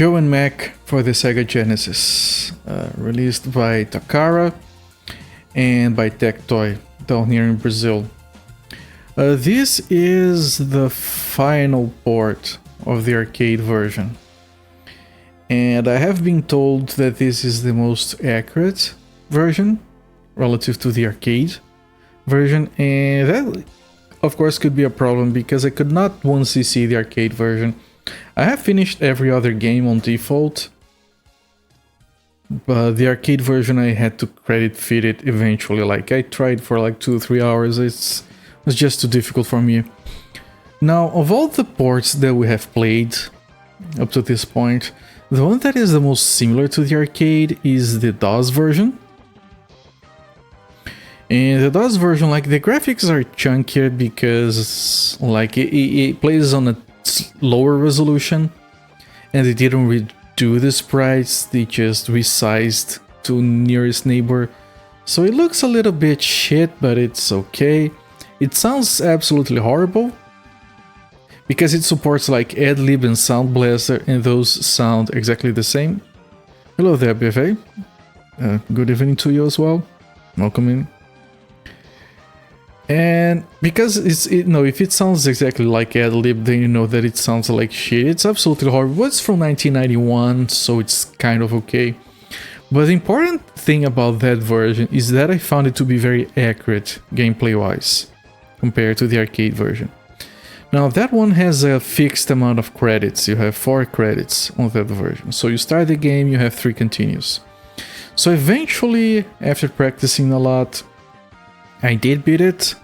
Joe and Mac for the Sega Genesis, released by Takara and by Tectoy down here in Brazil. This is the final port of the arcade version, and I have been told that this is the most accurate version relative to the arcade version, and that of course could be a problem because I could not once see the arcade version. I have finished every other game on default, but the arcade version I had to credit fit it eventually. Like I tried for like 2-3 hours, it was just too difficult for me. Now, of all the ports that we have played up to this point, the one that is the most similar to the arcade is the DOS version. And the DOS version, like, the graphics are chunkier because like it plays on a lower resolution, and they didn't redo the sprites, they just resized to nearest neighbor, so it looks a little bit shit, but it's okay. It sounds absolutely horrible because it supports like AdLib and Sound Blaster, and those sound exactly the same. Hello there, BFA. Good evening to you as well. Welcome in. And because if it sounds exactly like AdLib, then you know that it sounds like shit. It's absolutely horrible. It's from 1991, so it's kind of okay. But the important thing about that version is that I found it to be very accurate gameplay-wise compared to the arcade version. Now that one has a fixed amount of credits. You have 4 credits on that version. So you start the game, you have 3 continues. So eventually, after practicing a lot, I did beat it,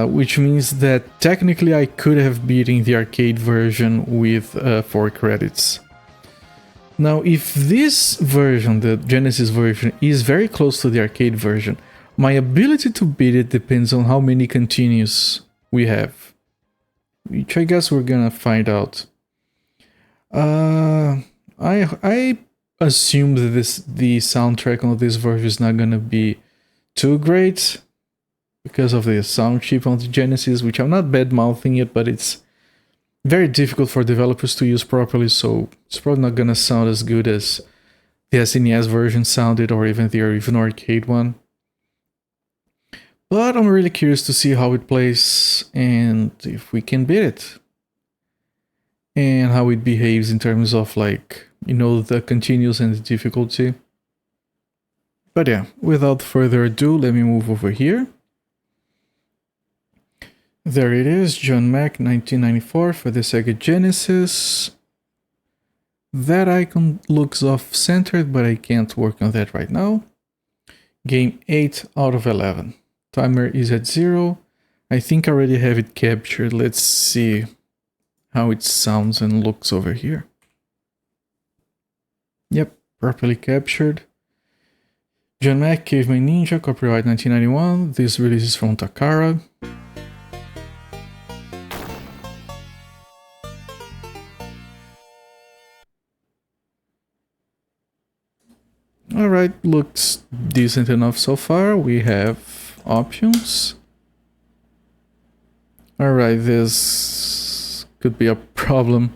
which means that technically I could have beaten the arcade version with 4 credits. Now, if this version, the Genesis version, is very close to the arcade version, my ability to beat it depends on how many continues we have, which I guess we're gonna find out. I assume that the soundtrack on this version is not gonna be too great because of the sound chip on the Genesis, which I'm not bad-mouthing it, but it's very difficult for developers to use properly, so it's probably not gonna sound as good as the SNES version sounded, or even the original arcade one. But I'm really curious to see how it plays and if we can beat it, and how it behaves in terms of, like, you know, the continues and the difficulty. But yeah, without further ado, let me move over here. There it is, John Mac 1994 for the Sega Genesis. That icon looks off-centered, but I can't work on that right now. Game 8 out of 11. Timer is at 0. I think I already have it captured. Let's see how it sounds and looks over here. Yep, properly captured. John Mac, Caveman Ninja, copyright 1991. This release is from Takara. Alright, looks decent enough so far. We have options. Alright, this could be a problem.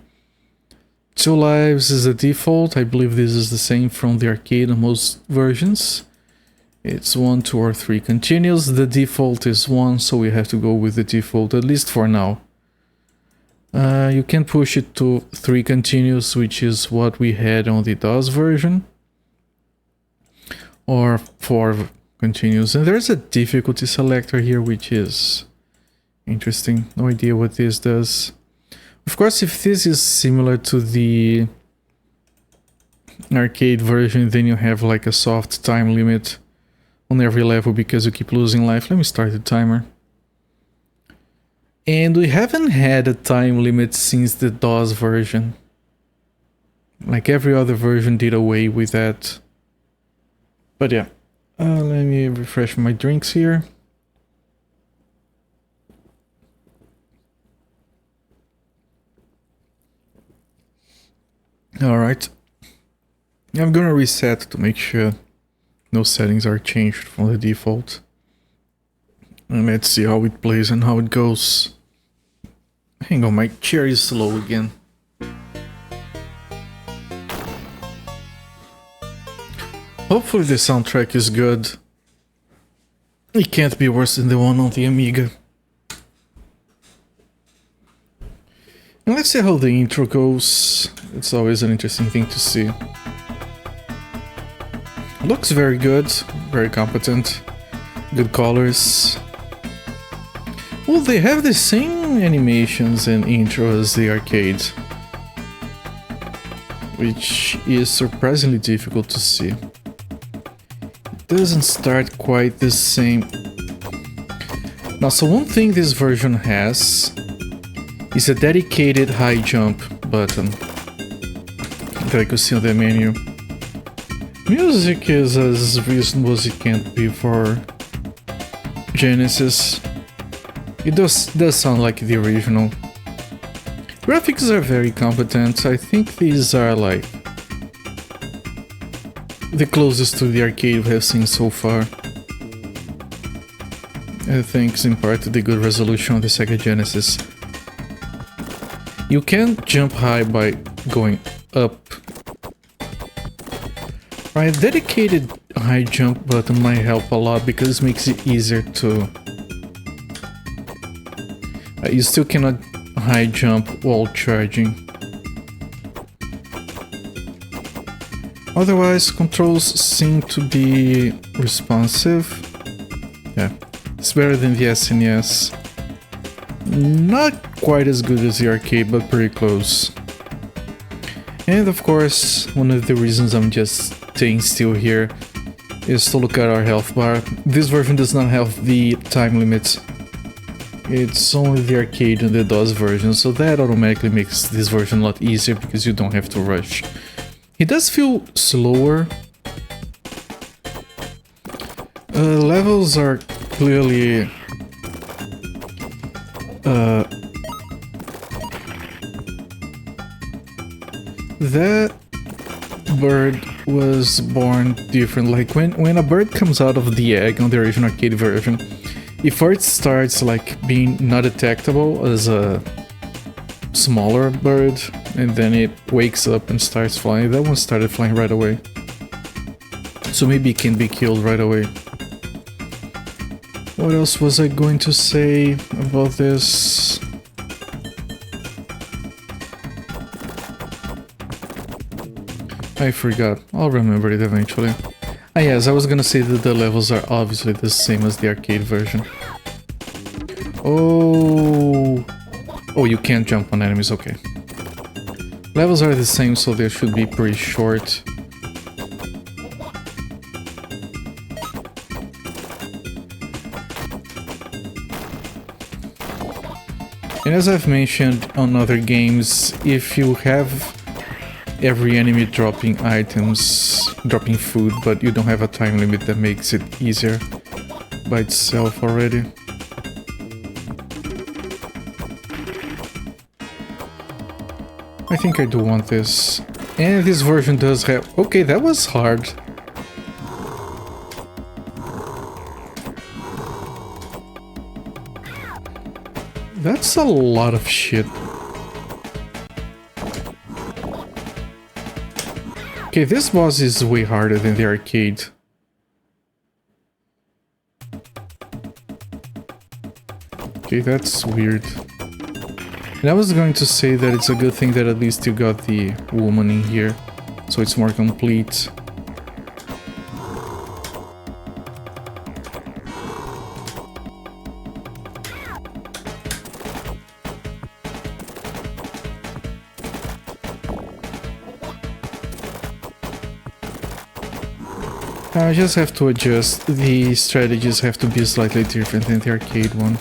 2 lives is the default. I believe this is the same from the arcade on most versions. It's 1, 2, or 3 continues. The default is 1, so we have to go with the default, at least for now. You can push it to 3 continues, which is what we had on the DOS version. Or 4 continues. And there's a difficulty selector here, which is interesting. No idea what this does. Of course, if this is similar to the arcade version, then you have like a soft time limit on every level because you keep losing life. Let me start the timer. And we haven't had a time limit since the DOS version. Like every other version did away with that. But yeah, let me refresh my drinks here. Alright, I'm gonna reset to make sure no settings are changed from the default. And let's see how it plays and how it goes. Hang on, my chair is slow again. Hopefully the soundtrack is good. It can't be worse than the one on the Amiga. And let's see how the intro goes. It's always an interesting thing to see. Looks very good, very competent, good colors. Well, they have the same animations and intro as the arcade, which is surprisingly difficult to see. It doesn't start quite the same. Now, so one thing this version has is a dedicated high jump button that I could see on the menu. Music is as reasonable as it can be for Genesis. It does sound like the original. Graphics are very competent. I think these are like the closest to the arcade we have seen so far. Thanks in part to the good resolution on the Sega Genesis. You can't jump high by going up. A dedicated high jump button might help a lot because it makes it easier to... you still cannot high jump while charging. Otherwise, controls seem to be responsive. Yeah, it's better than the SNES. Not quite as good as the arcade, but pretty close. And of course, one of the reasons I'm just staying still here is to look at our health bar. This version does not have the time limit. It's only the arcade and the DOS version, so that automatically makes this version a lot easier because you don't have to rush. It does feel slower. Levels are clearly that bird was born different. Like when a bird comes out of the egg on the original arcade version, it first starts like being not detectable as a smaller bird, and then it wakes up and starts flying. That one started flying right away, so maybe it can be killed right away. What else was I going to say about this? I forgot. I'll remember it eventually. Ah yes, I was gonna say that the levels are obviously the same as the arcade version. Oh, you can't jump on enemies, okay. Levels are the same, so they should be pretty short. And as I've mentioned on other games, if you have every enemy dropping items, dropping food, but you don't have a time limit, that makes it easier by itself already. I think I do want this. And this version does have... Okay, that was hard. That's a lot of shit. Okay, this boss is way harder than the arcade. Okay, that's weird. And I was going to say that it's a good thing that at least you got the woman in here, so it's more complete. I just have to adjust. The strategies have to be slightly different than the arcade one.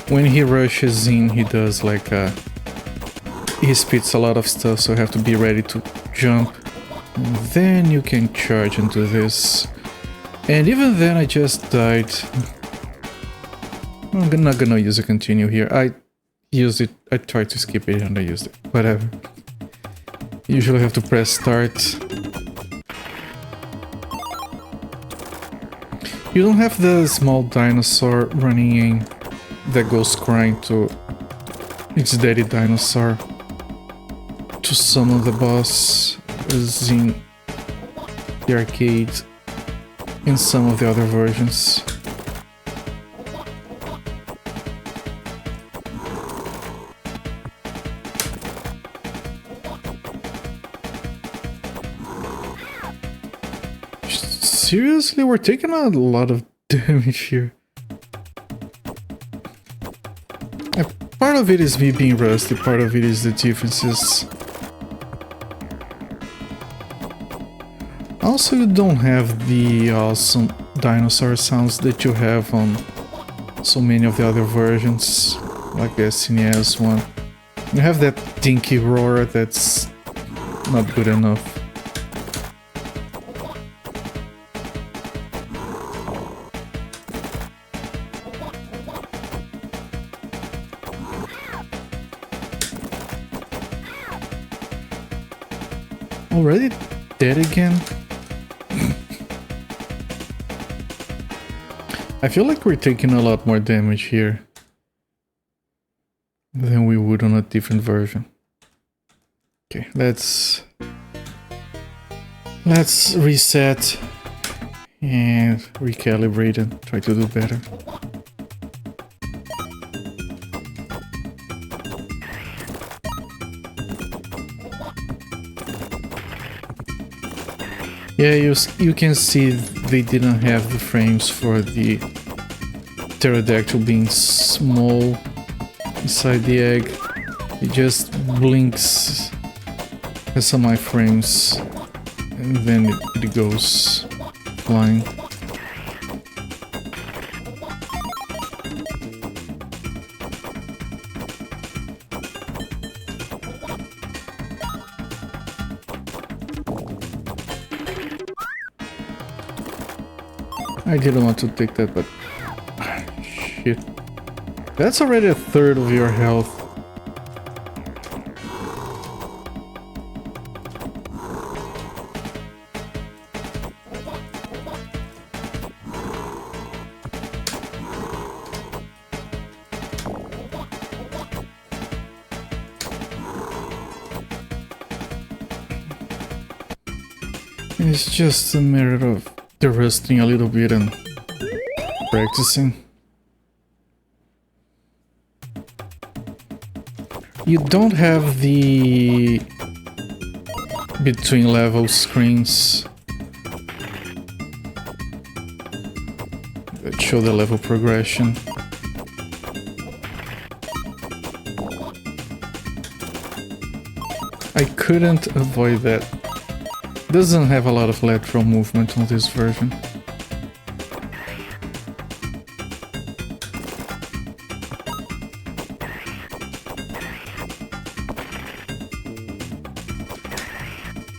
When he rushes in, he does like he spits a lot of stuff, so you have to be ready to jump. And then you can charge and do this. And even then I just died. I'm not gonna use a continue here. I used it, I tried to skip it and I used it. Whatever. Usually have to press start. You don't have the small dinosaur running in that goes crying to It's Daddy Dinosaur to summon the boss, as in the arcade in some of the other versions. Seriously, we're taking a lot of damage here. Part of it is me being rusty, part of it is the differences. Also, you don't have the awesome dinosaur sounds that you have on so many of the other versions, like the SNES one. You have that dinky roar that's not good enough. Already dead again? I feel like we're taking a lot more damage here than we would on a different version. Okay, let's reset and recalibrate and try to do better. Yeah, you can see they didn't have the frames for the pterodactyl being small inside the egg. It just blinks, has some iframes, and then it goes flying. I didn't want to take that, but shit. That's already a third of your health. It's just a matter of resting a little bit and practicing. You don't have the between level screens that show the level progression. I couldn't avoid that. Doesn't have a lot of lateral movement on this version.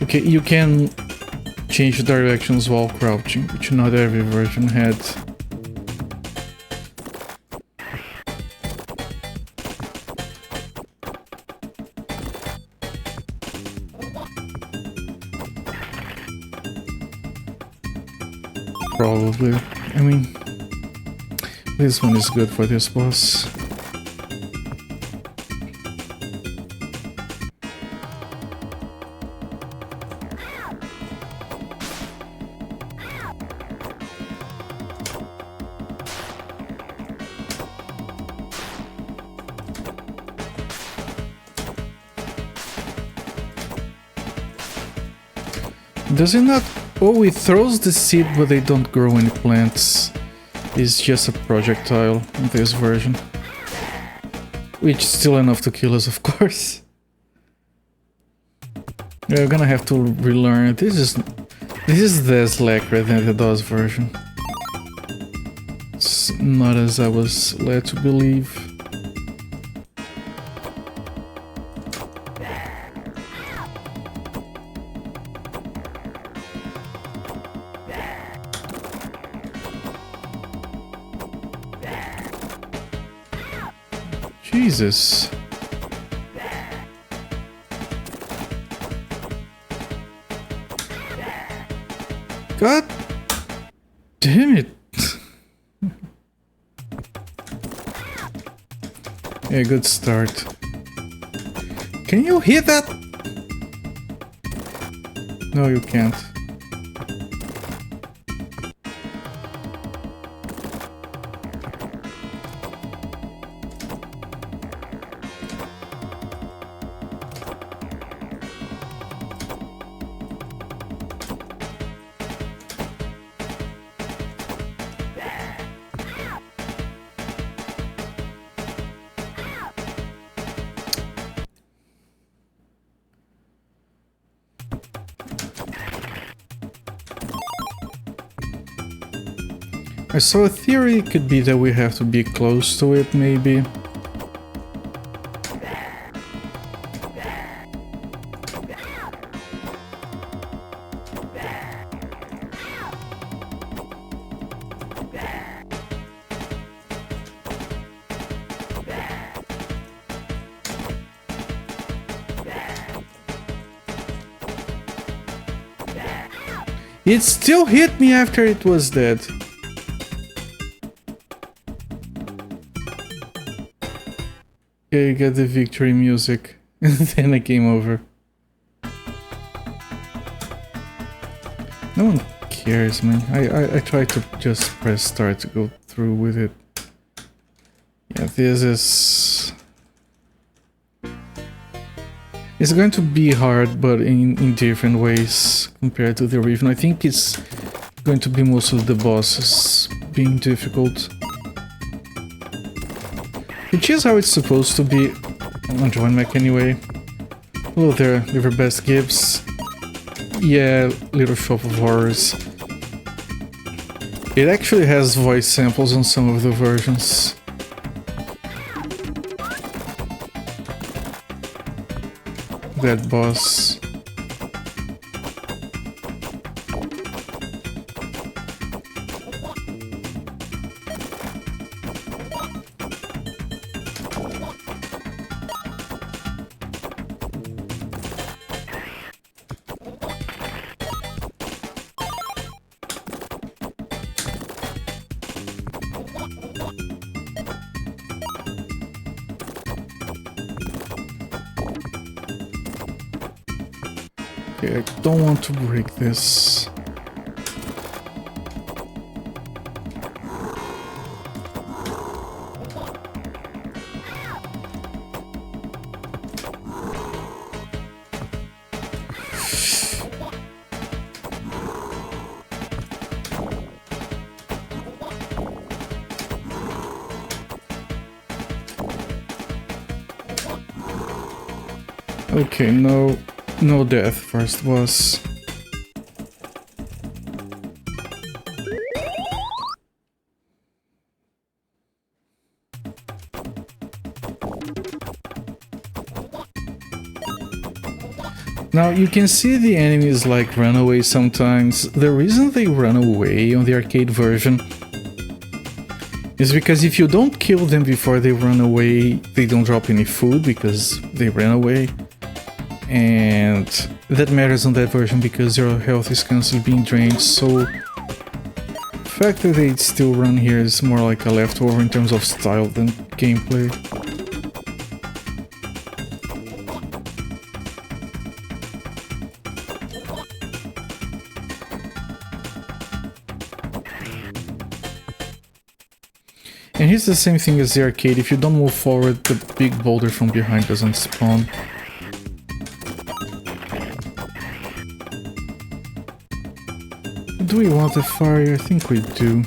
Okay, you can change directions while crouching, which not every version had. Probably. I mean, this one is good for this boss. Does it not? Oh, it throws the seed, but they don't grow any plants. It's just a projectile in this version. Which is still enough to kill us, of course. We're gonna have to relearn. This is less lacquer than the DOS version. It's not as I was led to believe. Jesus. God damn it. Yeah, good start. Can you hit that? No, you can't. So a theory could be that we have to be close to it, maybe. It still hit me after it was dead. Okay, you get the victory music, and then a game over. No one cares, man. I try to just press start to go through with it. Yeah, this is... It's going to be hard, but in different ways compared to the original. I think it's going to be most of the bosses being difficult. Which is how it's supposed to be on Join Mac anyway. Hello there, Liver Best Gibbs. Yeah, Little Shop of Horrors. It actually has voice samples on some of the versions. That boss. Okay, I don't want to break this. Okay, no death first boss. Now you can see the enemies like run away sometimes. The reason they run away on the arcade version is because if you don't kill them before they run away, they don't drop any food because they ran away. And that matters on that version because your health is constantly being drained, so the fact that they still run here is more like a leftover in terms of style than gameplay. And here's the same thing as the arcade, if you don't move forward, the big boulder from behind doesn't spawn. Do we want a fire? I think we do.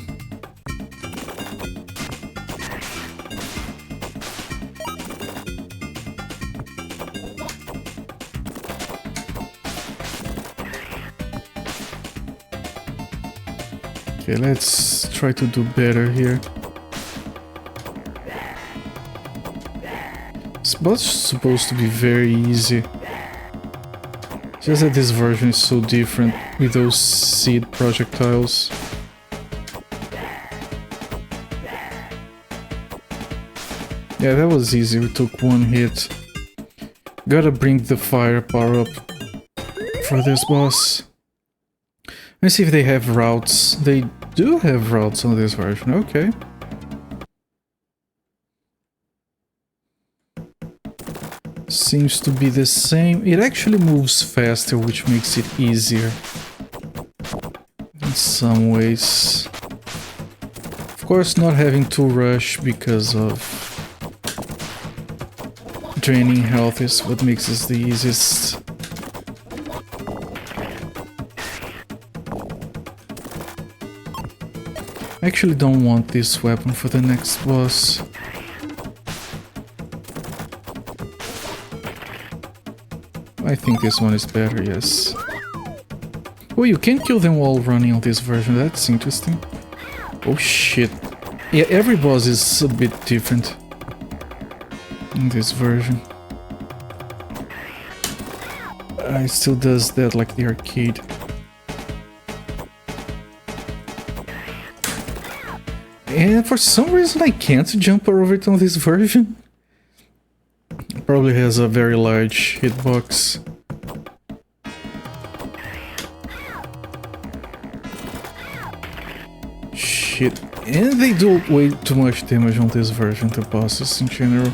Okay, let's try to do better here. This boss is supposed to be very easy. Just that this version is so different with those seed projectiles. Yeah, that was easy, we took one hit. Gotta bring the fire power up for this boss. Let's see if they have routes. They do have routes on this version, okay. seems to be the same. It actually moves faster, which makes it easier in some ways. Of course, not having to rush because of draining health is what makes this the easiest. I actually don't want this weapon for the next boss. I think this one is better, yes. Oh, you can kill them while running on this version, that's interesting. Oh shit. Yeah, every boss is a bit different in this version. It still does that like the arcade. And for some reason I can't jump over it on this version. It probably has a very large hitbox. Shit. And they do way too much damage on this version, the bosses in general.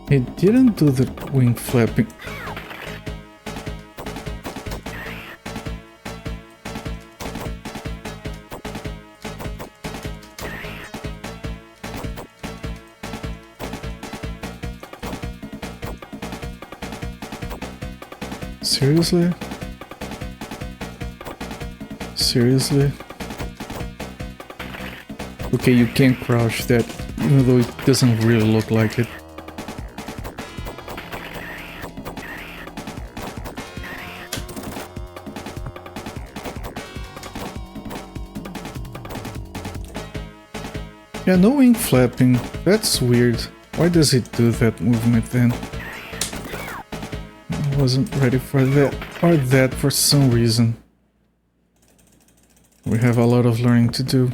It didn't do the wing flapping. Seriously? Seriously? Okay, you can crouch that, even though it doesn't really look like it. Yeah, no wing flapping. That's weird. Why does it do that movement then? I wasn't ready for that. Or that for some reason. We have a lot of learning to do.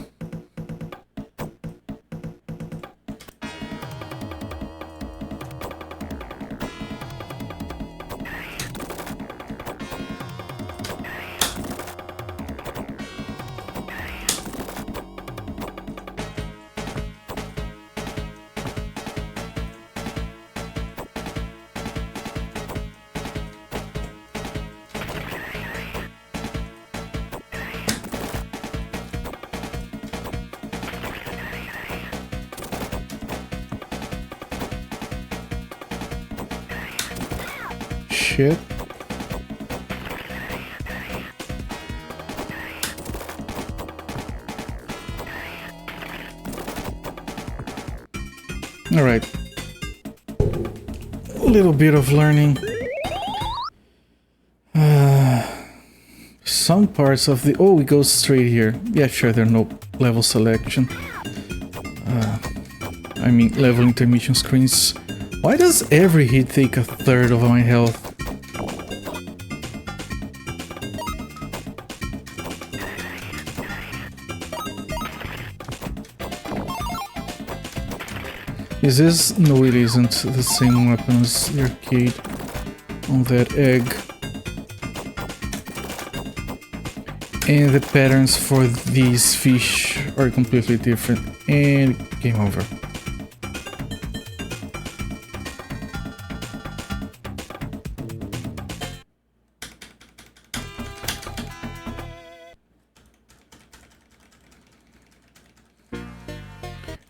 Shit. All right. A little bit of learning. Some parts of the... Oh, we go straight here. Yeah, sure, there are no level selection. I mean, level intermission screens. Why does every hit take a third of my health? Is this? No, it isn't the same weapon as the arcade on that egg. And the patterns for these fish are completely different. And game over.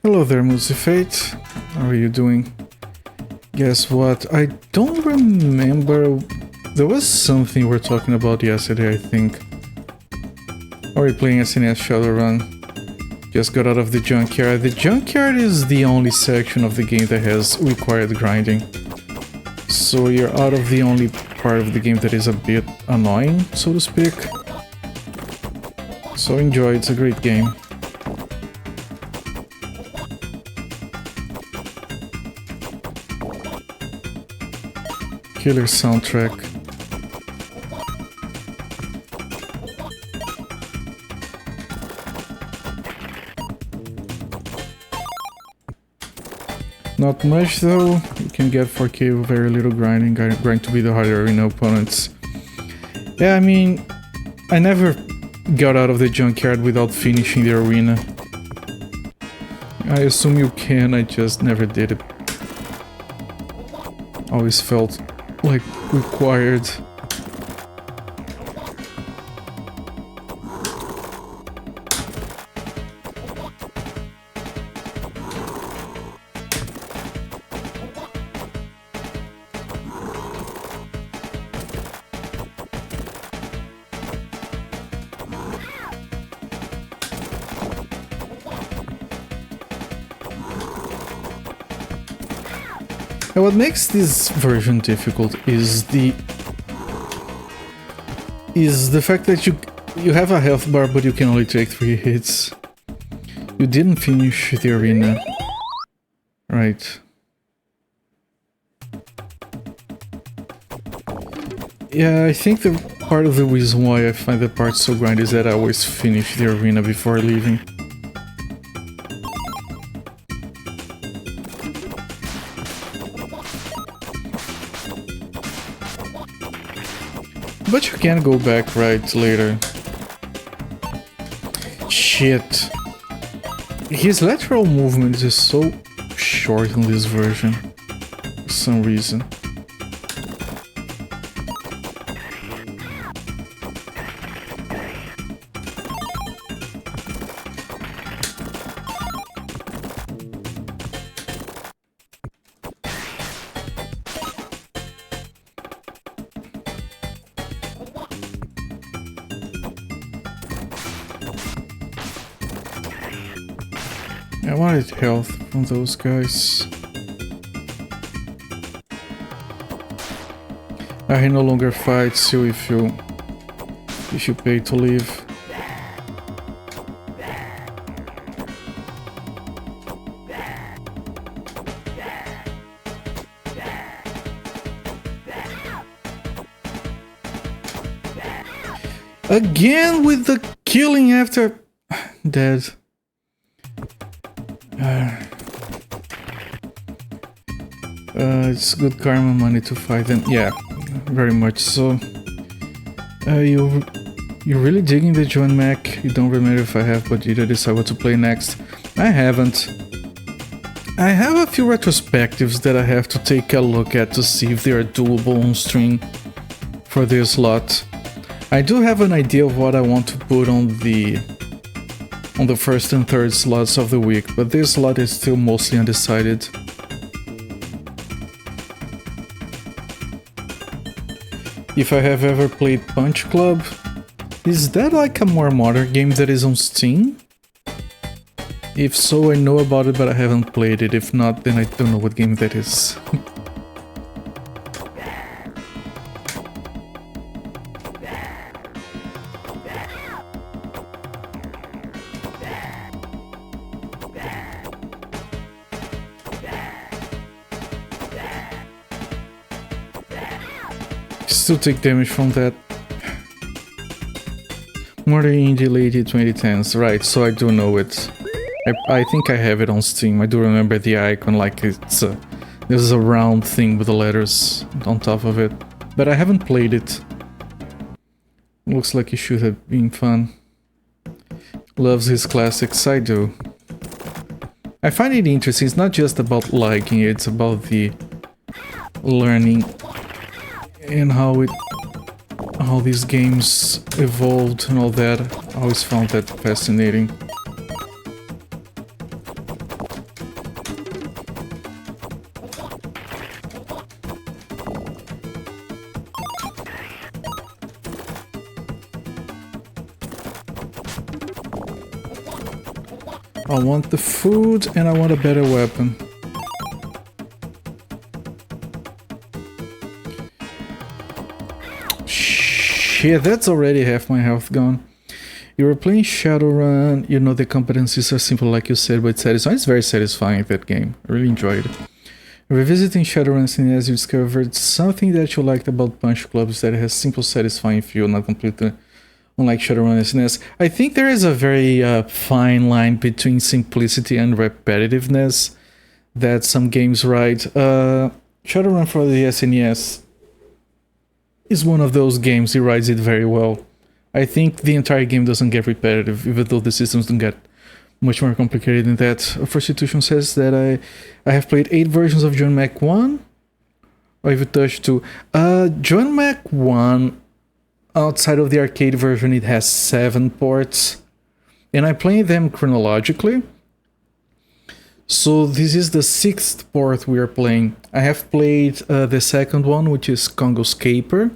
Hello there, Musifate. How are you doing? Guess what? I don't remember. There was something we were talking about yesterday, I think. Are we playing SNS Shadowrun? Just got out of the junkyard. The junkyard is the only section of the game that has required grinding. So you're out of the only part of the game that is a bit annoying, so to speak. So enjoy, it's a great game. Killer soundtrack. Not much though. You can get 4k with very little grinding, going to be the harder arena opponents. Yeah, I mean, I never got out of the junkyard without finishing the arena. I assume you can, I just never did it. Always felt like required. And what makes this version difficult is the fact that you have a health bar, but you can only take 3 hits. You didn't finish the arena, right? Yeah, I think the part of the reason why I find the part so grind is that I always finish the arena before leaving. But you can go back right later. Shit. His lateral movement is so short in this version. For some reason. I wanted health from those guys. He no longer fights you if you pay to leave. Again with the killing after dead. It's good karma money to fight them. Yeah, very much so. You really digging the Joan Mac? You don't remember if I have, but you decide what to play next. I haven't. I have a few retrospectives that I have to take a look at to see if they are doable on stream for this lot. I do have an idea of what I want to put on the first and third slots of the week, but this slot is still mostly undecided. If I have ever played Punch Club, is that like a more modern game that is on Steam? If so, I know about it, but I haven't played it. If not, then I don't know what game that is. Still take damage from that. More than in the late 2010s, right, so I do know it. I think I have it on Steam. I do remember the icon, like it's there's a round thing with the letters on top of it. But I haven't played it. Looks like it should have been fun. Loves his classics, I do. I find it interesting, it's not just about liking it, it's about the learning and how these games evolved and all that. I always found that fascinating. I want the food and I want a better weapon. Shit, that's already half my health gone. You were playing Shadowrun, you know the competencies are simple like you said, but satisfying. It's very satisfying, that game. I really enjoyed it. Revisiting Shadowrun as you discovered something that you liked about Punch Clubs that has simple satisfying feel, not completely unlike Shadowrun SNES. I think there is a very fine line between simplicity and repetitiveness that some games ride. Shadowrun for the SNES is one of those games. He rides it very well. I think the entire game doesn't get repetitive, even though the systems don't get much more complicated than that. Prostitution says that I have played 8 versions of John Mac 1. Or have you touched 2? John Mac 1, outside of the arcade version, it has 7 ports. And I play them chronologically. So this is the 6th port we are playing. I have played the second one, which is Congo's Caper.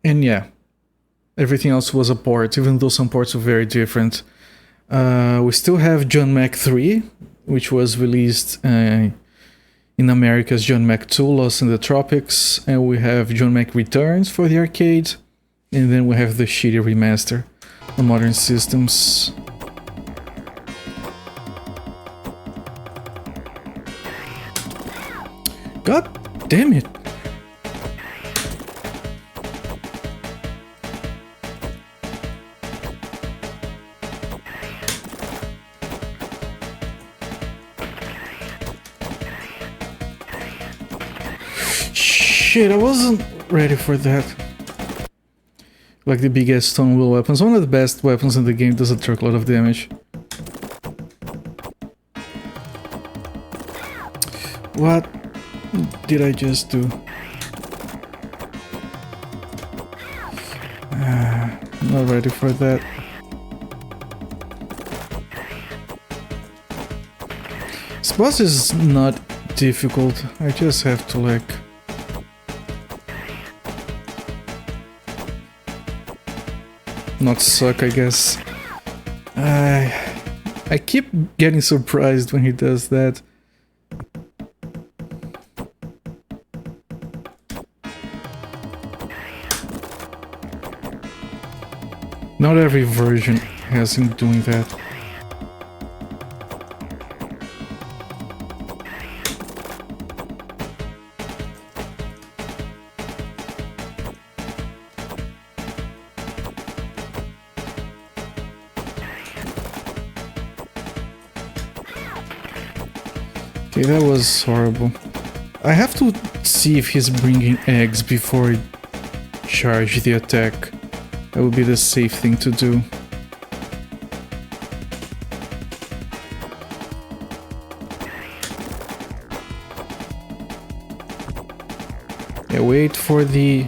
And yeah, everything else was a port, even though some ports were very different. We still have John Mac 3, which was released in America as John Mac 2, Lost in the Tropics. And we have John Mac Returns for the arcade. And then we have the shitty remaster on modern systems. God damn it. Shit, I wasn't ready for that. Like the big ass stone wheel weapons. One of the best weapons in the game, does a truckload of damage. What did I just do? Not ready for that. This boss is not difficult. I just have to like... not suck, I guess. I keep getting surprised when he does that. Not every version has him doing that. Okay, that was horrible. I have to see if he's bringing eggs before I charge the attack. That would be the safe thing to do. Yeah, wait for the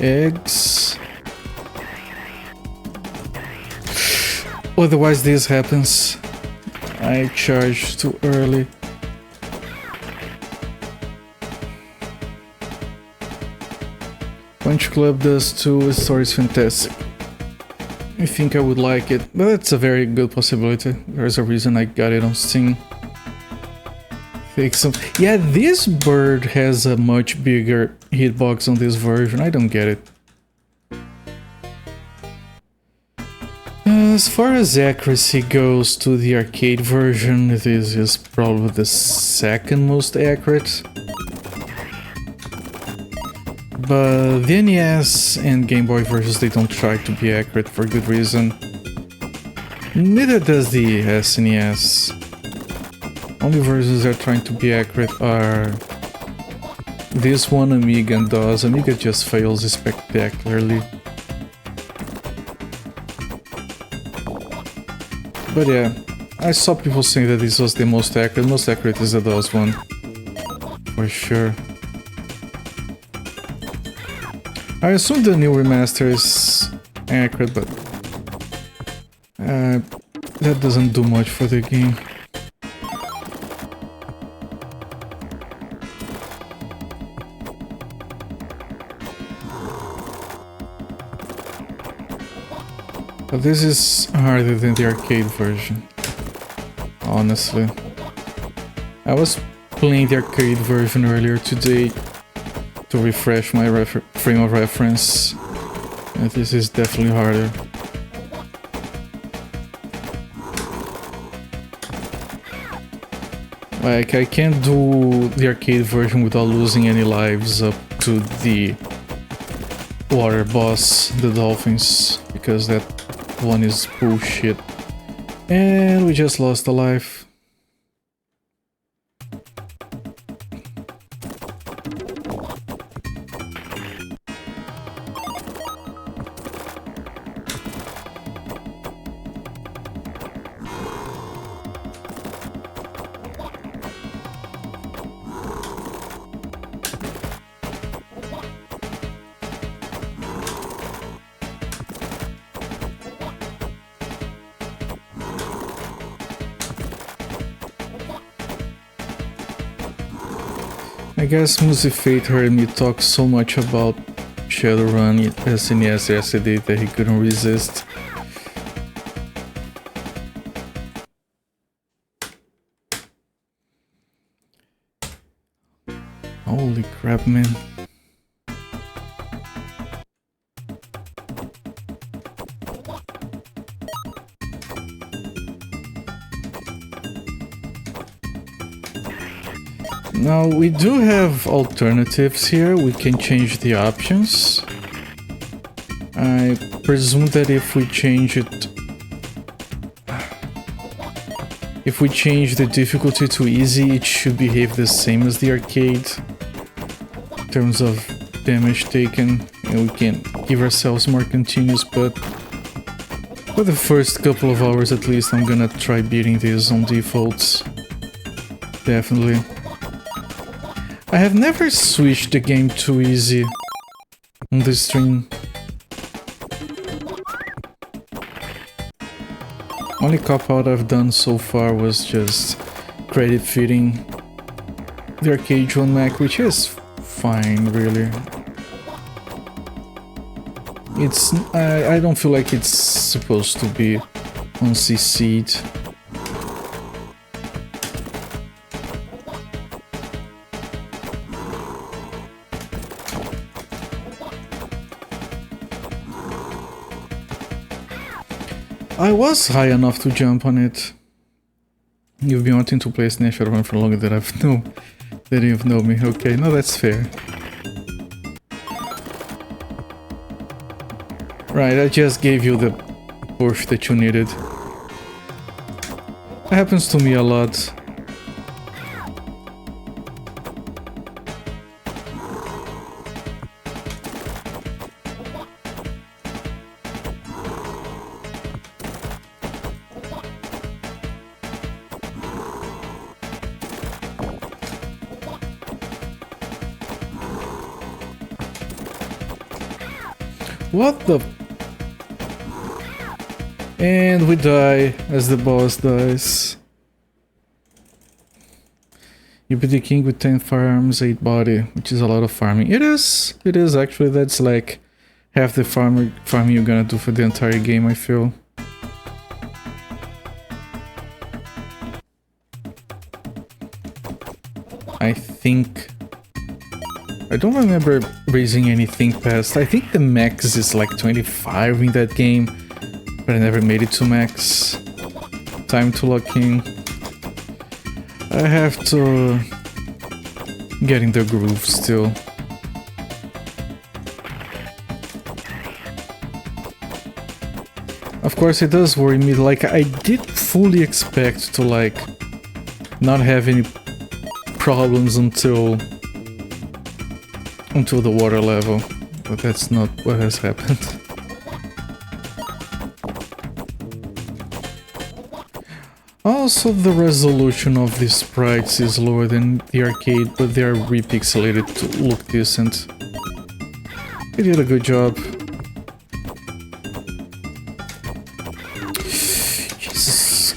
eggs. Otherwise this happens. I charged too early. Punch Club does too, the story is fantastic. I think I would like it, but that's a very good possibility. There's a reason I got it on Steam. Fix some. Yeah, this bird has a much bigger hitbox on this version, I don't get it. As far as accuracy goes to the arcade version, this is probably the second most accurate. But the NES and Game Boy versions, they don't try to be accurate for good reason. Neither does the SNES. Only versions that are trying to be accurate are this one, Amiga and DOS. Amiga just fails spectacularly. But yeah, I saw people saying that this was the most accurate. Most accurate is the DOS one. For sure. I assume the new remaster is accurate, but that doesn't do much for the game. But this is harder than the arcade version, honestly. I was playing the arcade version earlier today to refresh my frame of reference, and this is definitely harder. Like, I can't do the arcade version without losing any lives up to the water boss, the dolphins, because that one is bullshit. And we just lost a life. I guess Musifate heard me talk so much about Shadowrun SNES yesterday that he couldn't resist. Holy crap, man. Now, we do have alternatives here. We can change the options. I presume that if we change it... If we change the difficulty to easy, it should behave the same as the arcade. In terms of damage taken, and we can give ourselves more continues, but... For the first couple of hours at least, I'm gonna try beating this on defaults. Definitely. I have never switched the game to easy on this stream. Only cop-out I've done so far was just credit fitting the arcade on Mac, which is fine, really. It's I don't feel like it's supposed to be on CC'd. I was high enough to jump on it. You've been wanting to play SNES Shadowrun for longer than you've known me. Okay, no, that's fair. Right, I just gave you the push that you needed. It happens to me a lot. What the... And we die as the boss dies. You be the king with 10 firearms, 8 body, which is a lot of farming. It is actually. That's like half the farming you're gonna do for the entire game, I feel. I think... I don't remember raising anything past... I think the max is like 25 in that game, but I never made it to max. Time to lock in. I have to get in the groove still. Of course, it does worry me. Like, I did fully expect to, like, not have any problems until the water level, but that's not what has happened. Also, the resolution of these sprites is lower than the arcade, but they are repixelated to look decent. They did a good job. Jesus.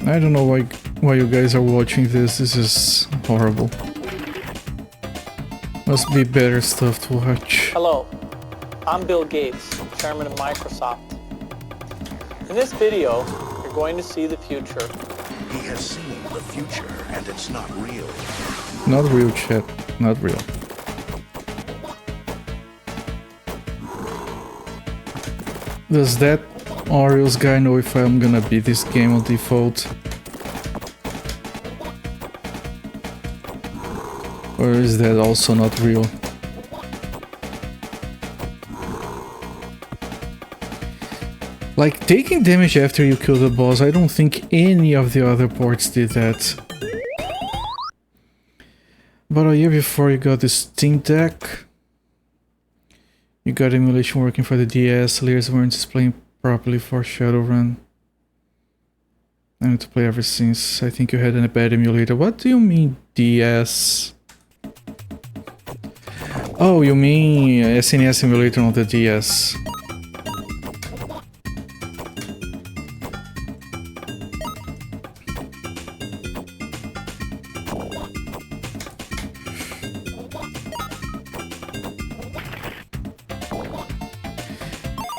I don't know why you guys are watching this. This is horrible. Must be better stuff to watch. Hello, I'm Bill Gates, chairman of Microsoft. In this video, you're going to see the future. He has seen the future, and it's not real. Not real, chat. Not real. Does that Orioles guy know if I'm gonna beat this game on default? Or is that also not real? Like, taking damage after you kill the boss, I don't think any of the other ports did that. About a year before you got the Steam Deck, you got emulation working for the DS, layers weren't displaying properly for Shadowrun. I need to play ever since. I think you had a bad emulator. What do you mean DS? Oh, you mean SNES emulator on the DS.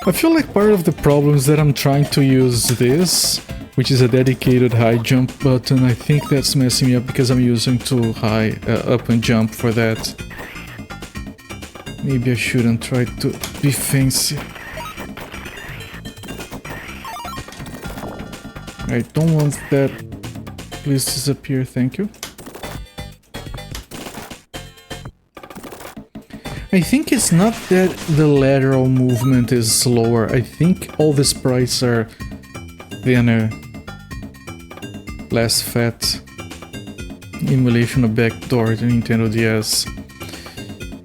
I feel like part of the problem is that I'm trying to use this, which is a dedicated high jump button. I think that's messing me up because I'm using too high up and jump for that. Maybe I shouldn't try to be fancy. I don't want that. Please disappear, thank you. I think it's not that the lateral movement is slower. I think all the sprites are thinner, less fat. Emulation of backdoor to Nintendo DS.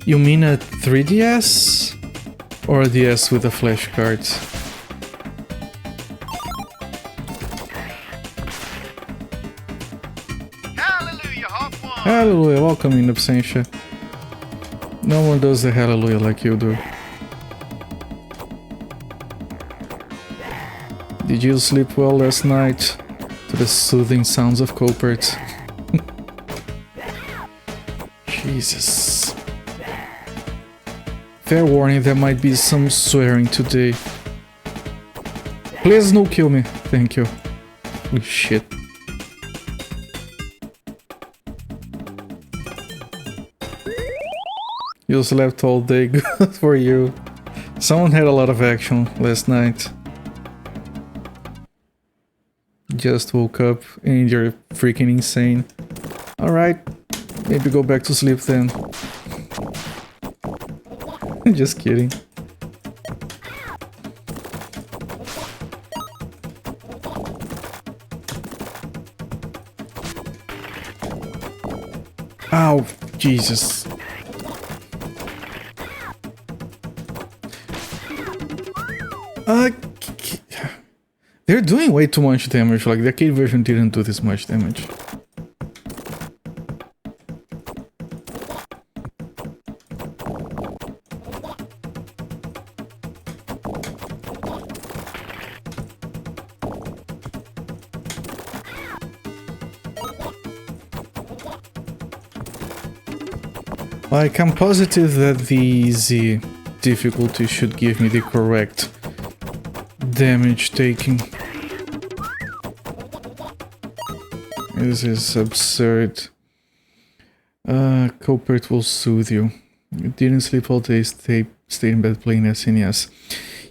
You mean a 3DS? Or a DS with a flash card? Hallelujah, Hawk One! Hallelujah, welcome in absentia. No one does the hallelujah like you do. Did you sleep well last night? To the soothing sounds of Copert. Jesus. Fair warning, there might be some swearing today. Please no kill me, thank you. Holy shit. You slept all day, good for you. Someone had a lot of action last night. Just woke up and you're freaking insane. Alright, maybe go back to sleep then. Just kidding. Ow, Jesus. They're doing way too much damage, like the arcade version didn't do this much damage. Like, I'm positive that the easy difficulty should give me the correct damage taking. This is absurd. Copert will soothe you. You didn't sleep all day, stayed in bed playing SNES.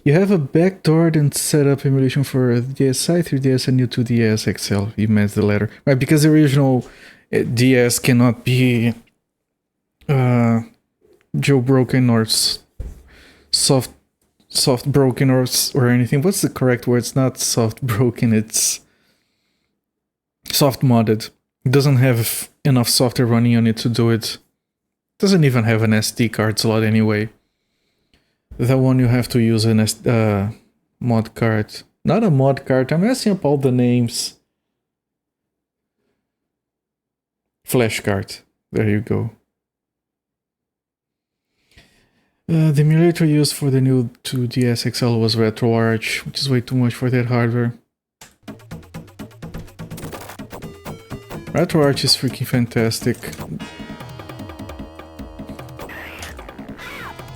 You have a backdoored and set up emulation for DSi, 3DS and new 2DS XL. You meant the latter. Right, because the original DS cannot be jailbroken or soft broken or anything. What's the correct word? It's not soft broken, it's soft modded. It doesn't have enough software running on it to do it. Doesn't even have an SD card slot anyway. That one you have to use an mod card. Not a mod card, I'm messing up all the names. Flash card. There you go. The emulator used for the new 2DS XL was RetroArch, which is way too much for that hardware. RetroArch is freaking fantastic.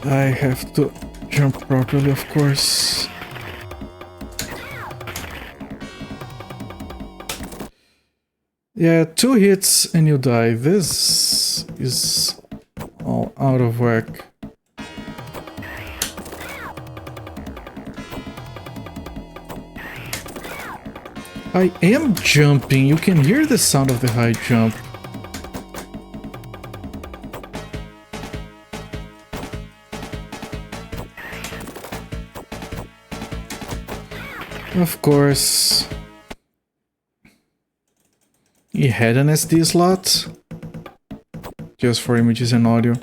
I have to jump properly, of course. Yeah, 2 hits and you die. This is all out of whack. I am jumping, you can hear the sound of the high jump. Of course. He had an SD slot? Just for images and audio.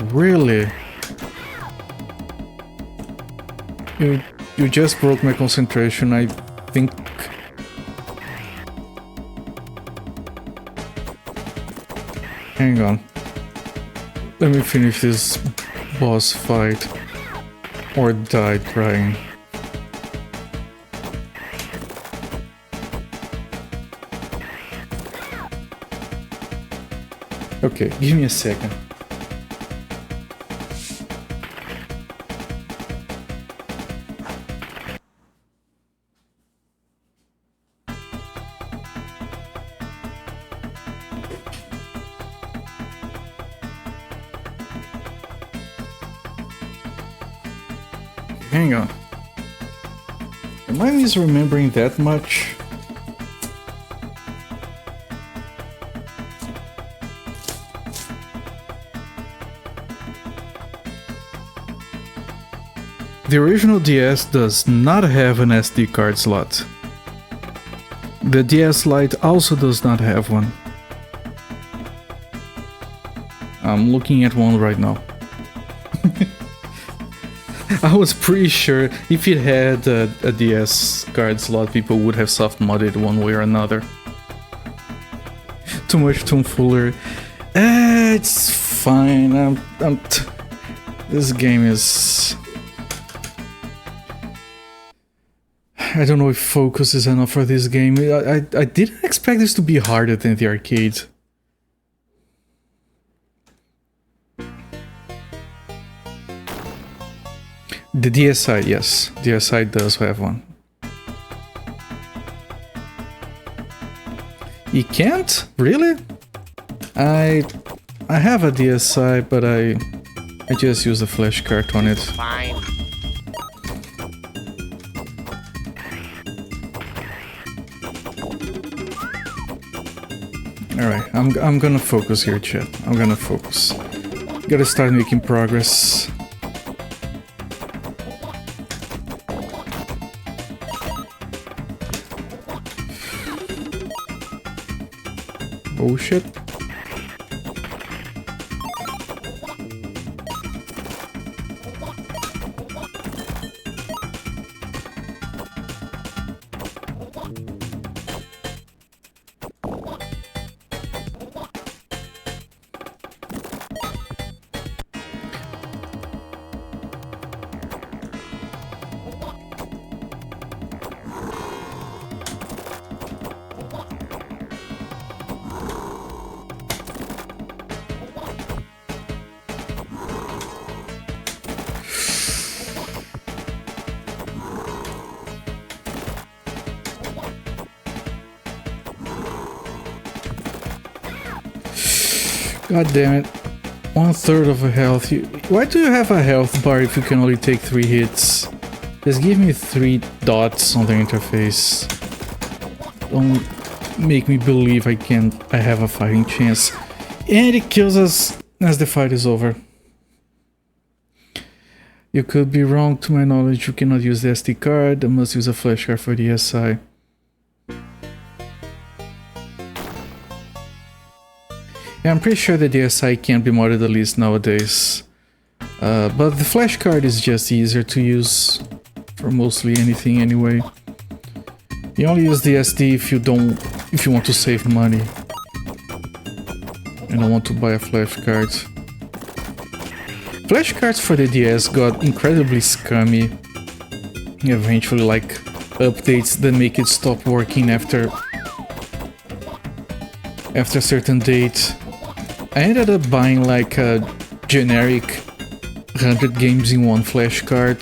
Really? You just broke my concentration, I think. Hang on. Let me finish this boss fight. Or die trying. Okay, give me a second. hang on. Am I misremembering that much? The original DS does not have an SD card slot. The DS Lite also does not have one. I'm looking at one right now. I was pretty sure if it had a DS card slot, people would have soft modded one way or another. Too much tomfoolery. It's fine. This game is... I don't know if focus is enough for this game. I didn't expect this to be harder than the arcade. The DSi, yes. DSi does have one. You can't? Really? I have a DSi, but I just use the flash card on it. Fine. Alright, I'm gonna focus here, chat. I'm gonna focus. Gotta start making progress. Bullshit. God damn it. 1/3 of a health. Why do you have a health bar if you can only take 3 hits? Just give me 3 dots on the interface. Don't make me believe I have a fighting chance. And it kills us as the fight is over. You could be wrong, to my knowledge. You cannot use the SD card. I must use a flash card for the SI. Yeah, I'm pretty sure the DSi can't be modded, at least nowadays. But the flash card is just easier to use for mostly anything anyway. You only use the SD if you want to save money and don't want to buy a flash card. Flash cards for the DS got incredibly scummy. Eventually, like updates that make it stop working after a certain date. I ended up buying like a generic 100 games in one flash card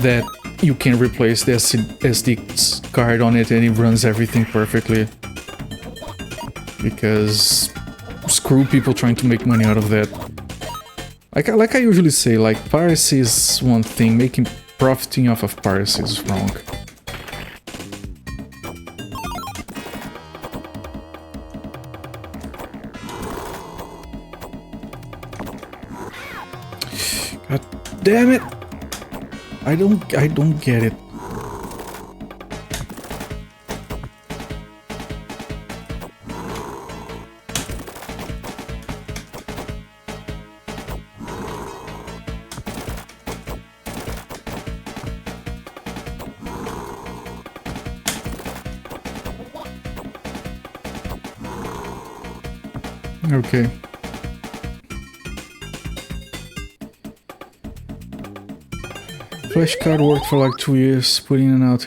that you can replace the SD card on it and it runs everything perfectly. Because screw people trying to make money out of that. Like I usually say, like piracy is one thing, profiting off of piracy is wrong. God damn it! I don't get it. Okay. Flash card worked for like 2 years, put in and out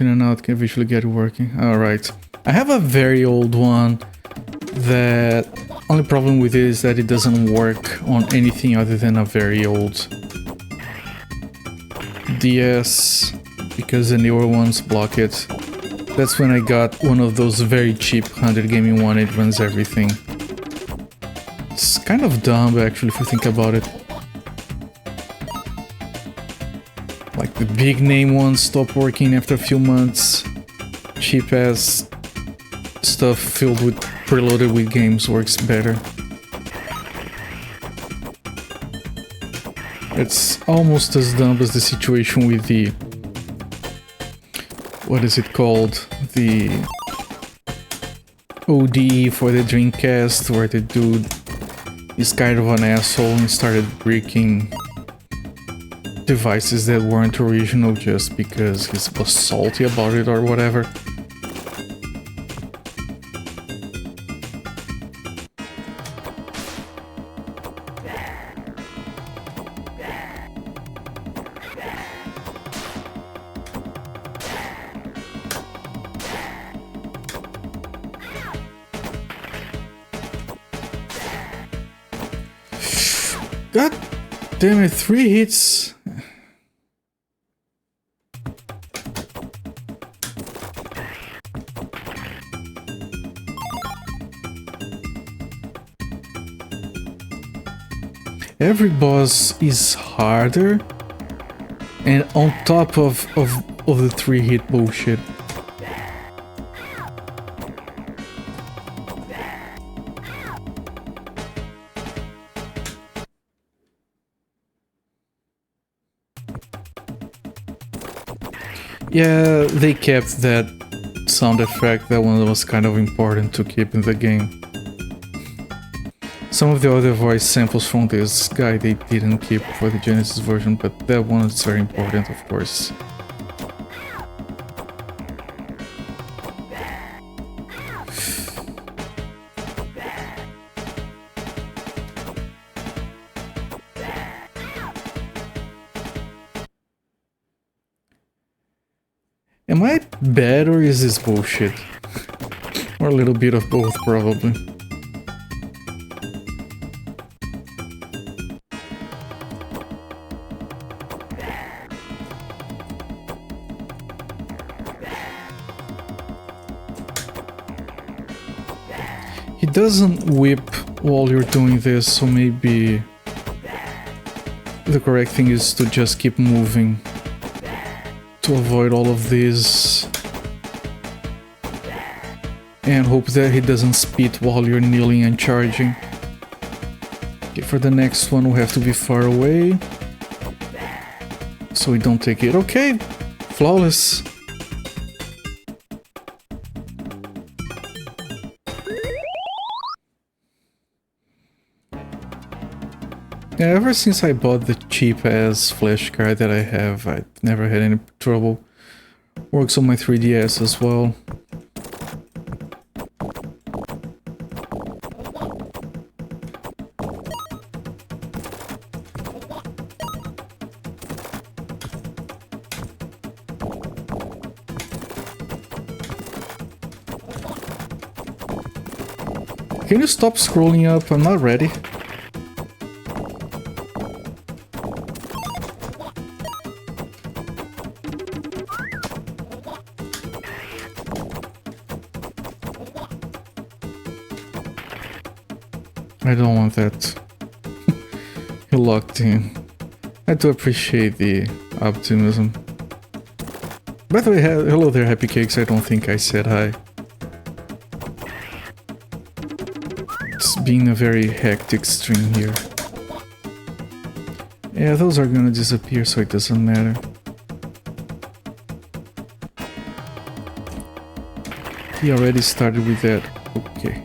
can eventually get it working. Alright. I have a very old one that only problem with it is that it doesn't work on anything other than a very old DS because the newer ones block it. That's when I got one of those very cheap 100 gaming one, it runs everything. It's kind of dumb actually if you think about it. The big name ones stop working after a few months. Cheap ass stuff filled with preloaded with games works better. It's almost as dumb as the situation with the... what is it called? The ODE for the Dreamcast, where the dude is kind of an asshole and started breaking devices that weren't original just because he was salty about it or whatever. God damn it, 3 hits. Every boss is harder and on top of the 3 hit bullshit. Yeah, they kept that sound effect. That one was kind of important to keep in the game. Some of the other voice samples from this guy they didn't keep for the Genesis version, but that one is very important, of course. Am I bad or is this bullshit? Or a little bit of both, probably. He doesn't whip while you're doing this, so maybe the correct thing is to just keep moving to avoid all of this and hope that he doesn't spit while you're kneeling and charging. Okay, for the next one we have to be far away so we don't take it. Okay, flawless. Yeah, ever since I bought the cheap-ass flash card that I have, I've never had any trouble. Works on my 3DS as well. Can you stop scrolling up? I'm not ready. I don't want that. You locked in. I do appreciate the optimism. By the way, hello there, Happy Cakes. I don't think I said hi. It's been a very hectic stream here. Yeah, those are gonna disappear, so it doesn't matter. He already started with that. Okay.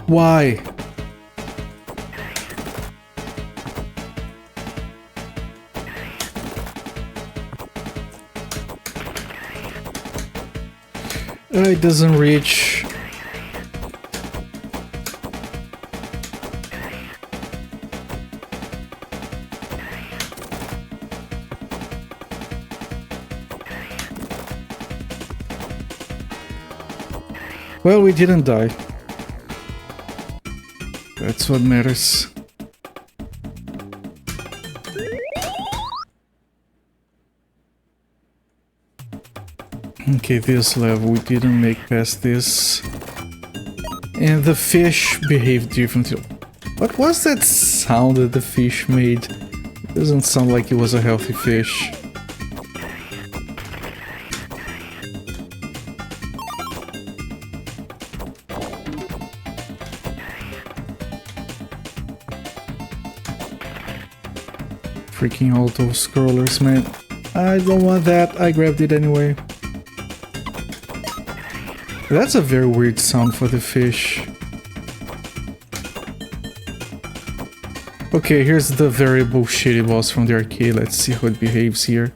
Why? It doesn't reach. Well, we didn't die. That's what matters. Okay, this level, we didn't make past this. And the fish behaved differently. What was that sound that the fish made? It doesn't sound like it was a healthy fish. Freaking auto scrollers, man. I don't want that. I grabbed it anyway. That's a very weird sound for the fish. Okay, here's the very bullshitty boss from the arcade. Let's see how it behaves here.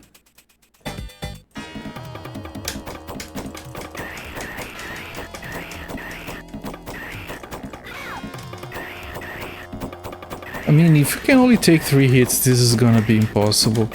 I mean, if you can only take 3 hits, this is gonna be impossible.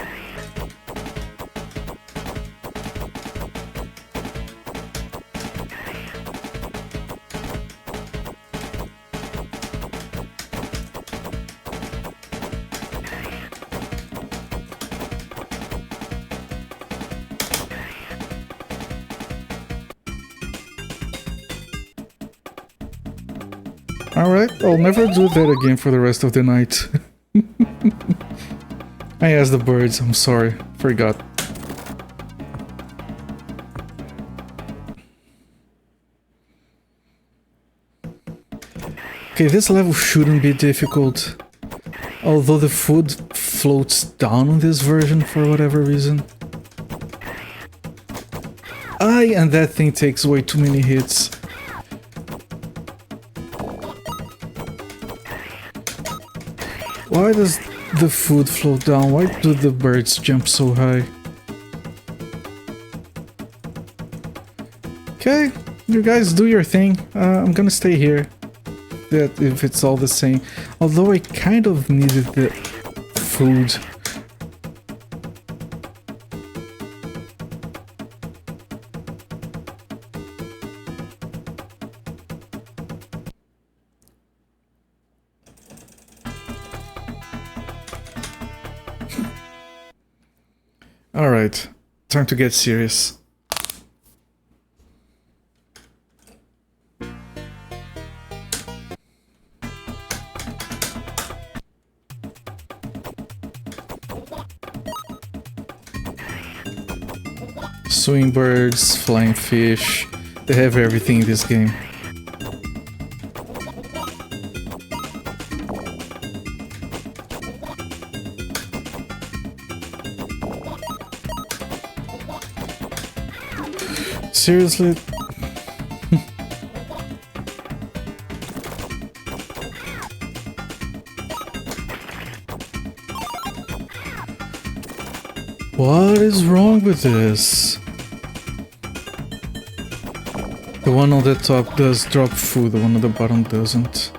Alright, I'll never do that again for the rest of the night. I asked the birds, I'm sorry, forgot. Okay, this level shouldn't be difficult, although the food floats down on this version for whatever reason. And that thing takes way too many hits. Why does the food float down? Why do the birds jump so high? Okay, you guys do your thing. I'm gonna stay here. That if it's all the same. Although I kind of needed the food. Alright, time to get serious. Swing birds, flying fish, they have everything in this game. Seriously? What is wrong with this? The one on the top does drop food, the one on the bottom doesn't.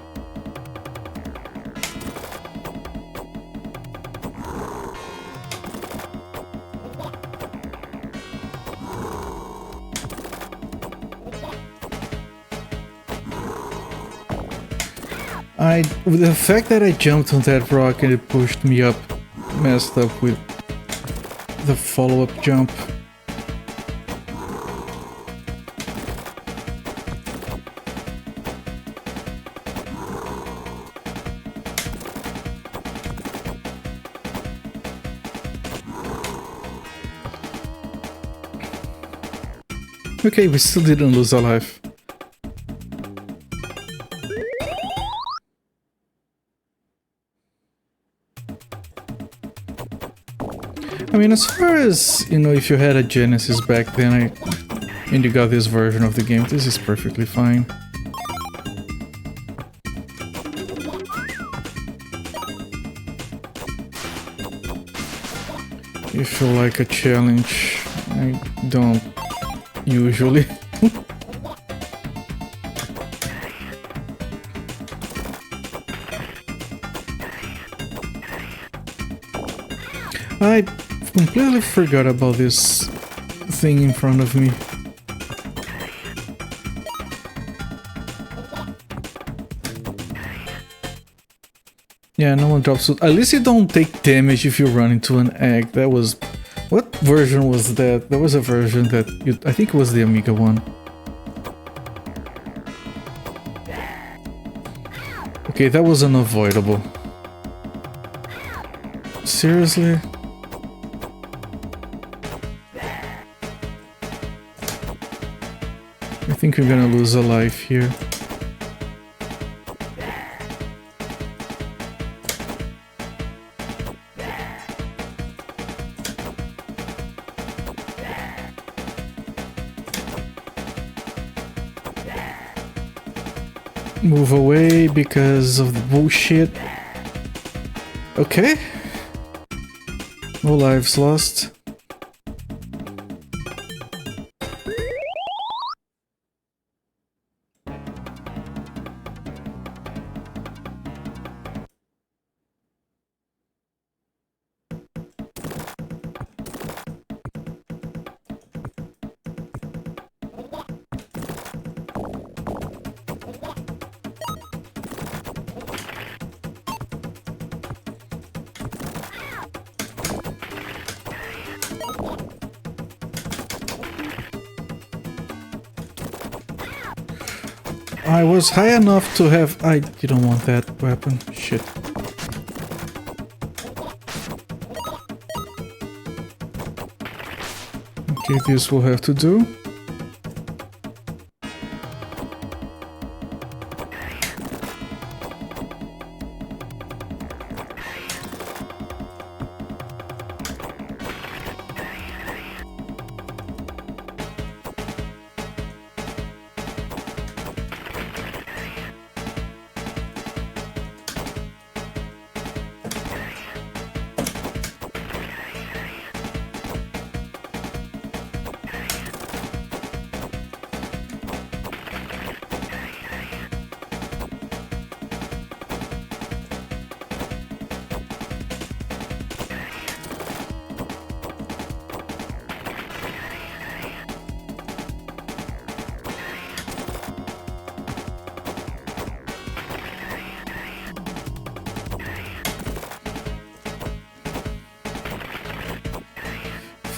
The fact that I jumped on that rock and it pushed me up messed up with the follow-up jump. Okay, we still didn't lose a life. I mean, as far as, you know, if you had a Genesis back then and you got this version of the game, this is perfectly fine. If you like a challenge, I don't usually. I completely forgot about this thing in front of me. Yeah, no one drops food. At least you don't take damage if you run into an egg. That was... What version was that? There was a version that... I think it was the Amiga one. Okay, that was unavoidable. Seriously? I think we're gonna lose a life here. Move away because of the bullshit. Okay. No lives lost. I was high enough to have... I didn't want that weapon. Shit. Okay, this will have to do.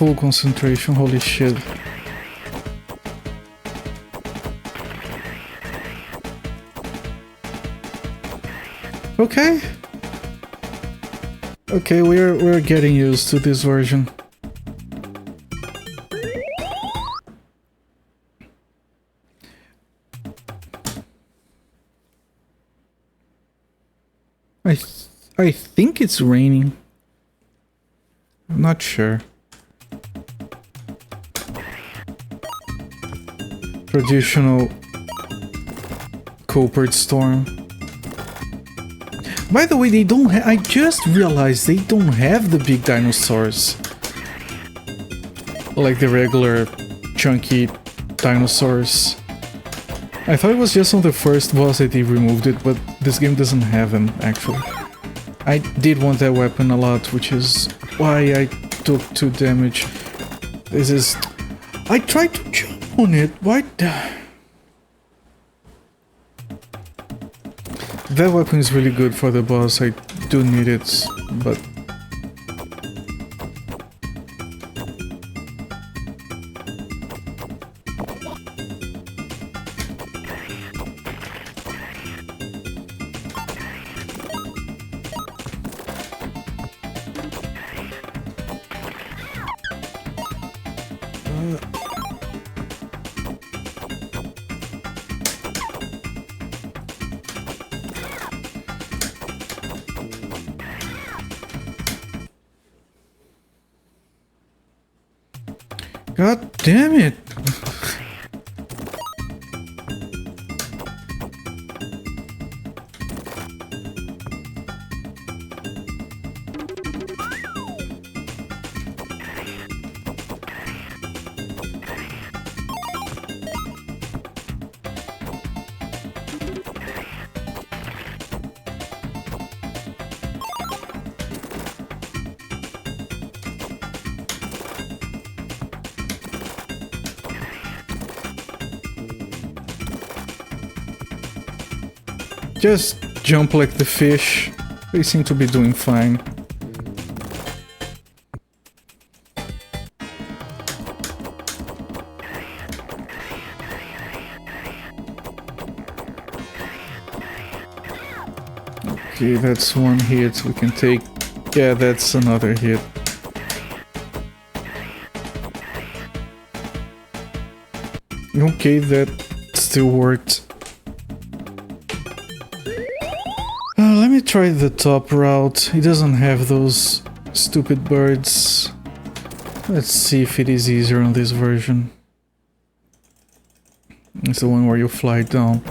Full concentration, holy shit. Okay. Okay, we're getting used to this version. I think it's raining. I'm not sure. Traditional Copert Storm. By the way, they don't I just realized they don't have the big dinosaurs. Like the regular chunky dinosaurs. I thought it was just on the first boss that they removed it, but this game doesn't have them, actually. I did want that weapon a lot, which is why I took 2 damage. This is... I tried to jump on it, why... That weapon is really good for the boss, I do need it, but... God damn it! Just jump like the fish. They seem to be doing fine. Okay, that's one hit. We can take... Yeah, that's another hit. Okay, that still worked. Let me try the top route. It doesn't have those stupid birds. Let's see if it is easier on this version. It's the one where you fly down.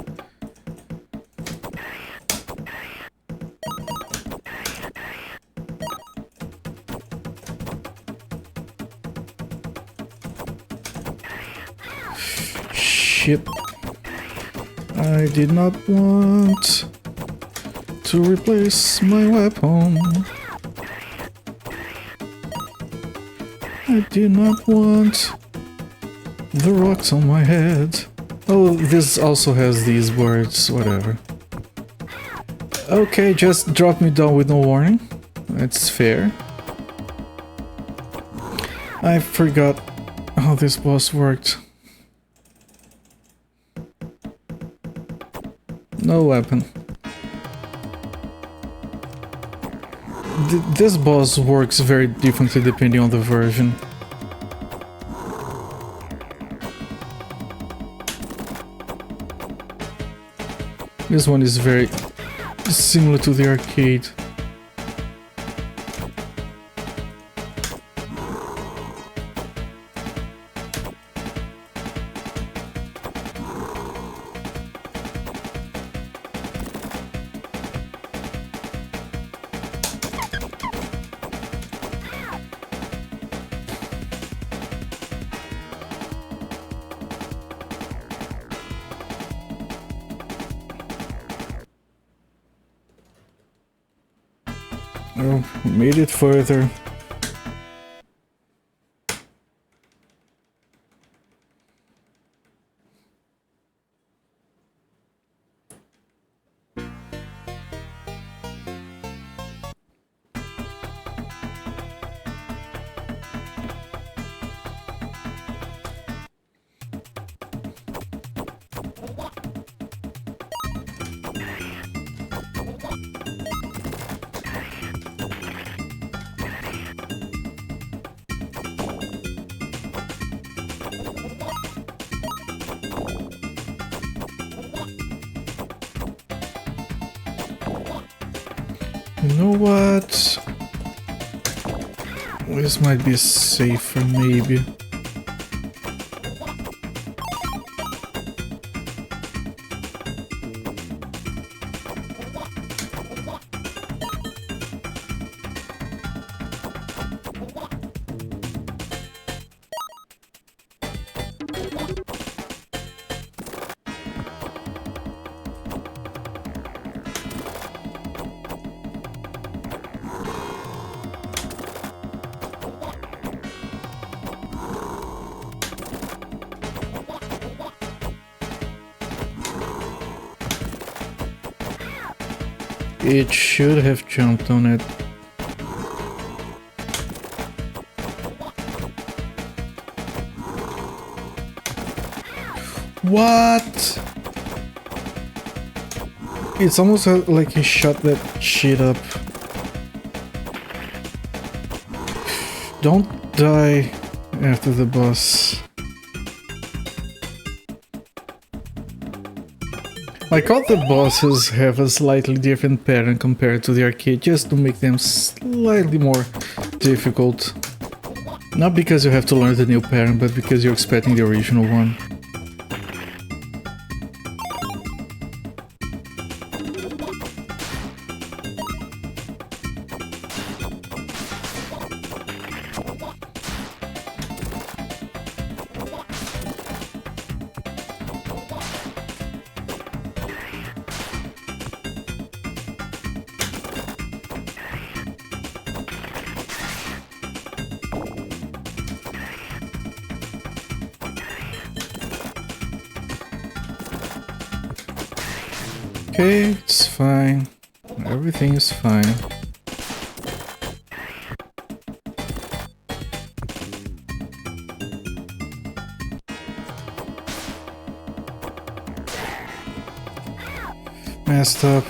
Shit. I did not want to replace my weapon. I did not want the rocks on my head. Oh, this also has these words, whatever. Okay, just drop me down with no warning. That's fair. I forgot how this boss worked. No weapon. This boss works very differently depending on the version. This one is very similar to the arcade. Oh, we made it further. You know what? This might be safer, maybe. It should have jumped on it. What? It's almost like he shot that shit up. Don't die after the boss. Like all the bosses have a slightly different pattern compared to the arcade, just to make them slightly more difficult. Not because you have to learn the new pattern, but because you're expecting the original one. Okay, it's fine. Everything is fine. Messed up.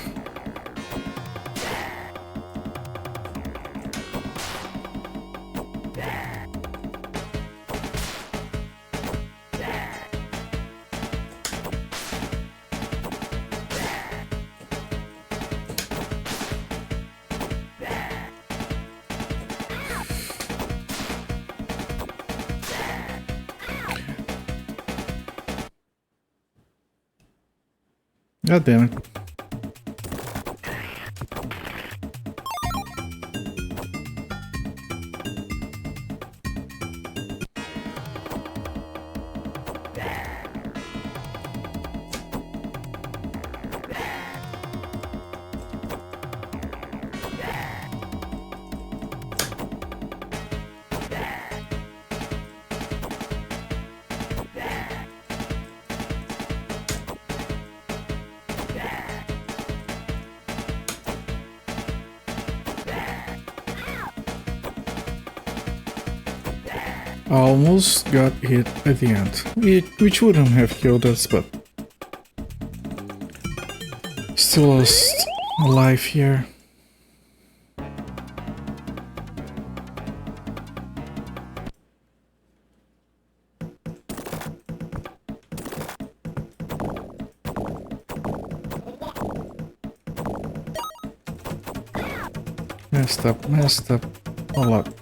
God damn it. Almost got hit at the end, which wouldn't have killed us, but still lost a life here. Messed up a lot.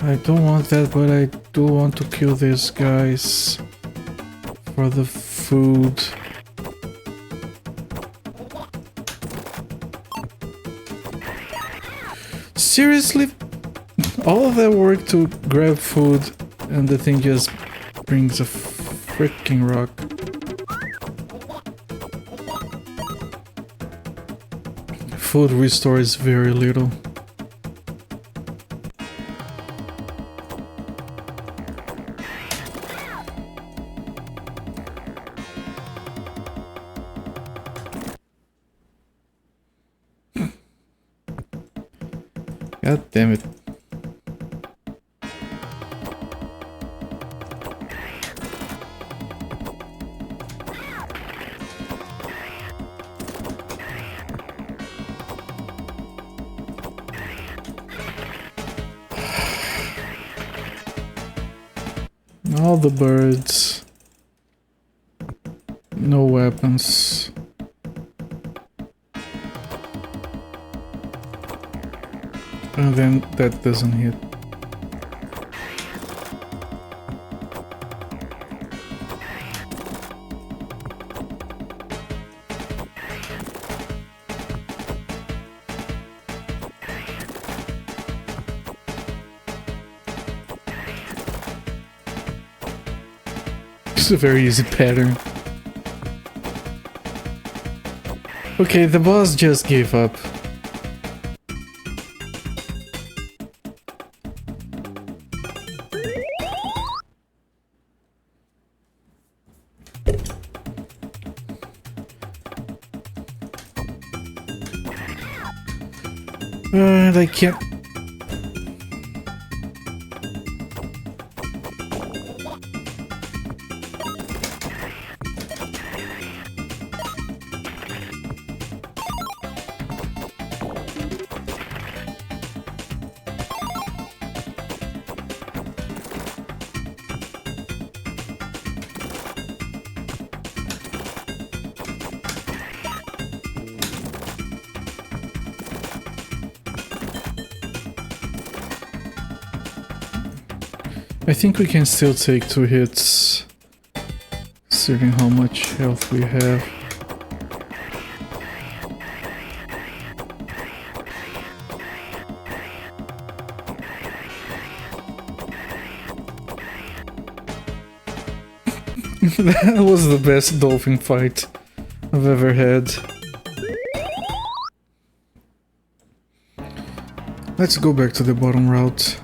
I don't want that, but I do want to kill these guys for the food. Seriously? All of that work to grab food and the thing just brings a freaking rock. Food restores very little. God damn it. All the birds. No weapons. And then that doesn't hit. It's a very easy pattern. Okay, the boss just gave up. And I can't. I think we can still take 2 hits, considering how much health we have. That was the best dolphin fight I've ever had. Let's go back to the bottom route.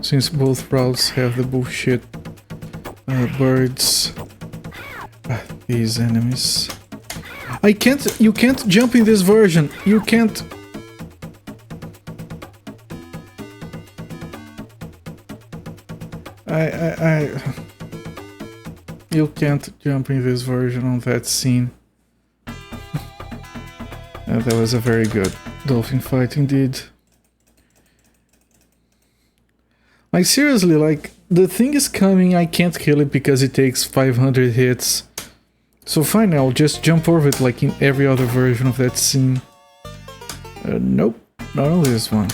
Since both routes have the bullshit birds. These enemies. I can't. You can't jump in this version. You can't. You can't jump in this version on that scene. That was a very good dolphin fight indeed. Like seriously, like the thing is coming, I can't kill it because it takes 500 hits. So fine, I'll just jump over it like in every other version of that scene. Nope, not on this one.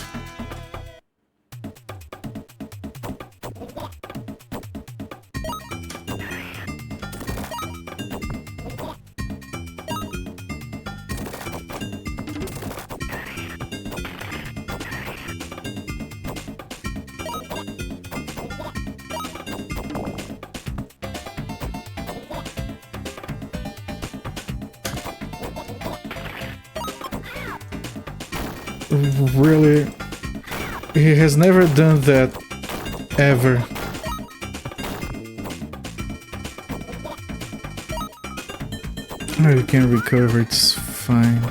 Really? He has never done that, ever. Oh, you can recover, it's fine.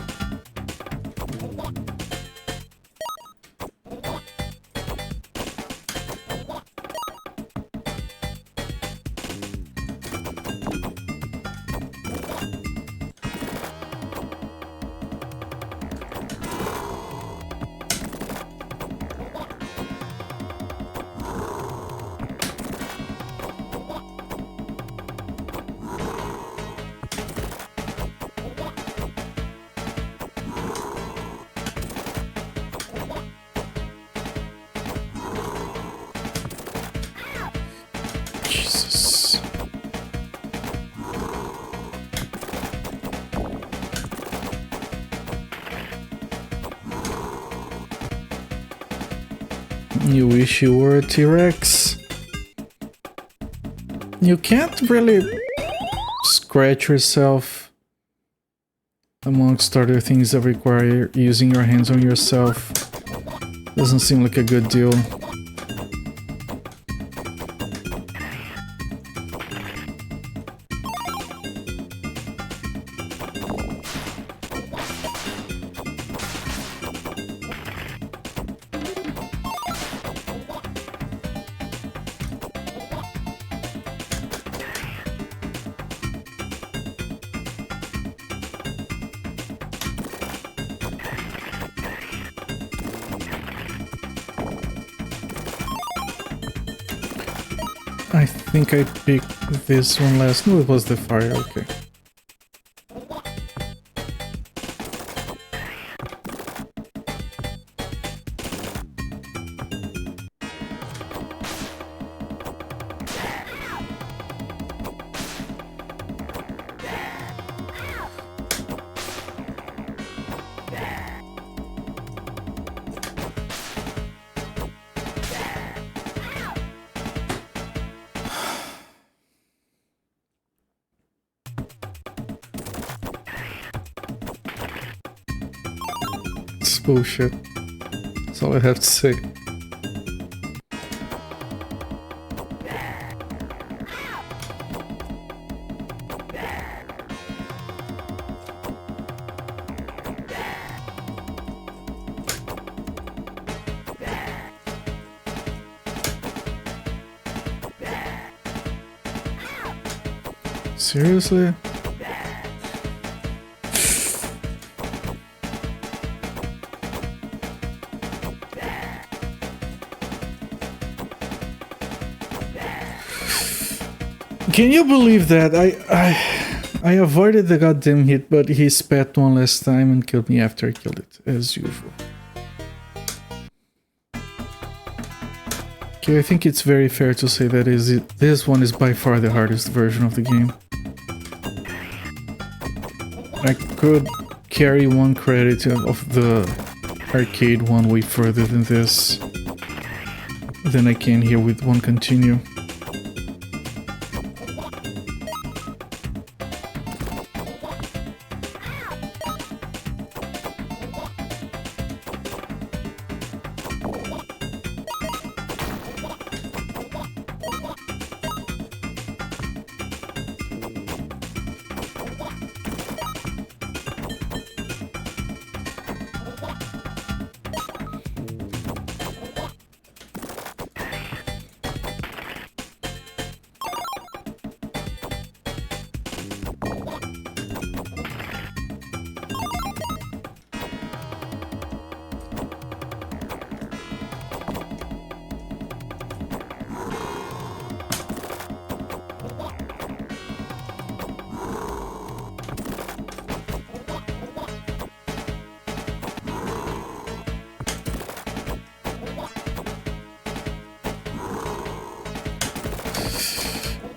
Jesus. You wish you were a T-Rex? You can't really scratch yourself amongst other things that require using your hands on yourself. Doesn't seem like a good deal. I think I picked this one last. No, it was the fire, okay. It's bullshit. That's all I have to say. Seriously? Can you believe that? I avoided the goddamn hit, but he spat one last time and killed me after I killed it, as usual. Okay, I think it's very fair to say that this one is by far the hardest version of the game. I could carry one credit of the arcade one way further than this, than I can here with one continue.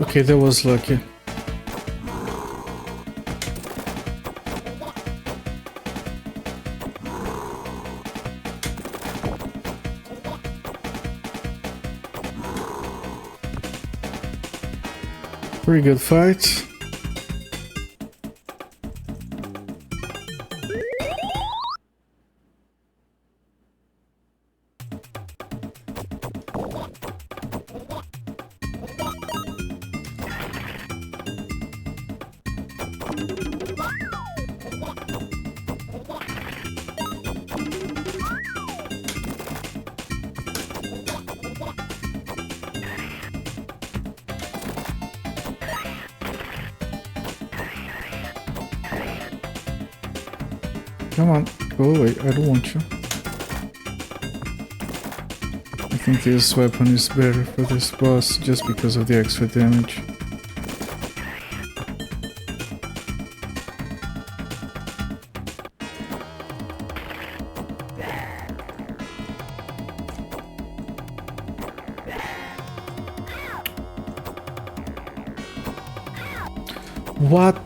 Okay, that was lucky. Pretty good fight. Come on, go away, I don't want you. I think this weapon is better for this boss just because of the extra damage. What?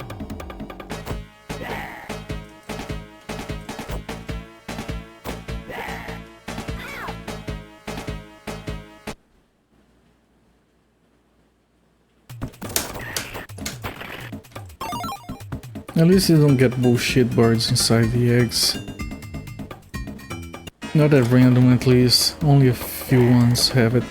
At least you don't get bullshit birds inside the eggs. Not at random at least, only a few ones have it.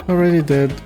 Already dead.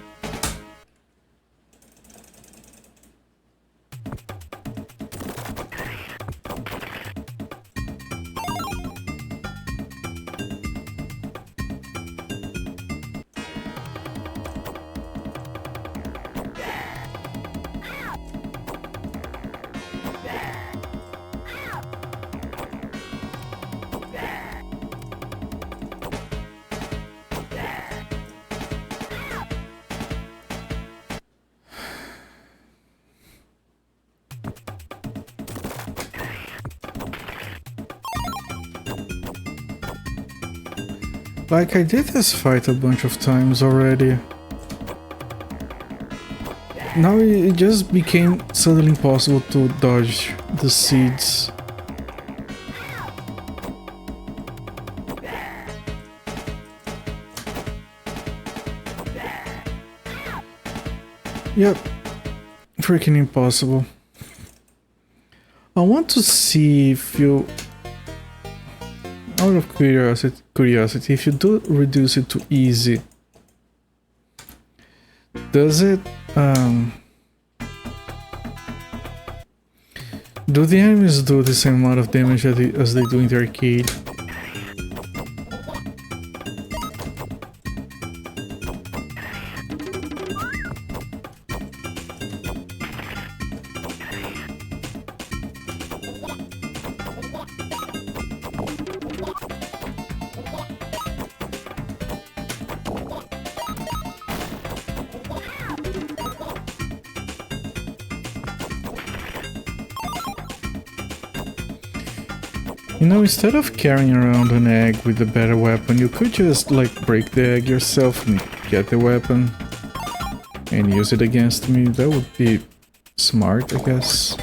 Like, I did this fight a bunch of times already. Now it just became suddenly impossible to dodge the seeds. Yep, freaking impossible. I want to see if you... Out of curiosity, if you do reduce it to easy, does it do the enemies do the same amount of damage as they do in the arcade? You know, instead of carrying around an egg with a better weapon, you could just, like, break the egg yourself and get the weapon and use it against me. That would be smart, I guess.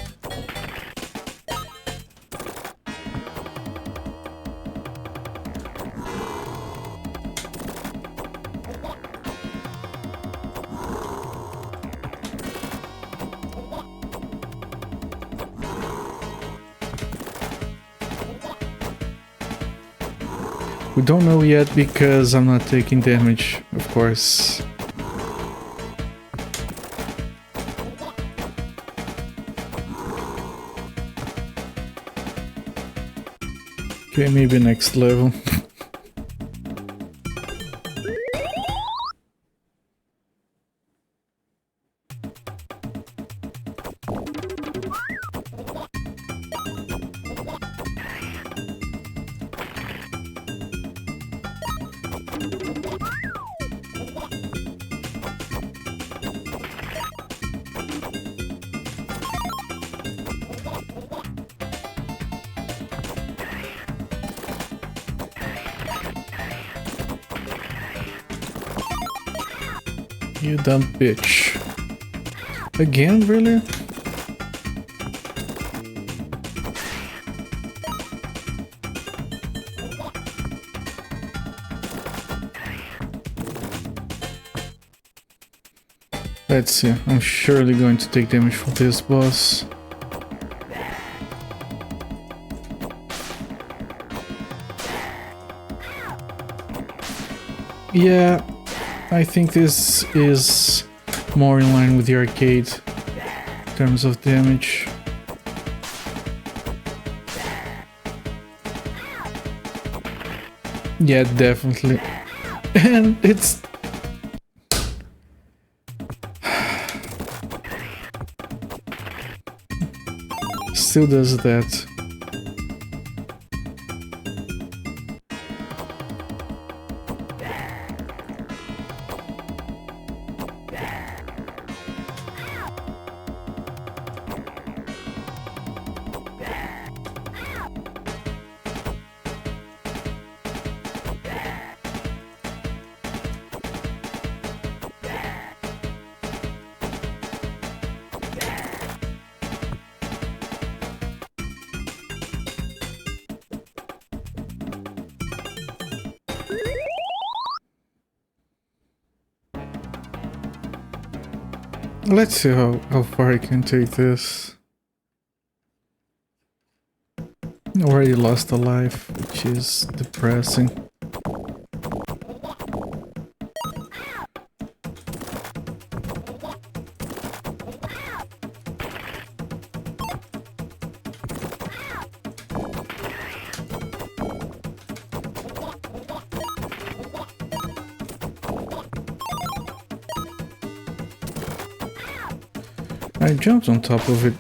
We don't know yet because I'm not taking damage, of course. Okay, maybe next level. You dumb bitch. Again, really? Let's see, I'm surely going to take damage from this boss. Yeah, I think this is more in line with the arcade in terms of damage. Yeah, definitely. And it's... still does that. Let's see how far I can take this. Already lost a life, which is depressing. I jumped on top of it.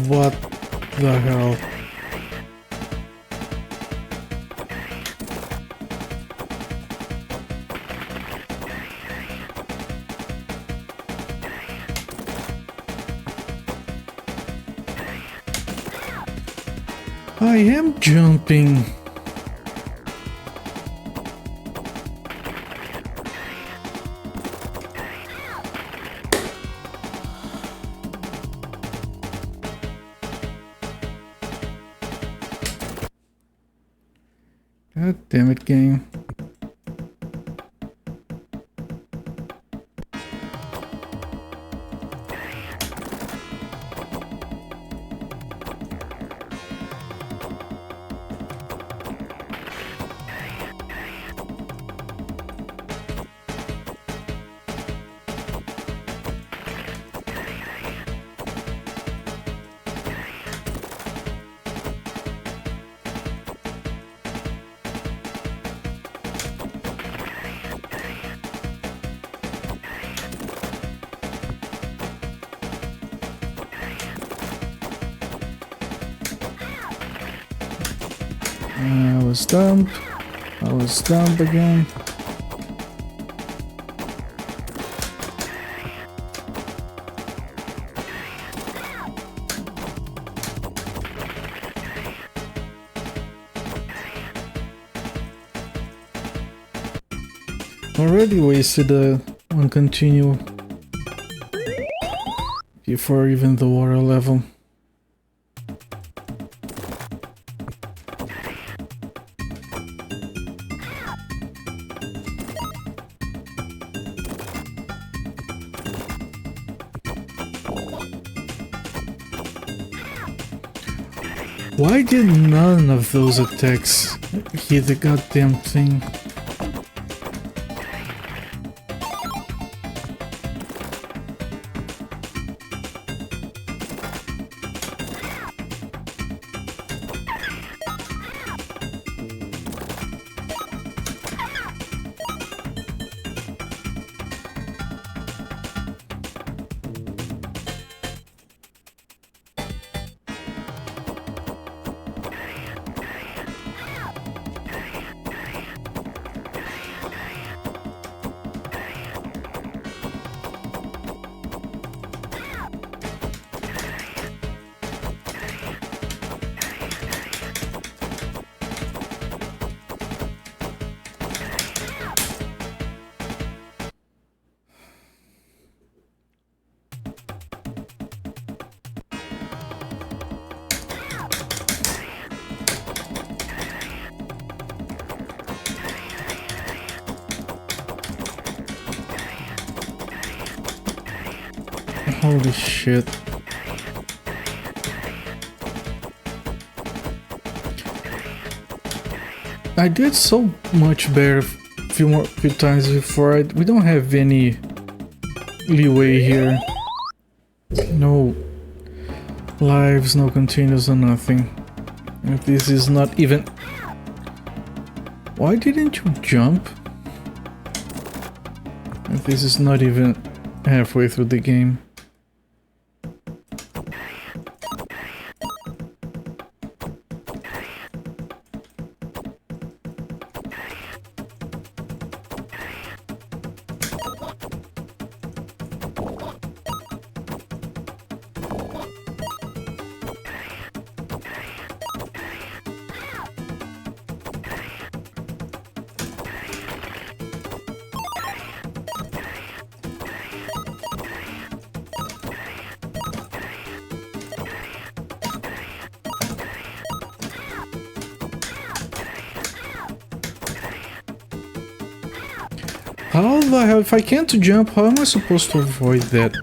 What the hell? I am jumping. God damn it, game. I was dumped. I was dumped again. Already wasted one continue before even the water level. Why did none of those attacks hit the goddamn thing? Holy shit. I did so much better few times before. We don't have any leeway here. No lives, no continues, or nothing. If this is not even... Why didn't you jump? If this is not even halfway through the game. How the hell, if I can't jump, how am I supposed to avoid that?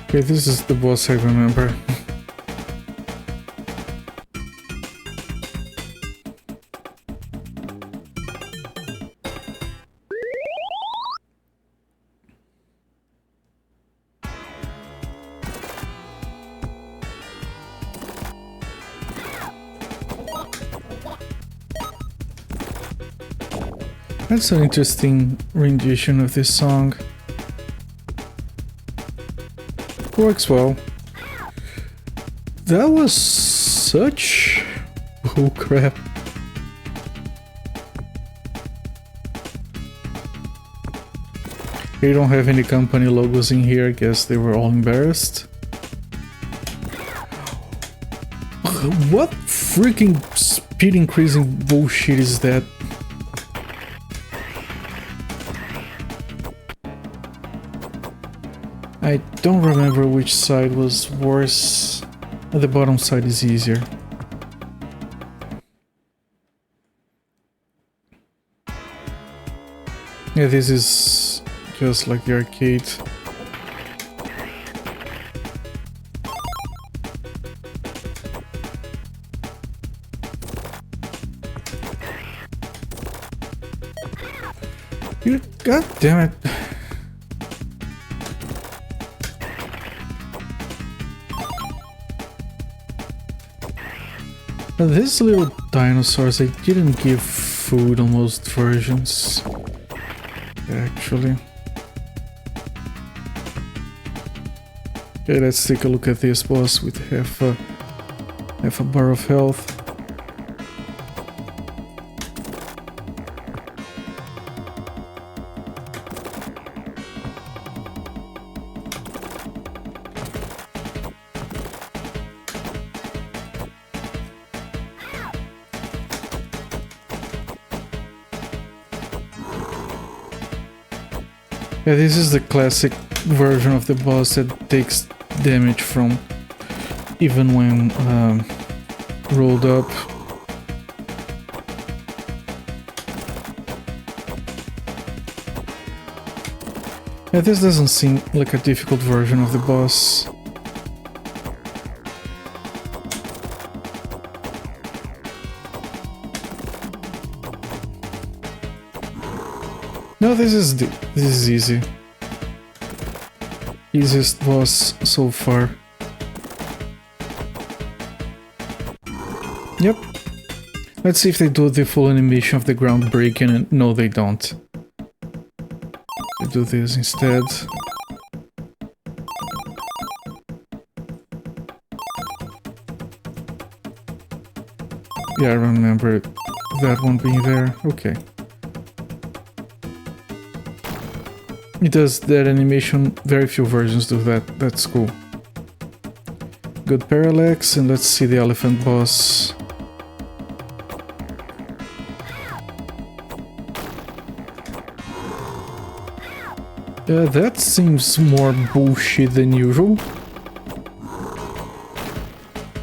Okay, this is the boss I remember. That's an interesting rendition of this song. Works well. That was such bullcrap. They don't have any company logos in here. I guess they were all embarrassed. What freaking speed increasing bullshit is that? I don't remember which side was worse. The bottom side is easier. Yeah, this is just like the arcade. God damn it. These little dinosaurs, they didn't give food on most versions, actually. Okay, let's take a look at this boss with half a bar of health. Yeah, this is the classic version of the boss that takes damage from even when rolled up. Yeah, this doesn't seem like a difficult version of the boss. No, this is easy. Easiest boss so far. Yep. Let's see if they do the full animation of the ground breaking, and no, they don't. They do this instead. Yeah, I remember that one being there. Okay. It does that animation, very few versions do that, that's cool. Good parallax, and let's see the elephant boss. That seems more bullshit than usual.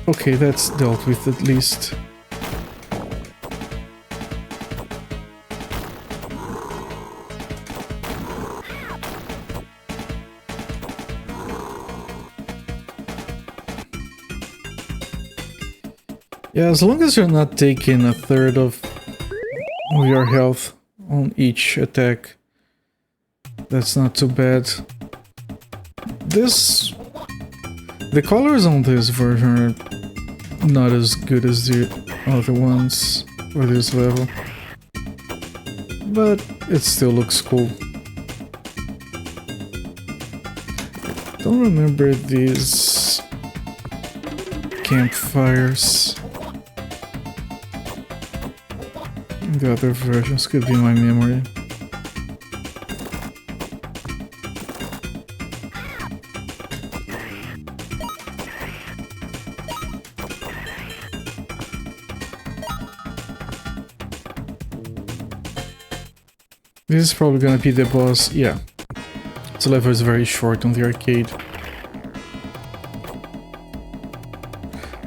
Okay, that's dealt with at least. Yeah, as long as you're not taking a third of your health on each attack, that's not too bad. The colors on this version are not as good as the other ones for this level, but it still looks cool. Don't remember these campfires. The other versions could be my memory. This is probably gonna be the boss, yeah. This level is very short on the arcade. Let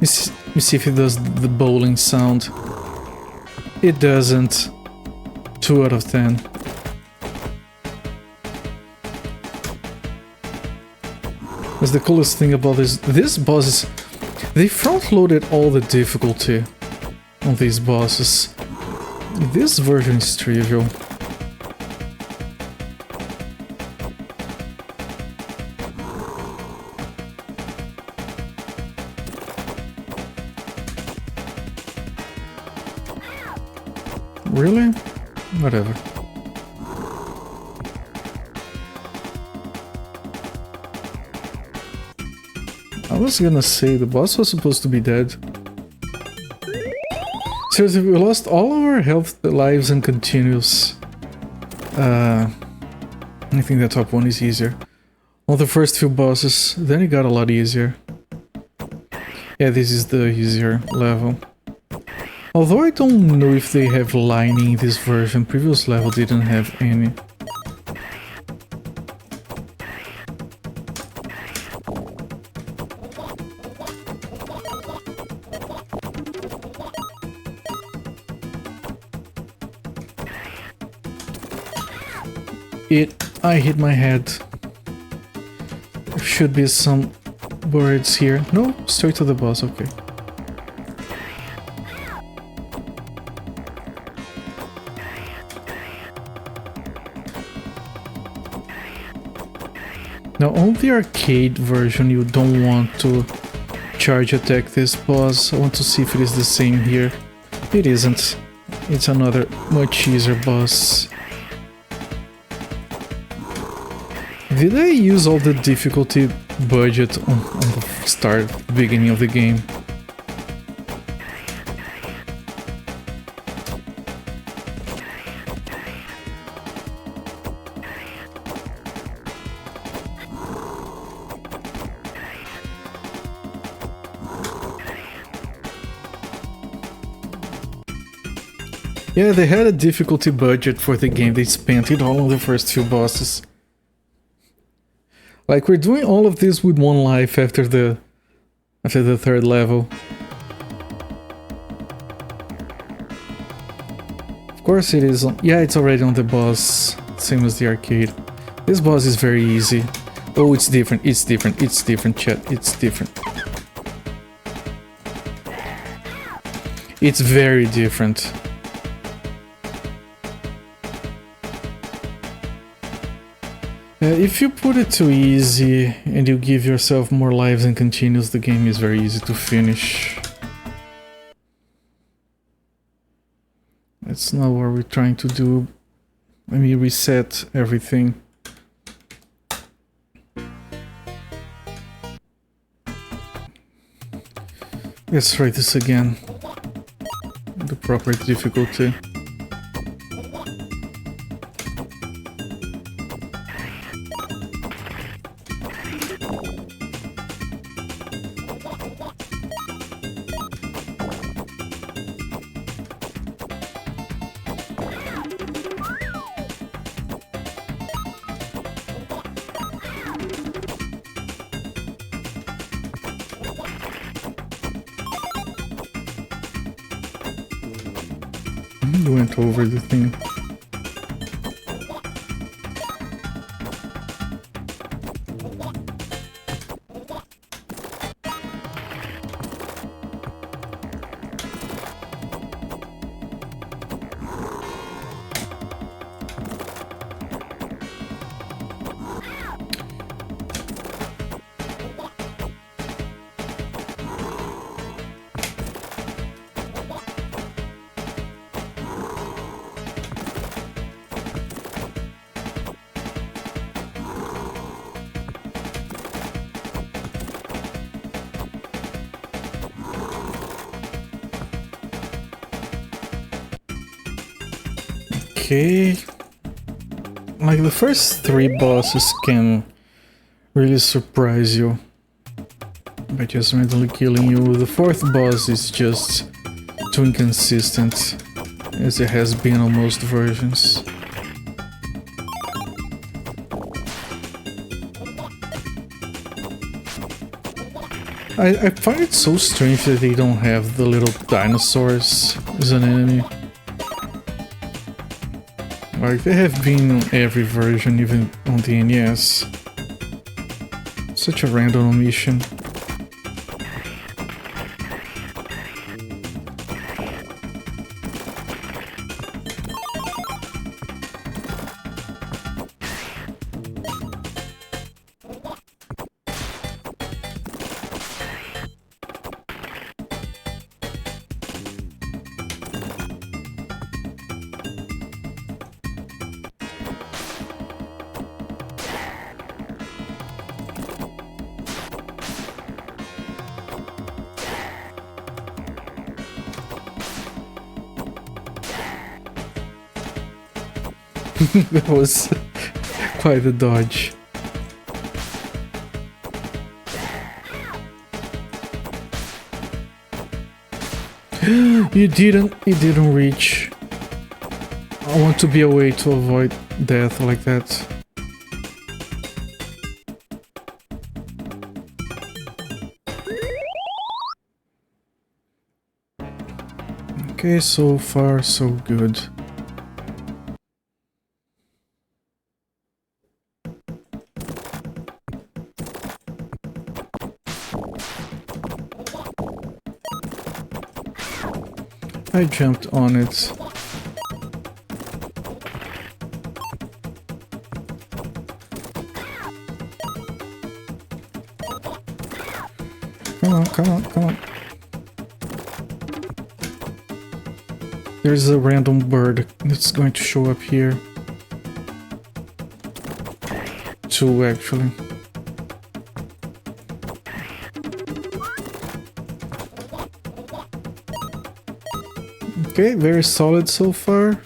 me see if it does the bowling sound. It doesn't. 2 out of 10. That's the coolest thing about this boss is they front-loaded all the difficulty on these bosses. This version is trivial. Really? Whatever. I was gonna say the boss was supposed to be dead. Seriously, we lost all of our health, lives, and continues. I think the top one is easier. On the first few bosses, then it got a lot easier. Yeah, this is the easier level. Although I don't know if they have lining in this version, previous level didn't have any. I hit my head. There should be some birds here. No, straight to the boss, okay. Now on the arcade version you don't want to charge attack this boss. I want to see if it is the same here. It isn't. It's another much easier boss. Did I use all the difficulty budget on the beginning of the game? Yeah, they had a difficulty budget for the game. They spent it all on the first few bosses. Like, we're doing all of this with 1 life after the 3rd level. Of course it is on, yeah, it's already on the boss, same as the arcade. This boss is very easy. Oh, it's different, it's different, it's different, chat, it's different. It's very different. If you put it too easy and you give yourself more lives and continues, the game is very easy to finish. That's not what we're trying to do. Let me reset everything. Let's try this again. The proper difficulty. Went over the thing. Okay, like the first 3 bosses can really surprise you by just randomly killing you. The 4th boss is just too inconsistent, as it has been on most versions. I find it so strange that they don't have the little dinosaurs as an enemy. Like, they have been on every version, even on the NES. Such a random omission. That was quite a dodge. You didn't reach. I want to be a way to avoid death like that. Okay, so far so good. I jumped on it. Come on, come on, come on. There's a random bird that's going to show up here. 2 actually. Okay, very solid so far.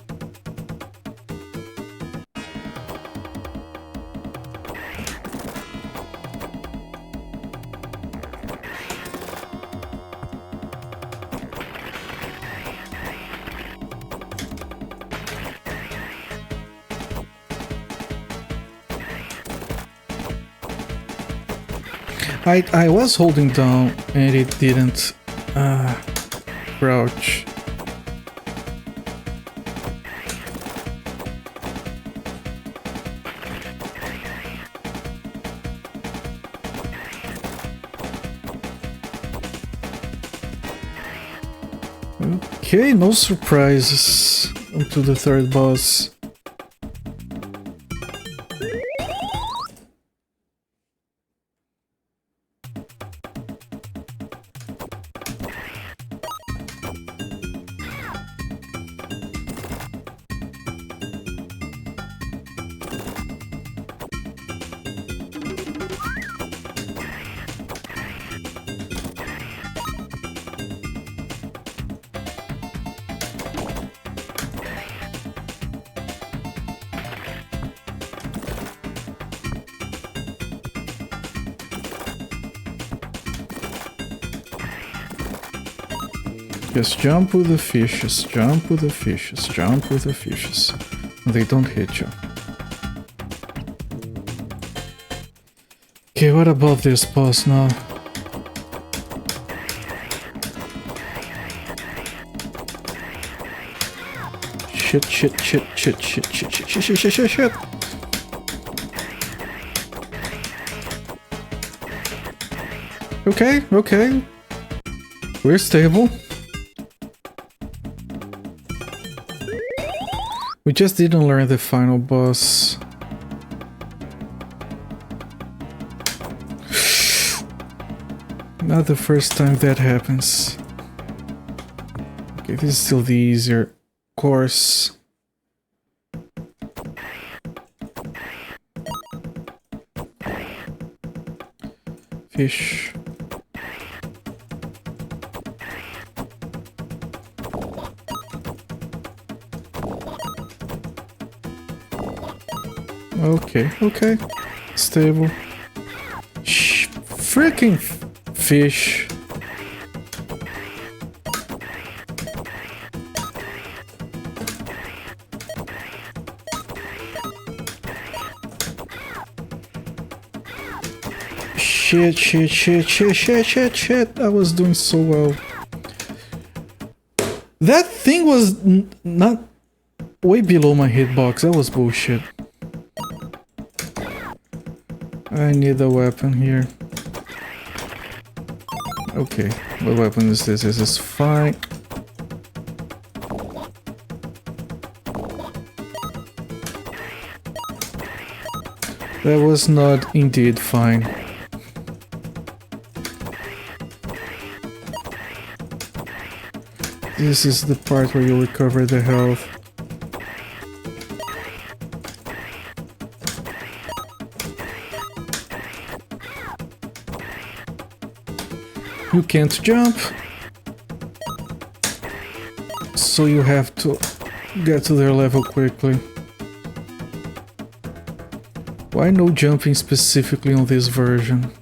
I was holding down and it didn't crouch. Okay, no surprises up to the 3rd boss. Just jump with the fishes, jump with the fishes, jump with the fishes. They don't hit you. Okay, what about this boss now? Shit, shit, shit, shit, shit, shit, shit, shit, shit, shit, shit, shit. Okay, okay. We're stable. We just didn't learn the final boss. Not the first time that happens. Okay, this is still the easier course. Fish. Okay, okay. Stable. Freaking fish. Shit, shit, shit, shit, shit, shit, shit. I was doing so well. That thing was not way below my hitbox. That was bullshit. I need a weapon here. Okay, what weapon is this? This is fine. That was not indeed fine. This is the part where you recover the health. You can't jump, so you have to get to their level quickly. Why no jumping specifically on this version?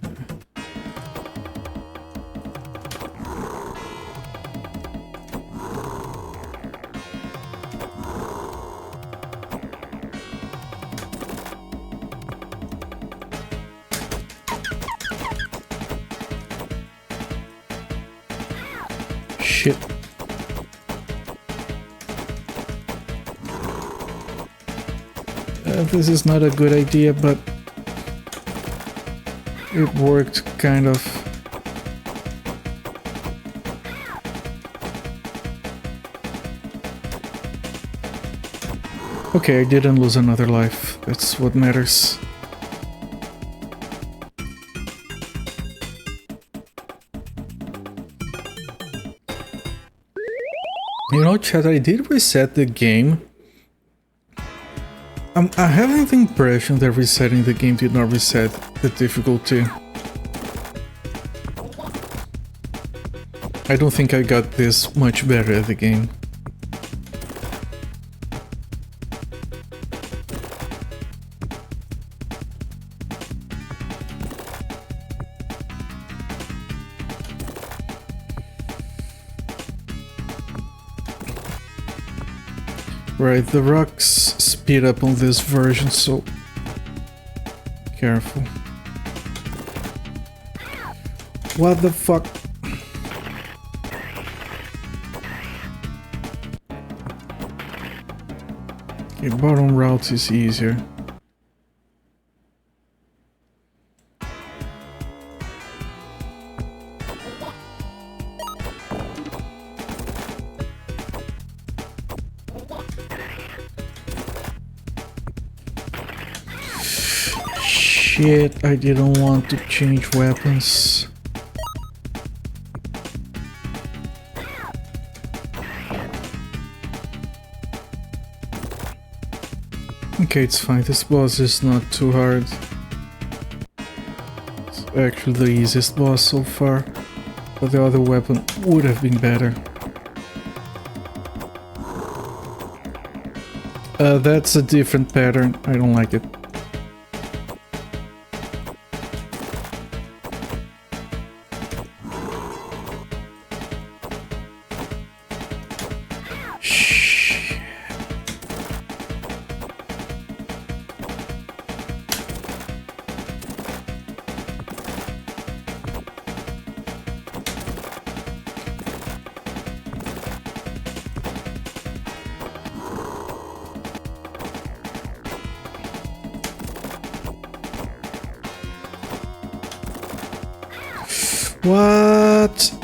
Shit. This is not a good idea, but it worked kind of. Okay, I didn't lose another life. That's what matters. You know, chat, I did reset the game. I have the impression that resetting the game did not reset the difficulty. I don't think I got this much better at the game. Right, the rocks speed up on this version, so careful. What the fuck? Okay, bottom route is easier. Shit, I didn't want to change weapons. Okay, it's fine. This boss is not too hard. It's actually the easiest boss so far, but the other weapon would have been better. That's a different pattern. I don't like it. What?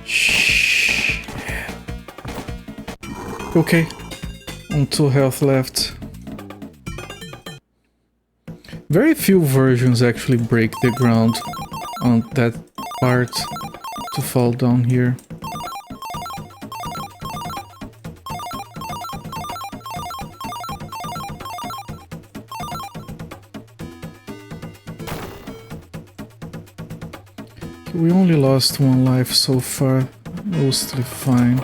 Shh. Okay. On 2 health left. Very few versions actually break the ground on that part to fall down here. We only lost 1 life so far, mostly fine.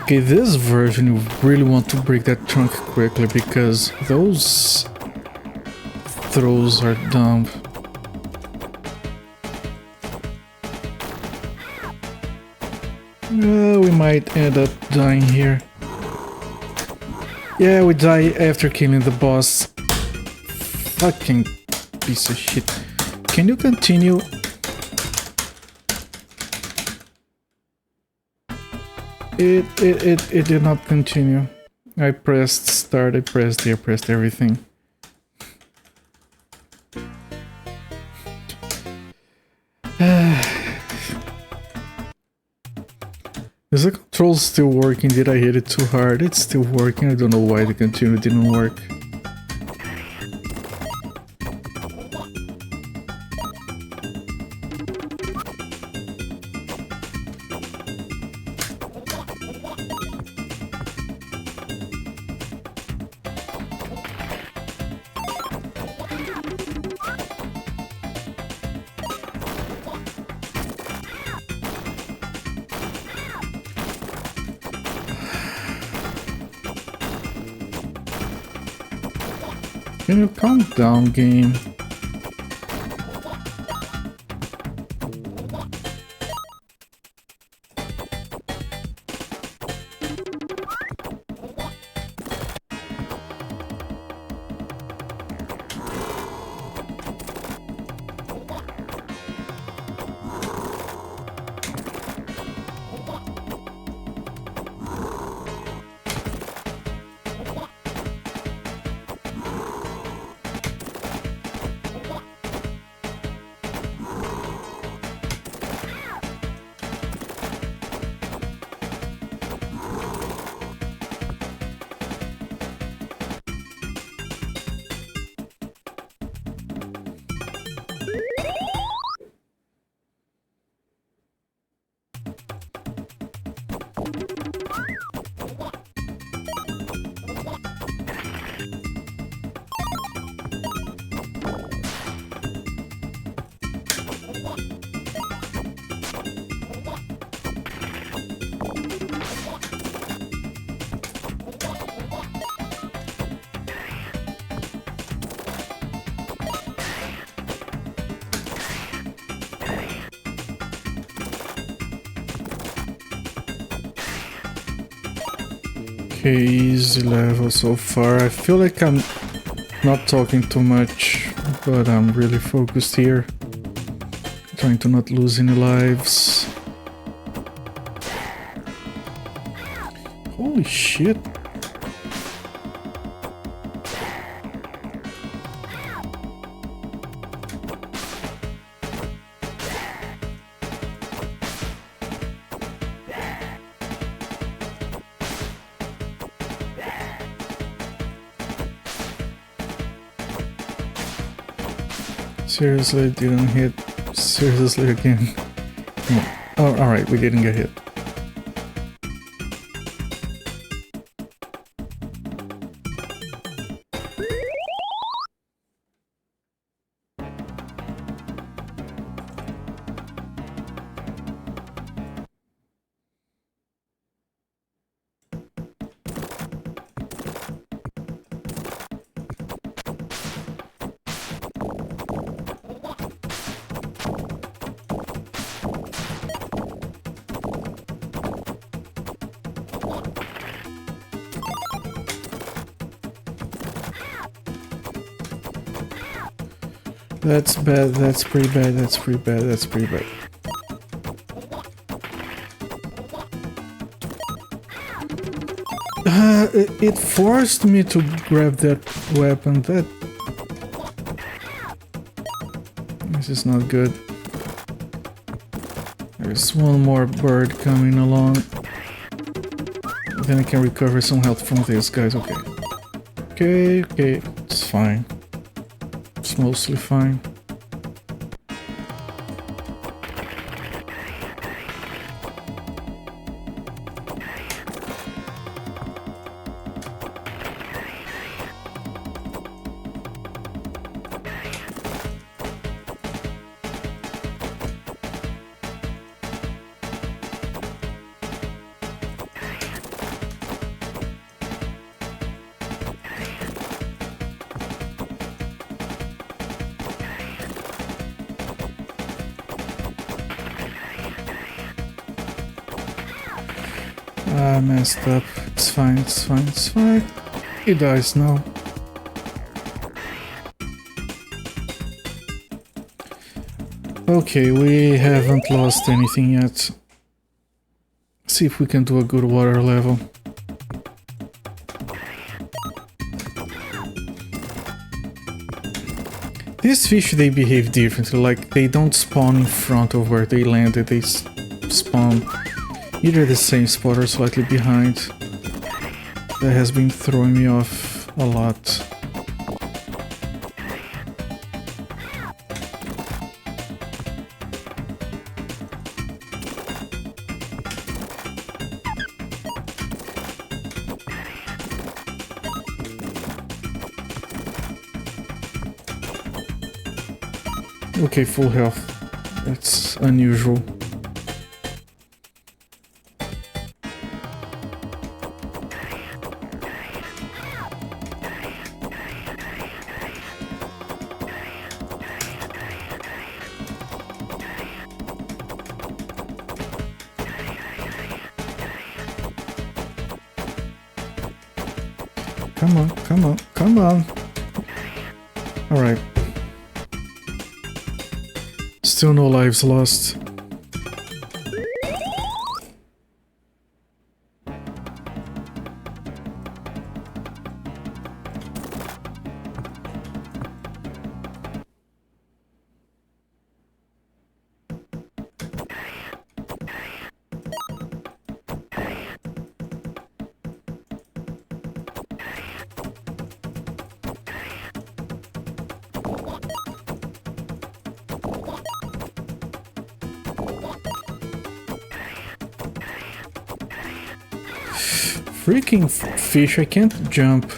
Okay, this version you really want to break that trunk quickly because those throws are dumb. We might end up dying here. Yeah, we die after killing the boss. Fucking piece of shit. Can you continue? It did not continue. I pressed start, I pressed A, I pressed everything. Is the control still working? Did I hit it too hard? It's still working. I don't know why the continue didn't work. Can you calm down, game? Okay, easy level so far. I feel like I'm not talking too much, but I'm really focused here. Trying to not lose any lives. Holy shit. Seriously, I didn't hit. Seriously again. Oh, alright, we didn't get hit. That's bad, that's pretty bad, that's pretty bad, that's pretty bad. It forced me to grab that weapon. This is not good. There's one more bird coming along. Then I can recover some health from this, guys. Okay. Okay. It's fine. It's mostly fine. I messed up. It's fine. He dies now. Okay, we haven't lost anything yet. See if we can do a good water level. These fish, they behave differently, like they don't spawn in front of where they landed, they spawn either the same spot or slightly behind. That has been throwing me off a lot. Okay, full health. That's unusual. Come on. Alright. Still no lives lost. Freaking fish, I can't jump.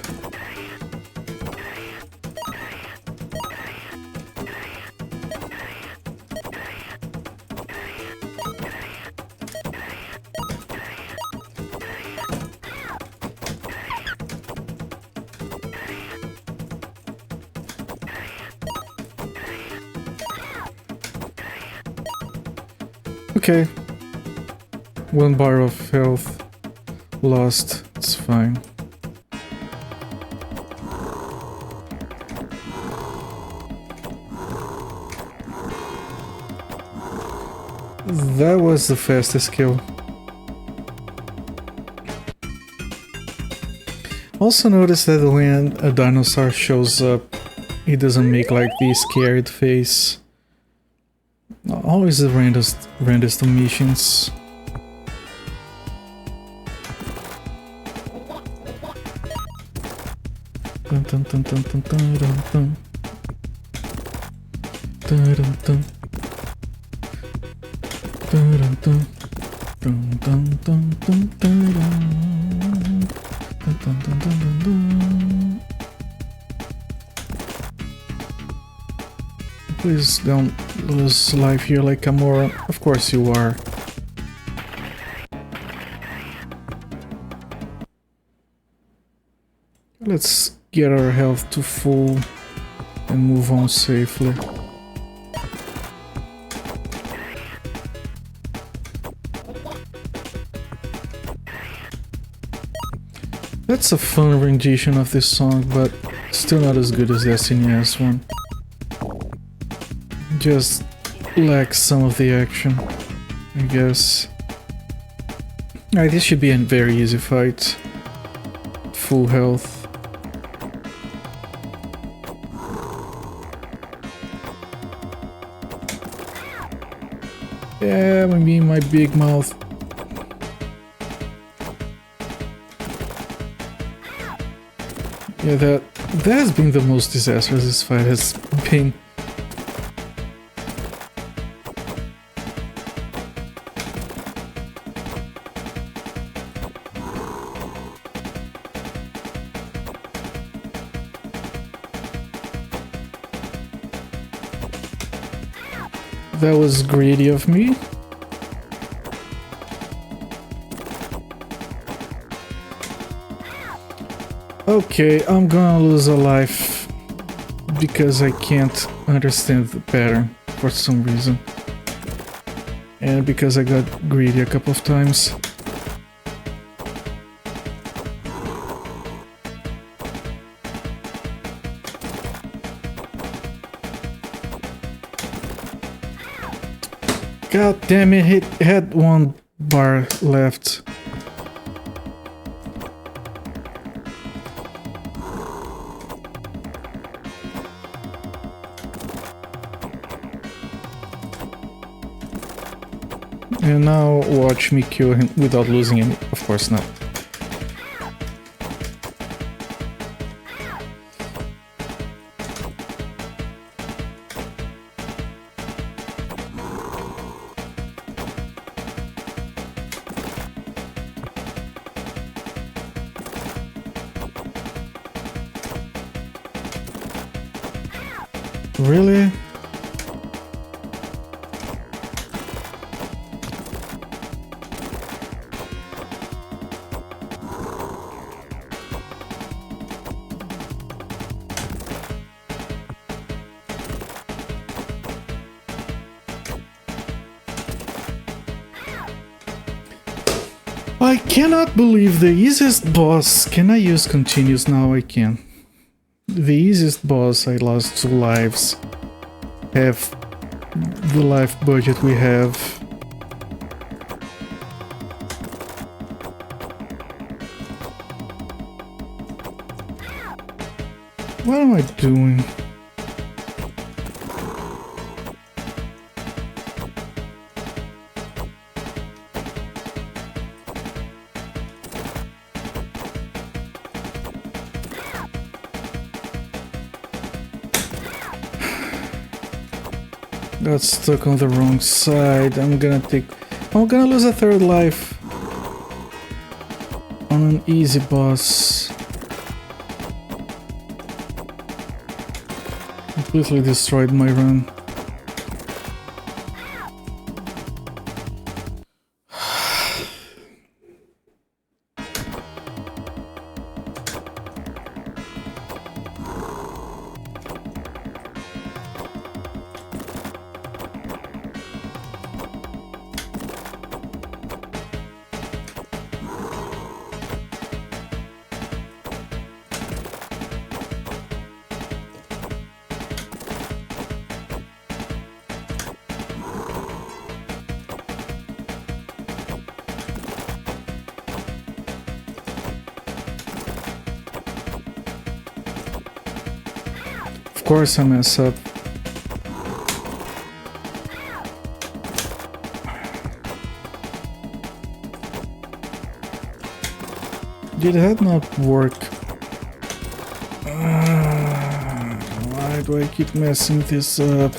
Okay. 1 bar of health. Lost, it's fine. That was the fastest kill. Also notice that when a dinosaur shows up, he doesn't make like the scared face. Always the randomest missions. Dun, dun, dun, dun, dun, dun, dun, dun. Dun, dun, dun. Dun, dun, dun. Dun, dun, dun, dun, dun, dun. Dun, dun, dun, dun, dun, dun. Please don't lose life here like Gamora. Of course you are. Let's get our health to full and move on safely. That's a fun rendition of this song, but still not as good as the SNES one. Just lacks some of the action, I guess. Alright, this should be a very easy fight. full health. Yeah, maybe in my big mouth. Yeah, that has been the most disastrous this fight has been. That was greedy of me. Okay, I'm gonna lose a life because I can't understand the pattern for some reason. And because I got greedy a couple of times. God damn it, it had one bar left. And now watch me kill him without losing any. Of course not. Really? I cannot believe the easiest boss. Can I use continues now? I can. The easiest boss, I lost 2 lives. Have the life budget we have. What am I doing? Got stuck on the wrong side. I'm gonna lose a 3rd life on an easy boss. Completely destroyed my run. Of course I mess up. Did that not work? Why do I keep messing this up?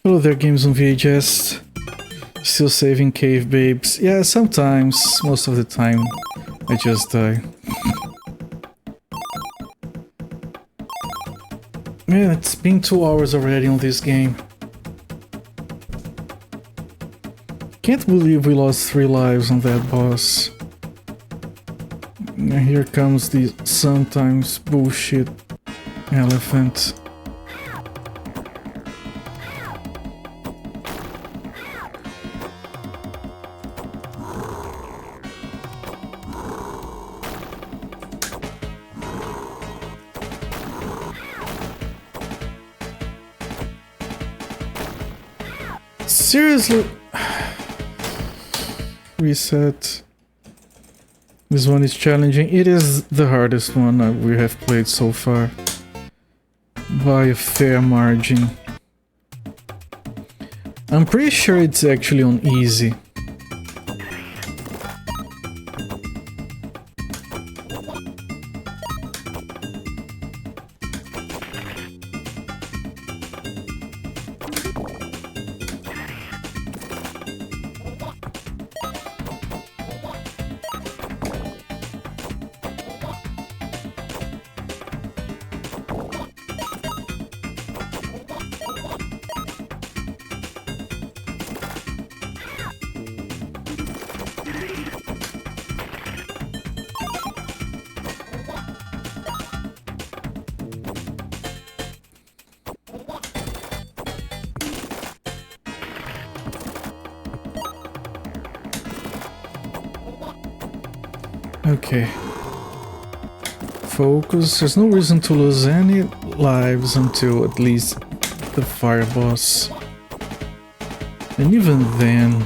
Hello there, games on VHS. Still saving cave babes. Yeah, sometimes, most of the time, I just die. Man, it's been 2 hours already on this game. Can't believe we lost 3 lives on that boss. And here comes the sometimes bullshit elephant. Seriously? Reset. This one is challenging. It is the hardest one we have played so far. By a fair margin. I'm pretty sure it's actually on easy. Okay. Focus. There's no reason to lose any lives until at least the fire boss. And even then...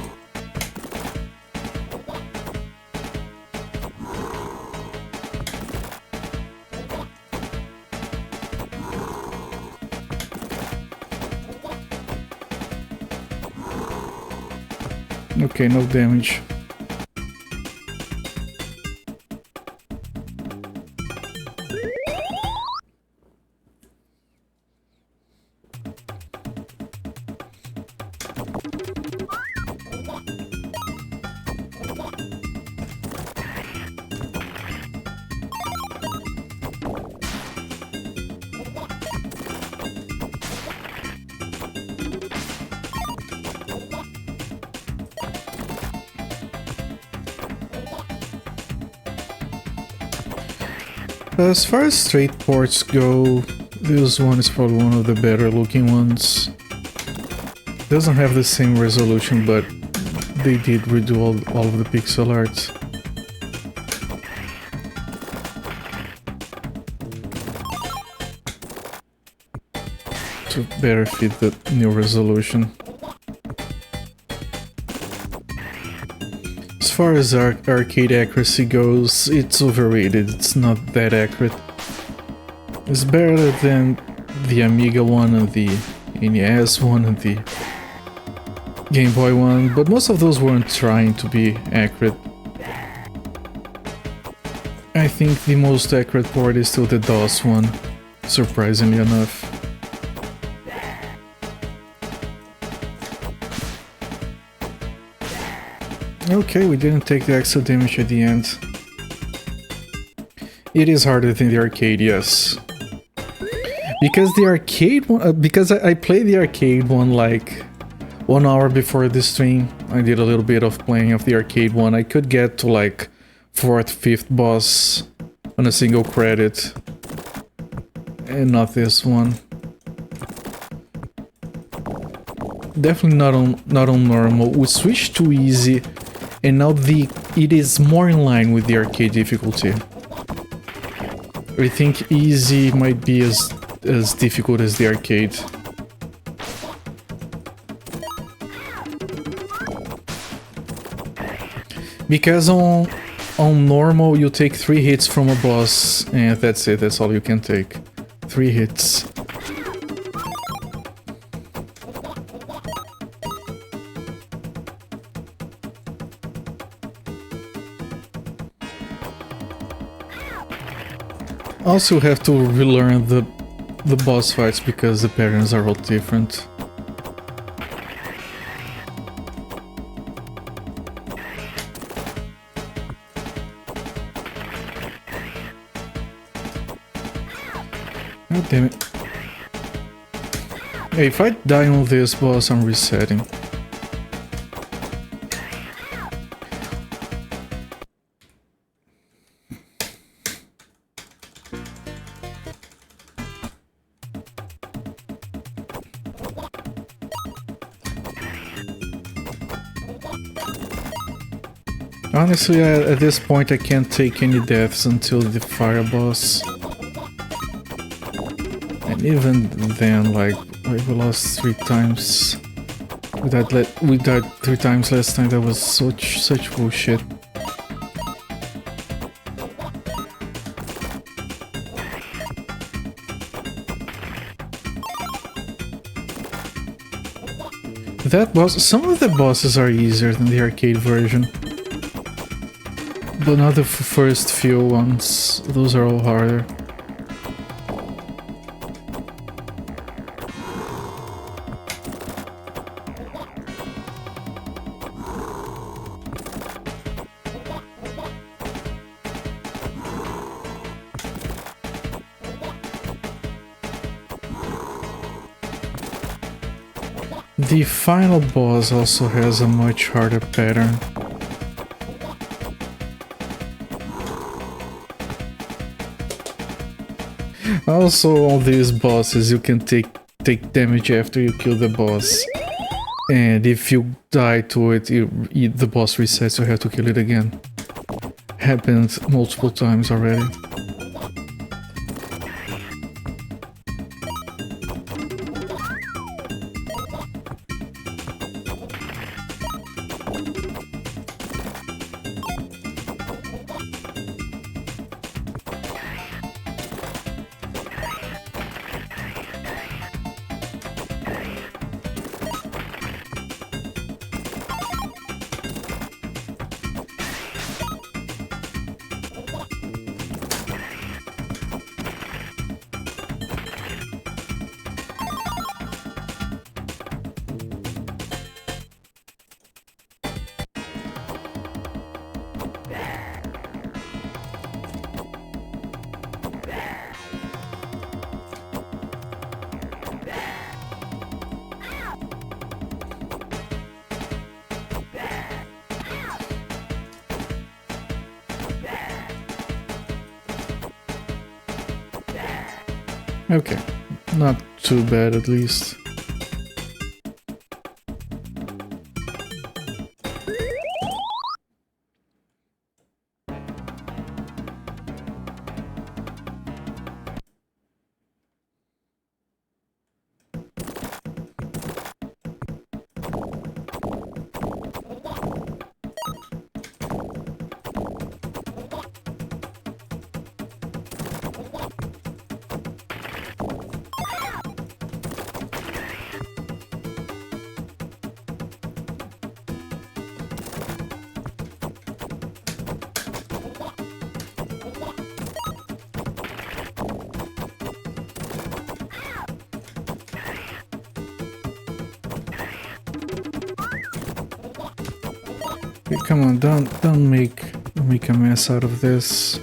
Okay, no damage. As far as straight ports go, this one is probably one of the better looking ones. Doesn't have the same resolution, but they did redo all of the pixel art. To better fit the new resolution. As far as arcade accuracy goes, it's overrated, it's not that accurate. It's better than the Amiga one and the NES one and the Game Boy one, but most of those weren't trying to be accurate. I think the most accurate port is still the DOS one, surprisingly enough. Okay, we didn't take the extra damage at the end. It is harder than the arcade, yes. Because the arcade one, because I played the arcade one like 1 hour before this stream. I did a little bit of playing of the arcade one. I could get to like 4th, 5th boss on a single credit. And not this one. Definitely not on normal. We switched to easy. And now it is more in line with the arcade difficulty. I think easy might be as difficult as the arcade. Because on normal you take 3 hits from a boss and that's it, that's all you can take. 3 hits. Also have to relearn the boss fights because the patterns are all different. Oh damn it. Hey, if I die on this boss, I'm resetting. Honestly, at this point I can't take any deaths until the fire boss. And even then, like, we lost 3 times. We died 3 times last time. That was such bullshit. That boss, some of the bosses are easier than the arcade version, but not the first few ones. Those are all harder. The final boss also has a much harder pattern. Also, on these bosses you can take damage after you kill the boss. And if you die to it, the boss resets, you have to kill it again. Happened multiple times already. Okay, not too bad at least. Okay, come on, don't make a mess out of this.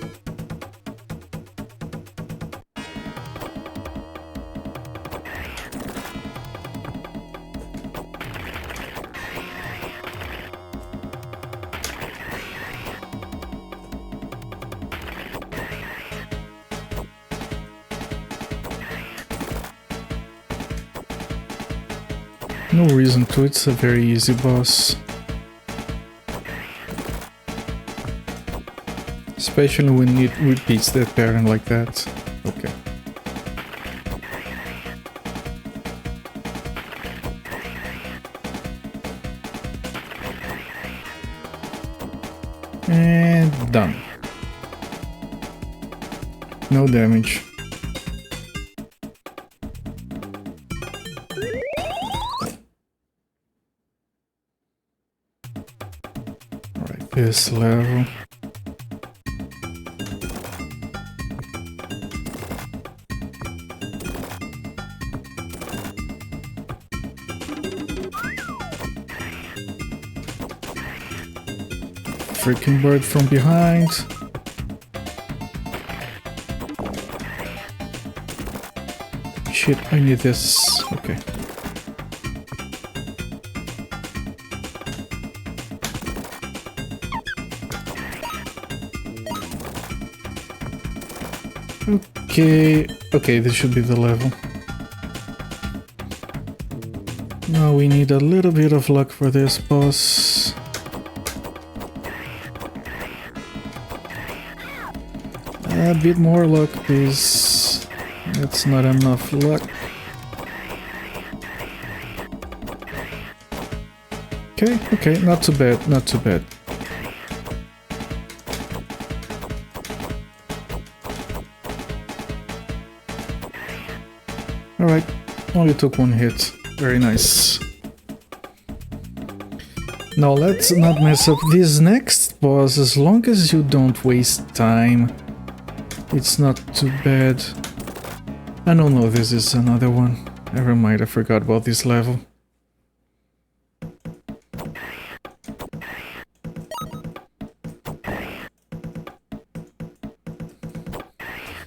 No reason to, it's a very easy boss. Especially when it repeats that pattern like that. Okay. And done. No damage. Alright, this level. Freaking bird from behind. Shit, I need this. Okay. Okay, this should be the level. Now we need a little bit of luck for this boss. A bit more luck, please. That's not enough luck. Okay, not too bad, not too bad. Alright, only took one hit. Very nice. Now let's not mess up this next boss. As long as you don't waste time, it's not too bad. I don't know, this is another one. Never mind, I forgot about this level.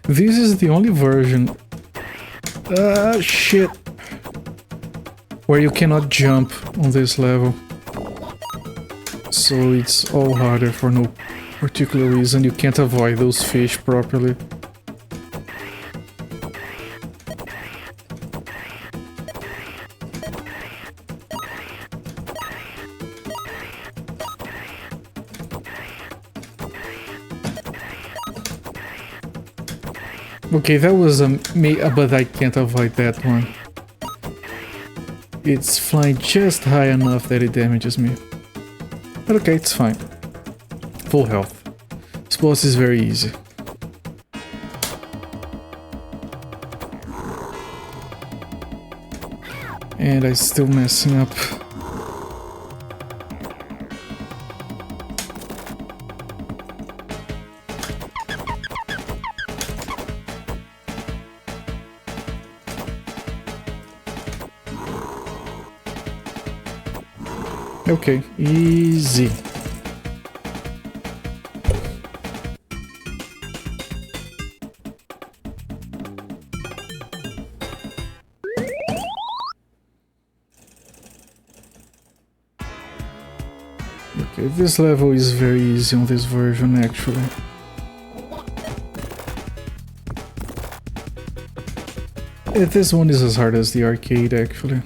This is the only version... shit! Where you cannot jump on this level. So it's all harder for no particular reason. You can't avoid those fish properly. Okay, that was me, but I can't avoid that one. It's flying just high enough that it damages me. But okay, it's fine. Full health. This boss is very easy. And I'm still messing up. Okay, easy. Okay, this level is very easy on this version actually. This one is as hard as the arcade actually.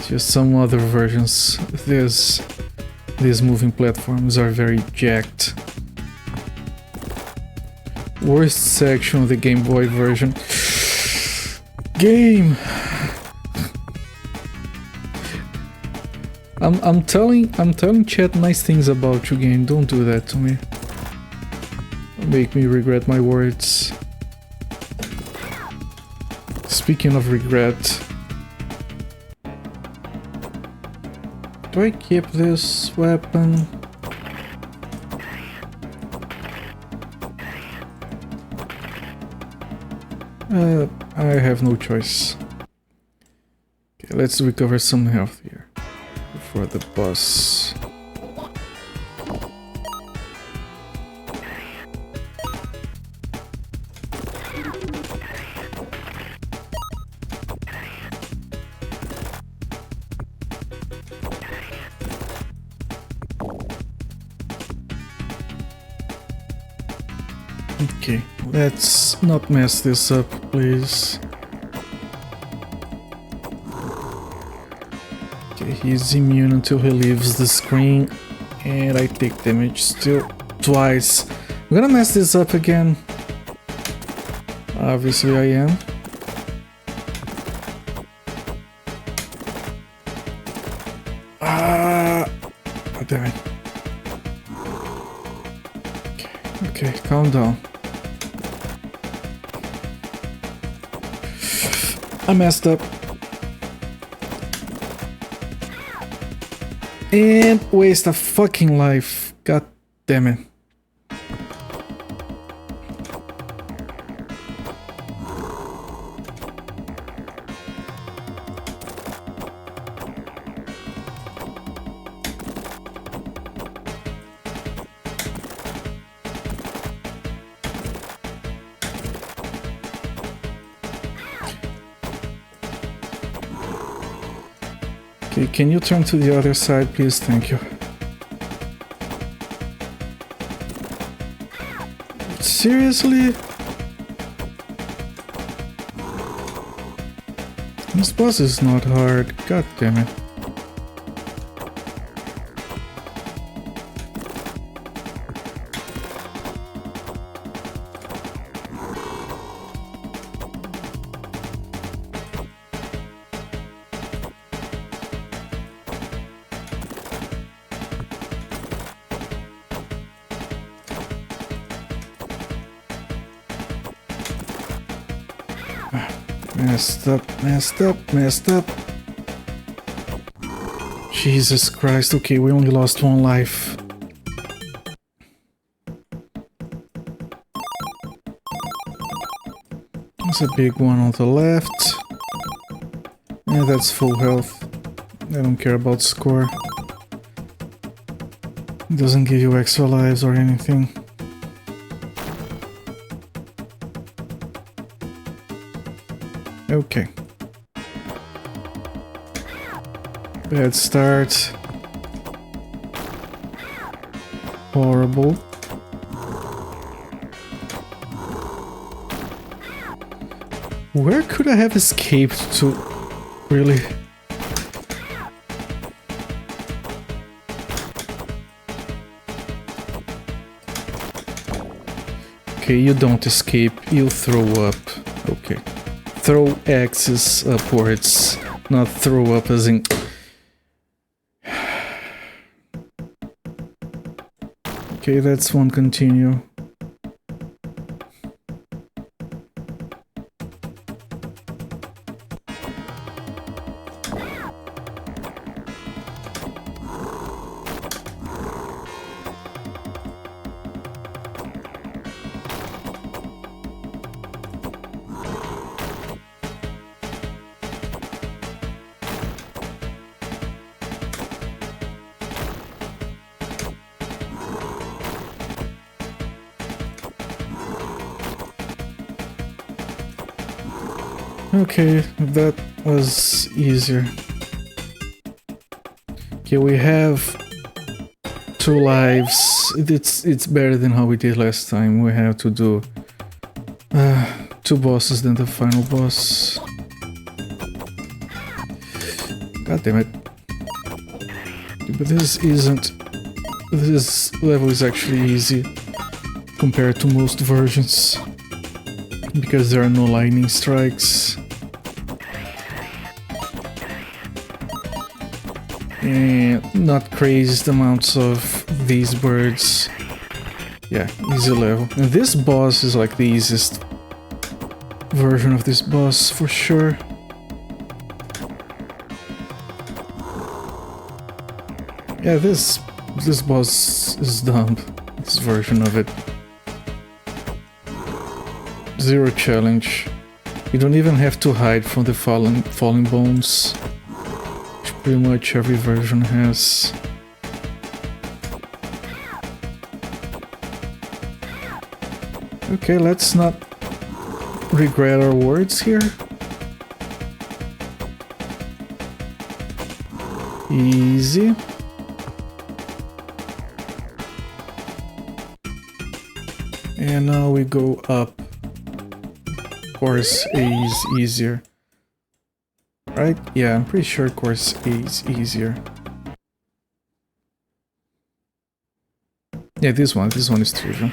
Just some other versions, these moving platforms are very jacked. Worst section of the Game Boy version. Game! I'm telling chat nice things about you, game. Don't do that to me. Make me regret my words. Speaking of regret, do I keep this weapon? I have no choice. Okay, let's recover some health here before the boss. Okay, let's not mess this up, please. Okay, he's immune until he leaves the screen, and I take damage still twice. I'm gonna mess this up again. Obviously I am. Oh, damn it. Okay, calm down. I messed up. And waste a fucking life. God damn it. Okay, can you turn to the other side, please? Thank you. Seriously? This boss is not hard. God damn it. Messed up. Jesus Christ, okay, we only lost one life. There's a big one on the left. Yeah, that's full health. I don't care about score. It doesn't give you extra lives or anything. Okay. Bad start. Horrible. Where could I have escaped to? Really? Okay, you don't escape, you throw up. Okay. Throw axes upwards, not throw up as in... Okay, that's one continue. Okay, that was easier. Okay, we have 2 lives. It's better than how we did last time. We have to do 2 bosses than the final boss. God damn it. But this level is actually easy compared to most versions because there are no lightning strikes. And not crazy amounts of these birds. Yeah, easy level. And this boss is like the easiest version of this boss for sure. Yeah, this boss is dumb. This version of it. 0 challenge. You don't even have to hide from the falling bones. Pretty much every version has. Okay, let's not regret our words here. Easy. And now we go up. Of course, A is easier. Right? Yeah, I'm pretty sure course A is easier. Yeah, this one is trivial.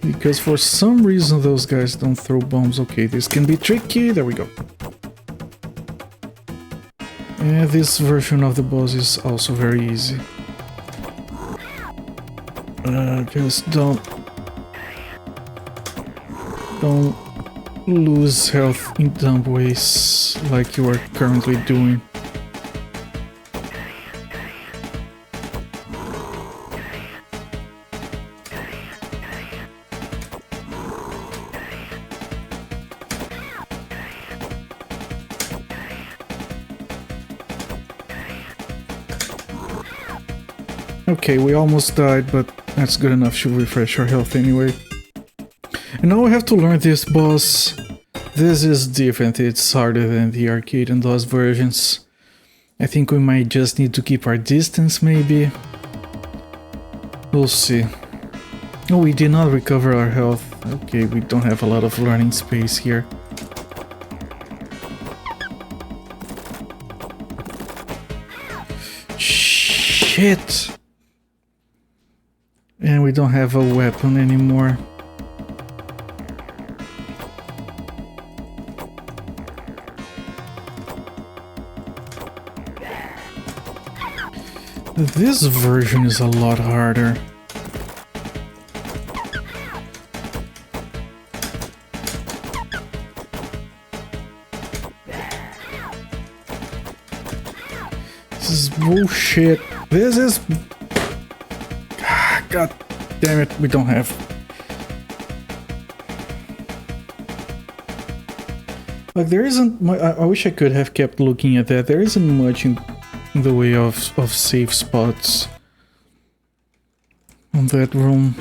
Because for some reason those guys don't throw bombs. Okay, this can be tricky. There we go. And this version of the boss is also very easy. Just don't lose health in dumb ways like you are currently doing. Okay, we almost died, but that's good enough to refresh our health anyway. And now we have to learn this boss. This is different, it's harder than the arcade and DOS versions. I think we might just need to keep our distance, maybe. We'll see. Oh, we did not recover our health. Okay, we don't have a lot of learning space here. Shit! And we don't have a weapon anymore. This version is a lot harder. This is bullshit. This is... God damn it, we don't have... Like, there isn't... I wish I could have kept looking at that. There isn't much in the way of safe spots on that room.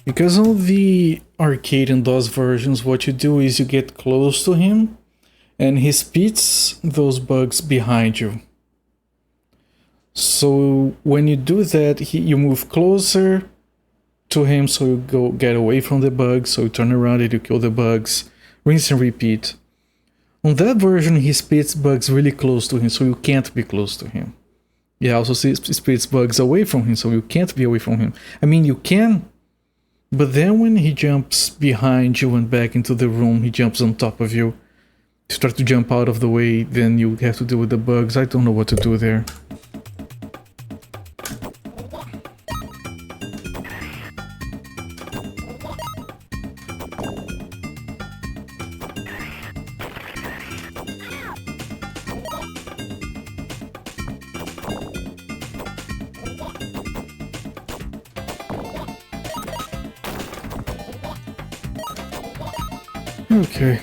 Because on the arcade and DOS versions, what you do is you get close to him and he spits those bugs behind you. So when you do that, you move closer to him, so you get away from the bugs, so you turn around and you kill the bugs, rinse and repeat. On that version, he spits bugs really close to him, so you can't be close to him. He also spits bugs away from him, so you can't be away from him. I mean, you can, but then when he jumps behind you and back into the room, he jumps on top of you. You start to jump out of the way, then you have to deal with the bugs. I don't know what to do there. Okay.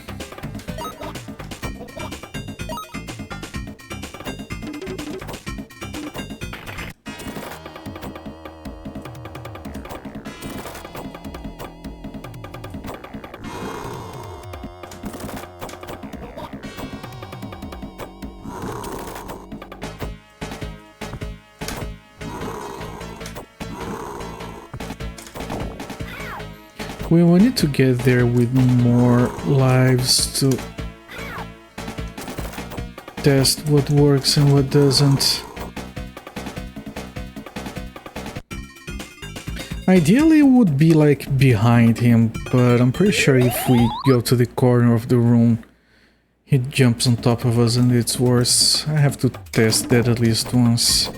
We need to get there with more lives to test what works and what doesn't. Ideally it would be like behind him, but I'm pretty sure if we go to the corner of the room, he jumps on top of us and it's worse. I have to test that at least once.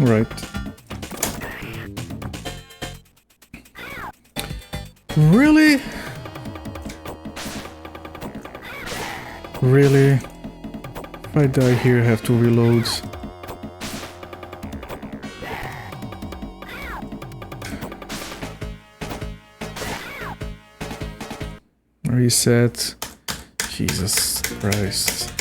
Right. Really? Really? If I die here, I have to reload. Reset. Jesus Christ.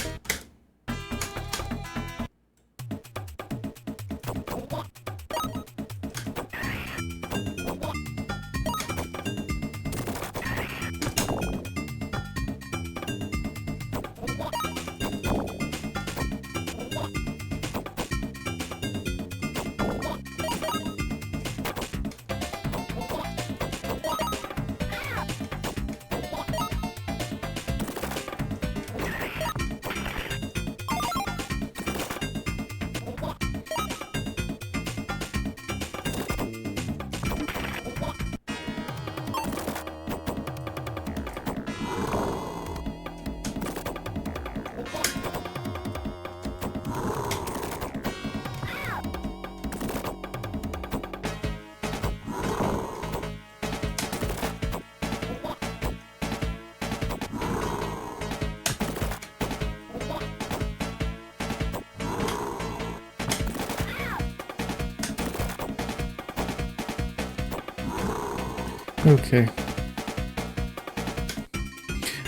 Okay.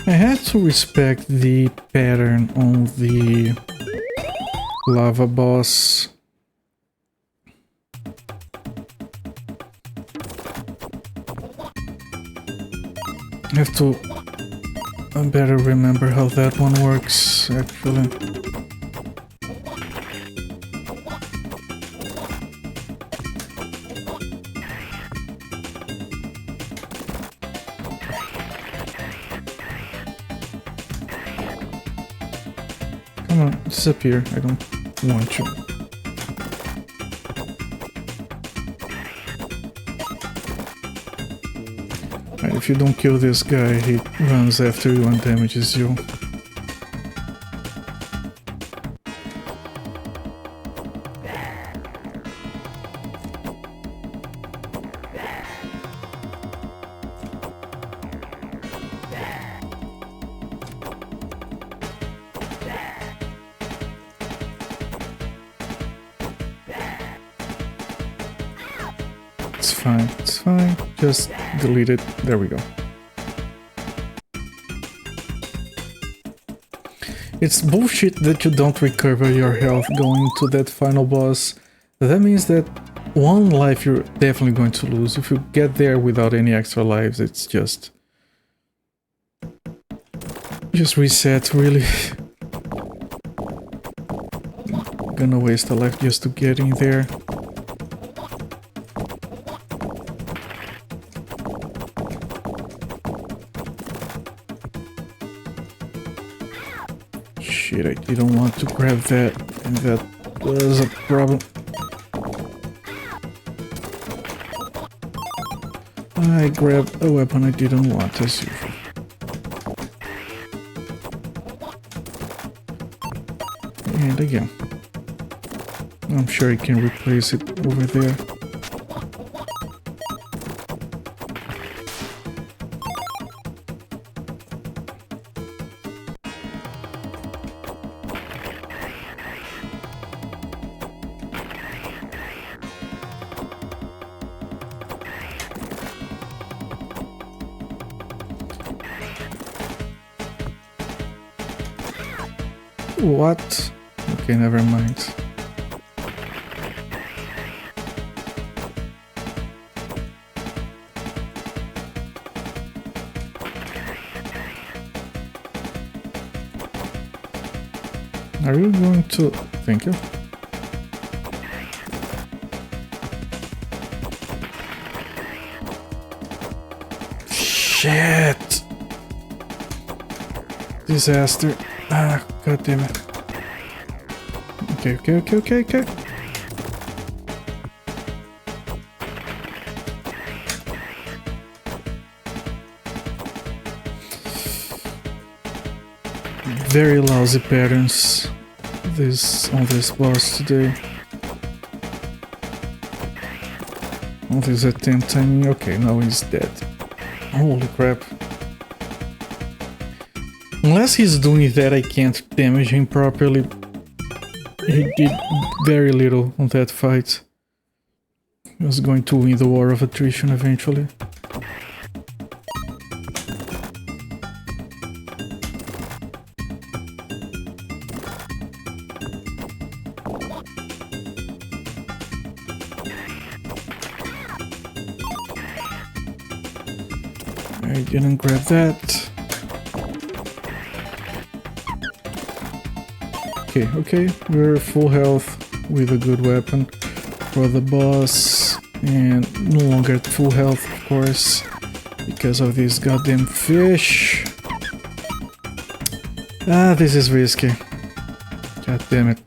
I had to respect the pattern on the lava boss. have to better remember how that one works, actually. Come on, disappear. I don't want you. Right, if you don't kill this guy, he runs after you and damages you. It's fine, just delete it, there we go. It's bullshit that you don't recover your health going to that final boss. That means that one life you're definitely going to lose. If you get there without any extra lives, it's just reset, really. Gonna waste a life just to get in there. Shit, I didn't want to grab that, and that was a problem. I grabbed a weapon I didn't want, as usual. And again. I'm sure I can replace it over there. What? Okay, never mind. Are you going to... Thank you. Shit! Disaster. Ah, god damn it. Okay. Very lousy patterns on this boss today. On this attempt, I mean, okay, now he's dead. Holy crap. Unless he's doing that, I can't damage him properly. He did very little on that fight. He was going to win the war of attrition eventually. I didn't grab that. Okay, we're full health with a good weapon for the boss, and no longer at full health, of course, because of these goddamn fish. Ah, this is risky. God damn it.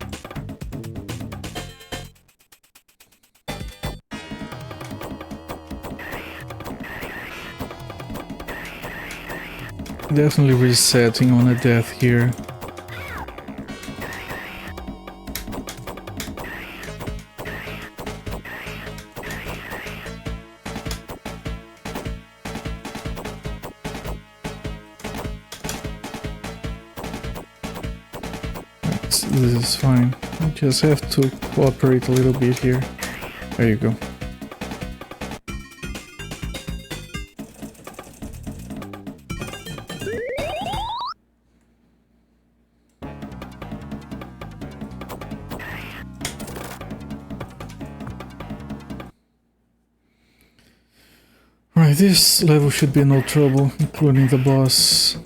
Definitely resetting on a death here. This is fine. You just have to cooperate a little bit here. There you go. Right, this level should be no trouble, including the boss.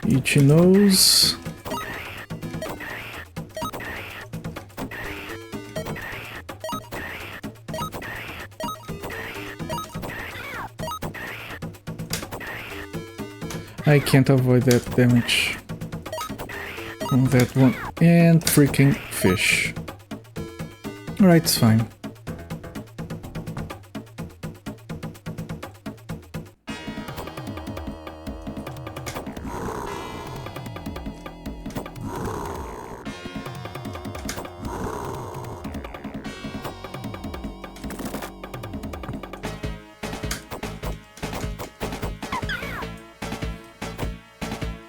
Itchy nose. I can't avoid that damage from that one. And freaking fish. Alright, it's fine.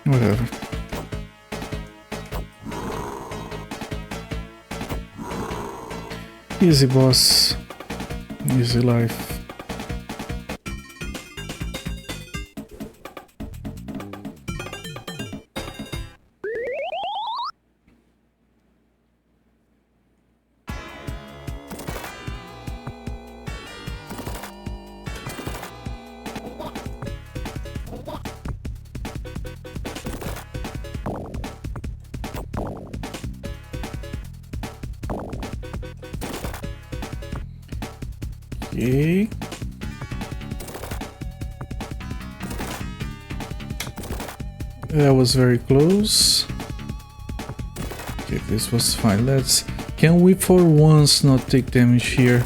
Whatever. Easy boss, easy life. Okay. That was very close. Okay, this was fine. Can we for once not take damage here?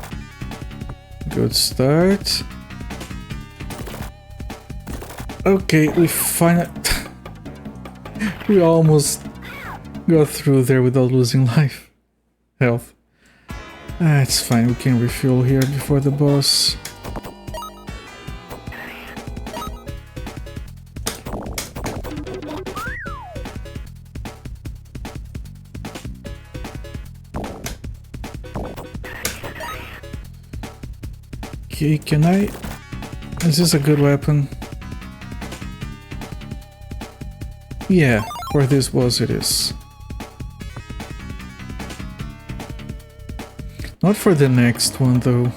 Good start. Okay, we finally... we almost got through there without losing life. Health. It's fine, we can refuel here before the boss. Okay, can I... Is this a good weapon? Yeah, for this boss it is. Not for the next one, though.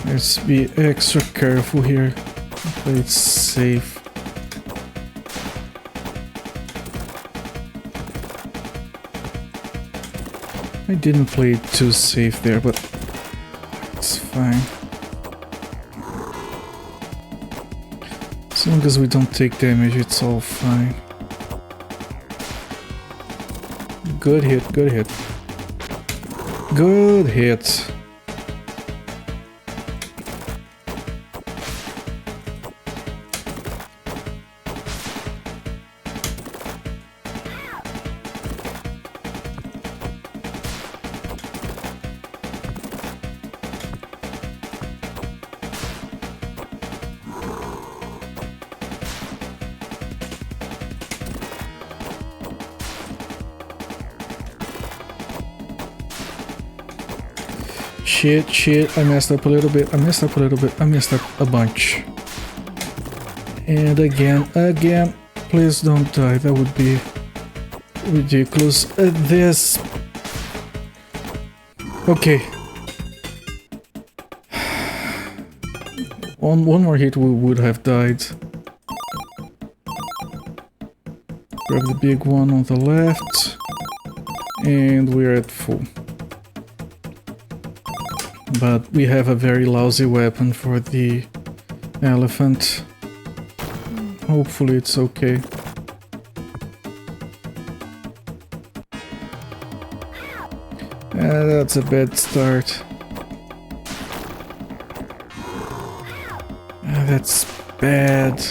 Let's be extra careful here. Play it safe. I didn't play it too safe there, but it's fine. As long as we don't take damage, it's all fine. Good hit, good hit. Good hit. Shit, I messed up a little bit, I messed up a bunch. And again, please don't die, that would be ridiculous. This... Okay. On one more hit we would have died. Grab the big one on the left. And we're at full. But we have a very lousy weapon for the elephant. Hopefully it's okay. That's a bad start. That's bad.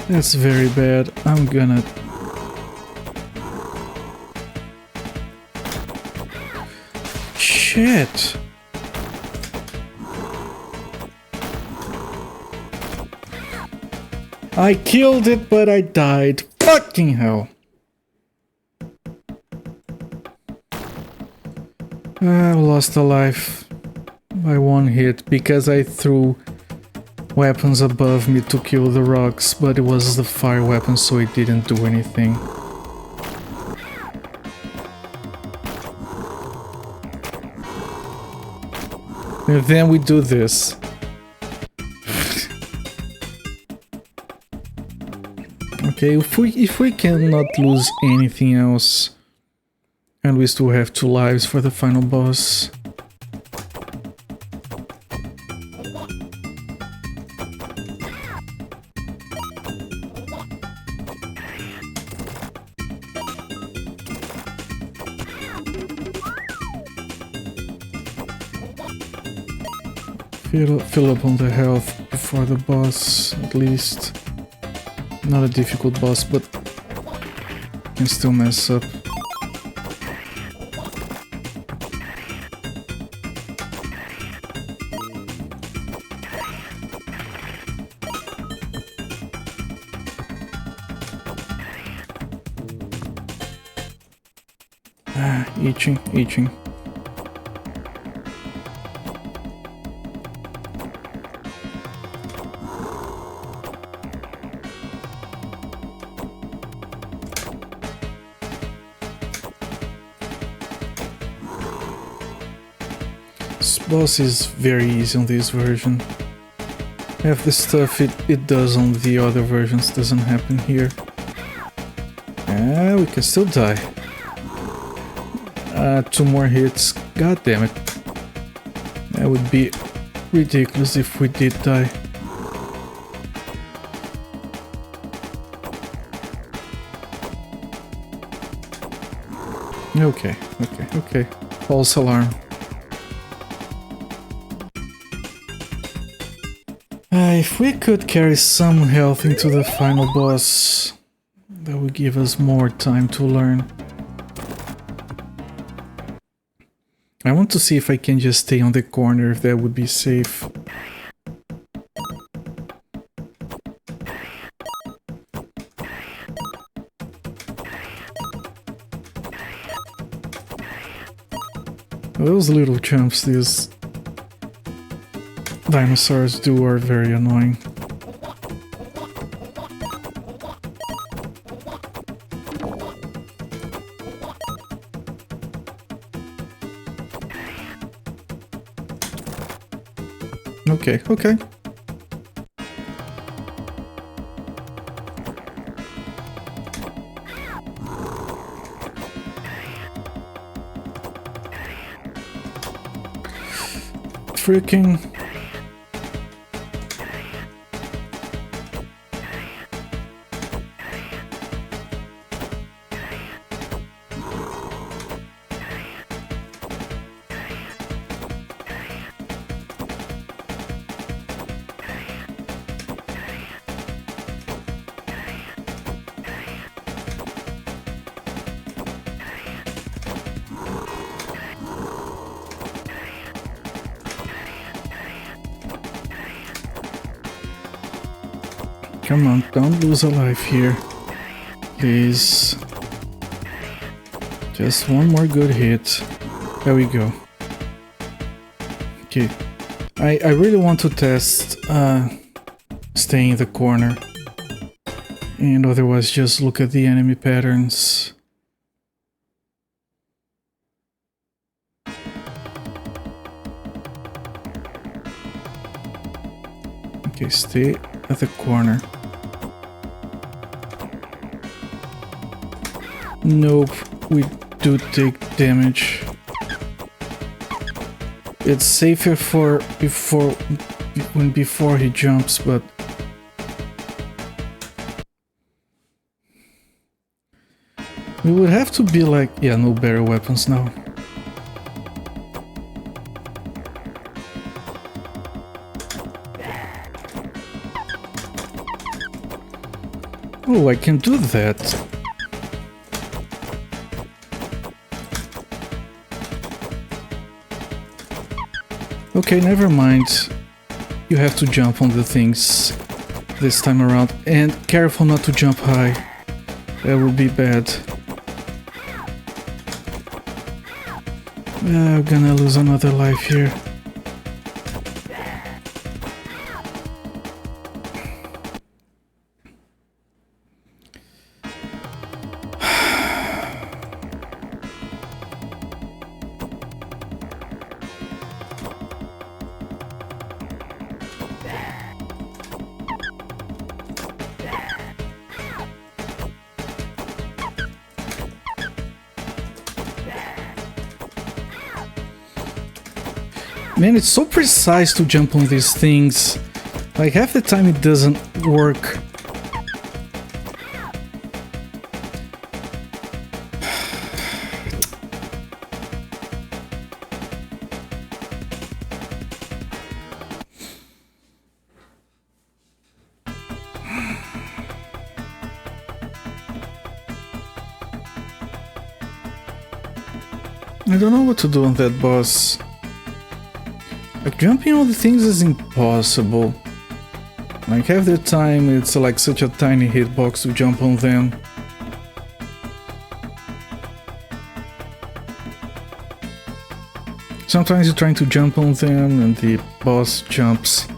That's very bad. I'm gonna... Shit! I killed it, but I died. Fucking hell. I lost a life by one hit because I threw weapons above me to kill the rocks, but it was the fire weapon, so it didn't do anything. And then we do this. Okay, if we cannot lose anything else, and we still have 2 lives for the final boss. Fill up on the health before the boss, at least. Not a difficult boss, but can still mess up. Itching. This boss is very easy on this version. Half the stuff it does on the other versions doesn't happen here. We can still die. 2 more hits. God damn it. That would be ridiculous if we did die. Okay. False alarm. If we could carry some health into the final boss, that would give us more time to learn. I want to see if I can just stay on the corner, if that would be safe. Those little jumps these dinosaurs do are very annoying. Okay. Freaking... Come on, don't lose a life here. Please. Just one more good hit. There we go. Okay. I really want to test staying in the corner. And otherwise just look at the enemy patterns. Okay, stay at the corner. Nope, we do take damage. It's safer for before he jumps, but we would have to be like, yeah, no better weapons now. Oh, I can do that. Okay, never mind. You have to jump on the things this time around. And careful not to jump high. That would be bad. I'm gonna lose another life here. Man, it's so precise to jump on these things. Like, half the time it doesn't work. I don't know what to do on that boss. Like, jumping on the things is impossible. Like, half the time it's like such a tiny hitbox to jump on them. Sometimes you're trying to jump on them and the boss jumps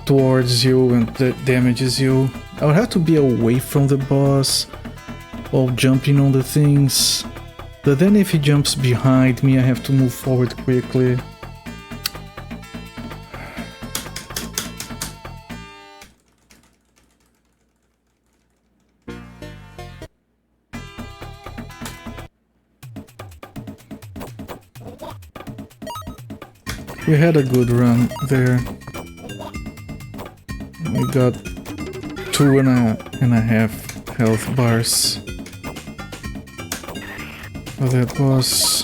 towards you and damages you. I would have to be away from the boss while jumping on the things. But then if he jumps behind me, I have to move forward quickly. We had a good run there. We got 2.5 health bars for that boss.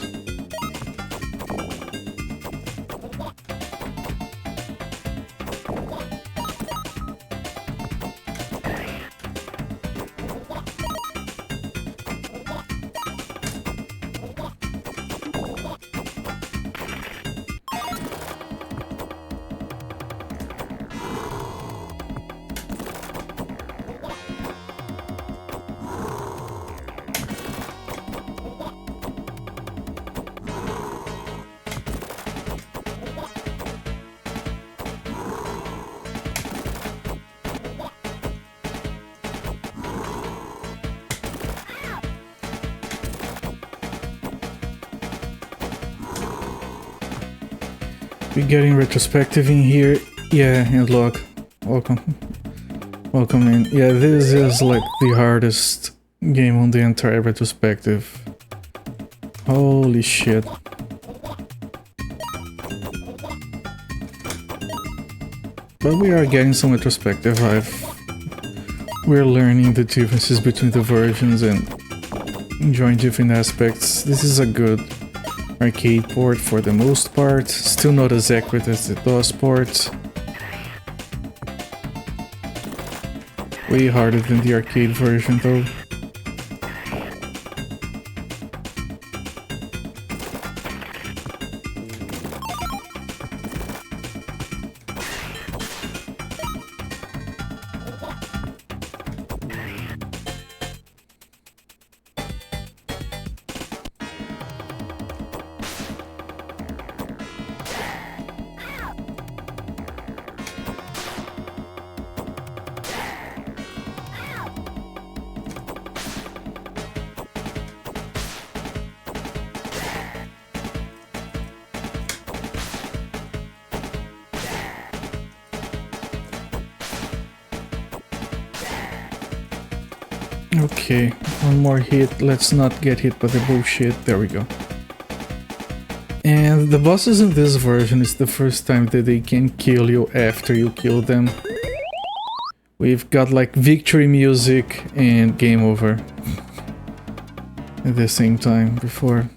We're getting retrospective in here. Yeah, and look, welcome in. Yeah, this is like the hardest game on the entire retrospective. Holy shit. But we are getting some retrospective life. We're learning the differences between the versions and enjoying different aspects. This is a good arcade port for the most part, still not as accurate as the DOS port. Way harder than the arcade version though. Okay, one more hit. Let's not get hit by the bullshit. There we go. And the bosses in this version is the first time that they can kill you after you kill them. We've got like victory music and game over at the same time before.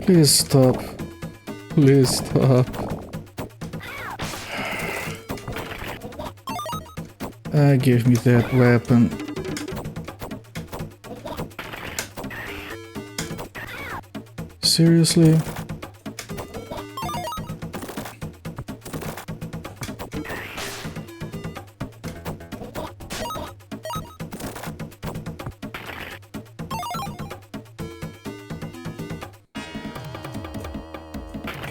Please stop. Please stop. Give me that weapon. Seriously?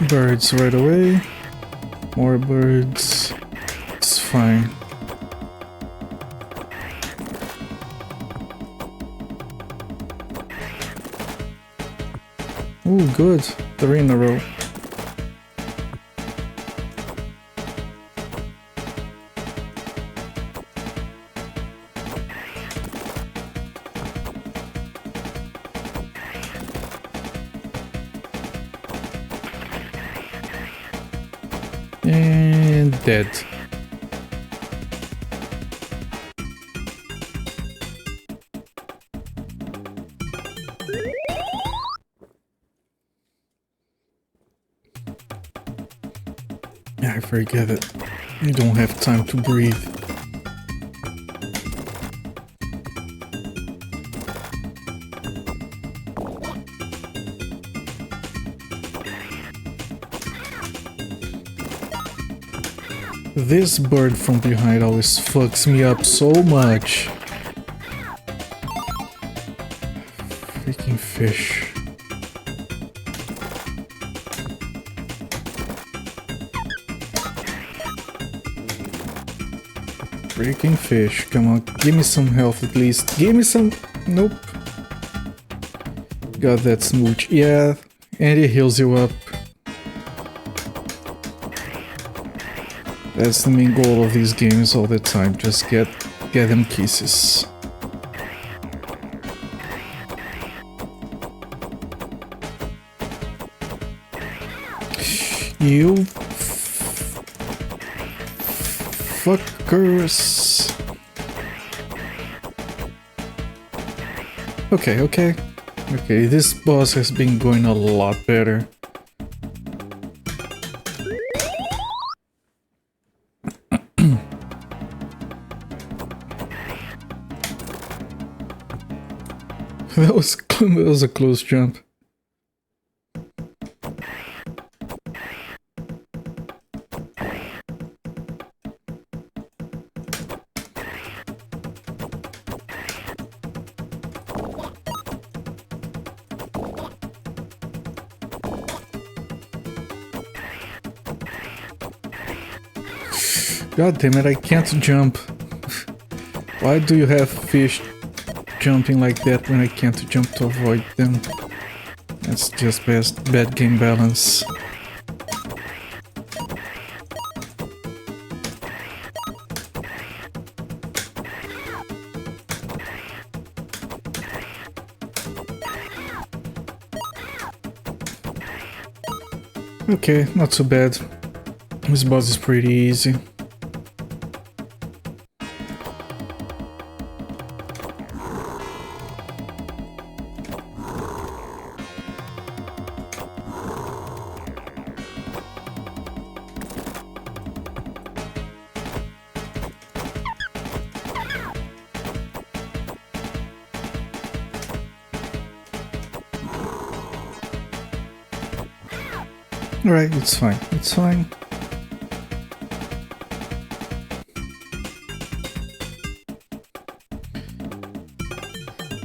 Birds right away. More birds. It's fine. Ooh, good. 3 in a row. And dead. I forget it. You don't have time to breathe. This bird from behind always fucks me up so much. Freaking fish. Freaking fish. Come on, give me some health at least. Give me some... Nope. Got that smooch. Yeah, and it heals you up. That's the main goal of these games all the time. Just get them kisses. You fuckers. Okay, this boss has been going a lot better. That was a close jump. God damn it, I can't jump. Why do you have fish jumping like that when I can't jump to avoid them? That's just bad game balance. Okay, not so bad. This boss is pretty easy. Alright, it's fine. It's fine.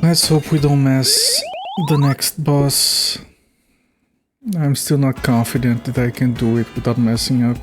Let's hope we don't mess the next boss. I'm still not confident that I can do it without messing up.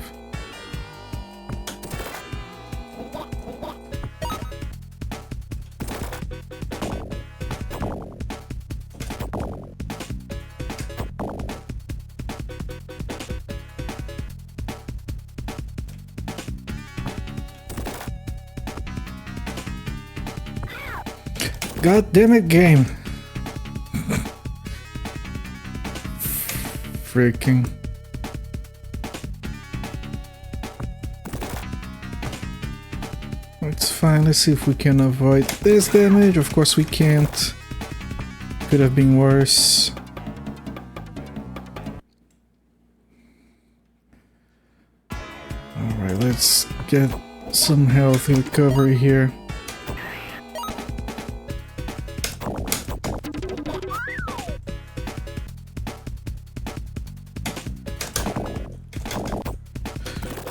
God damn it, game. Freaking. It's fine, let's see if we can avoid this damage. Of course we can't. Could have been worse. let's get some health recovery here.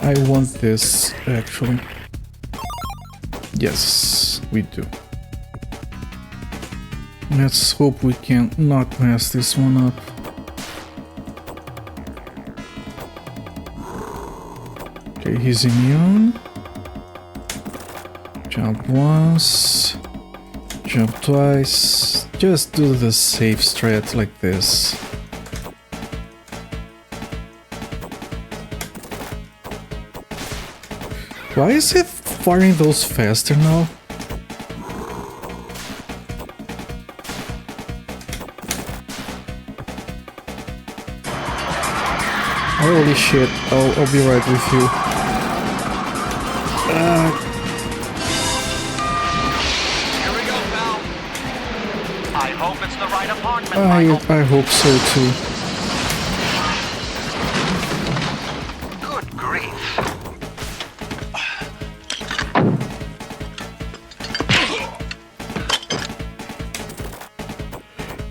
I want this, actually. Yes, we do. Let's hope we can not mess this one up. Okay, he's immune. Jump once. Jump twice. Just do the safe strat like this. Why is it firing those faster now? Holy shit, I'll be right with you. Here we go, pal. I hope it's the right apartment, Michael. I hope so too. Good grief.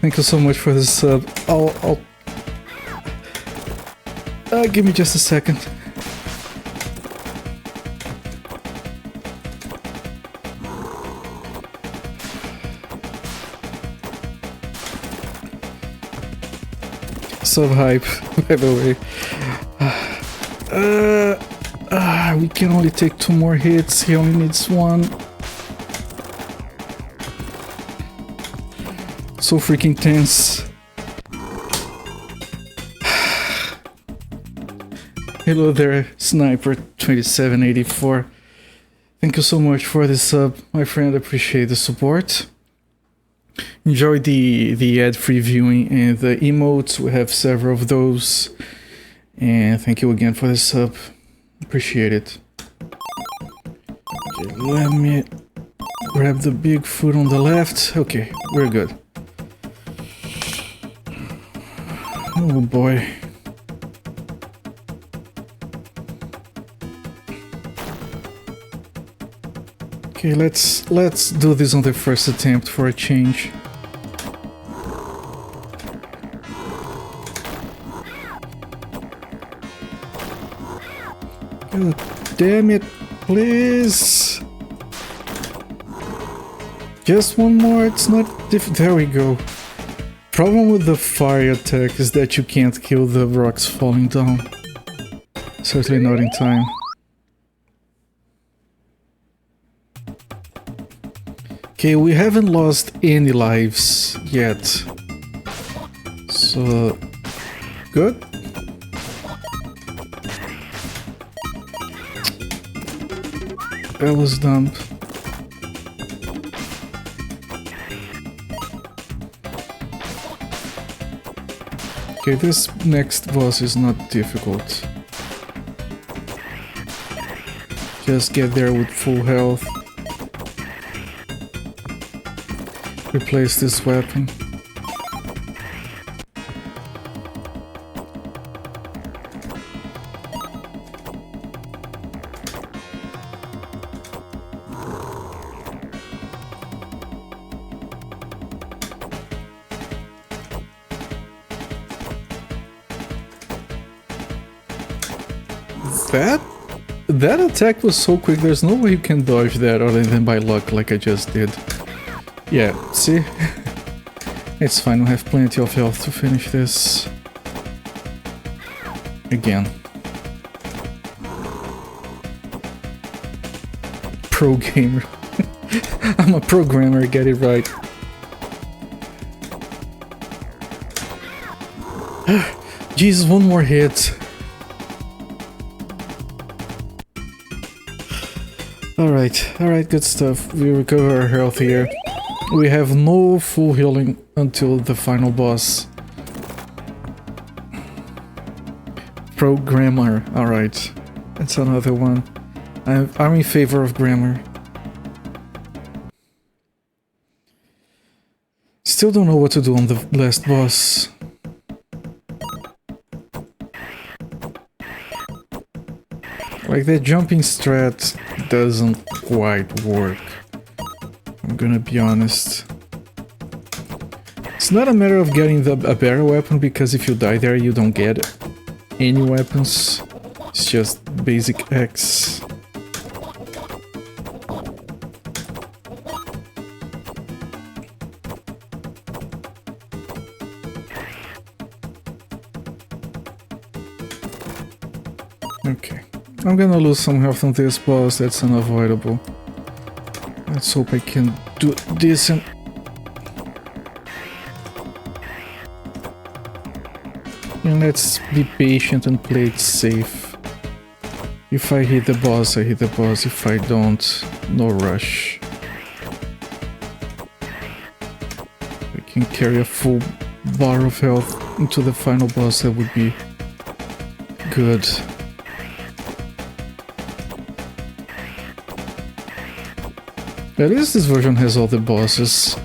Thank you so much for this sub. I'll give me just a second. Sub hype, by the way. We can only take 2 more hits. He only needs 1. So freaking tense. Hello there, Sniper 2784. Thank you so much for this sub, my friend. Appreciate the support. Enjoy the ad-free viewing and the emotes. We have several of those. And thank you again for the sub. Appreciate it. Okay, let me grab the big food on the left. Okay, we're good. Oh boy. Okay, let's do this on the first attempt for a change. God damn it, please. Just one more, it's not there we go. Problem with the fire attack is that you can't kill the rocks falling down. Certainly not in time. Okay, we haven't lost any lives yet. So, good. That was dumb. Okay, this next boss is not difficult. Just get there with full health. Replace this weapon. That attack was so quick, there's no way you can dodge that other than by luck like I just did. Yeah, see? It's fine, we have plenty of health to finish this. Again. Pro gamer. I'm a programmer, get it right. Jesus, one more hit. Alright, good stuff. We recover our health here. We have no full healing until the final boss. Programmer, alright. That's another one. I'm in favor of grammar. Still don't know what to do on the last boss. Like that jumping strat doesn't quite work. I'm gonna be honest. It's not a matter of getting a better weapon, because if you die there you don't get any weapons. It's just basic X. Okay, I'm gonna lose some health on this boss, that's unavoidable. Let's hope I can do this and... And let's be patient and play it safe. If I hit the boss, I hit the boss. If I don't, no rush. We can carry a full bar of health into the final boss, that would be good. At least this version has all the bosses,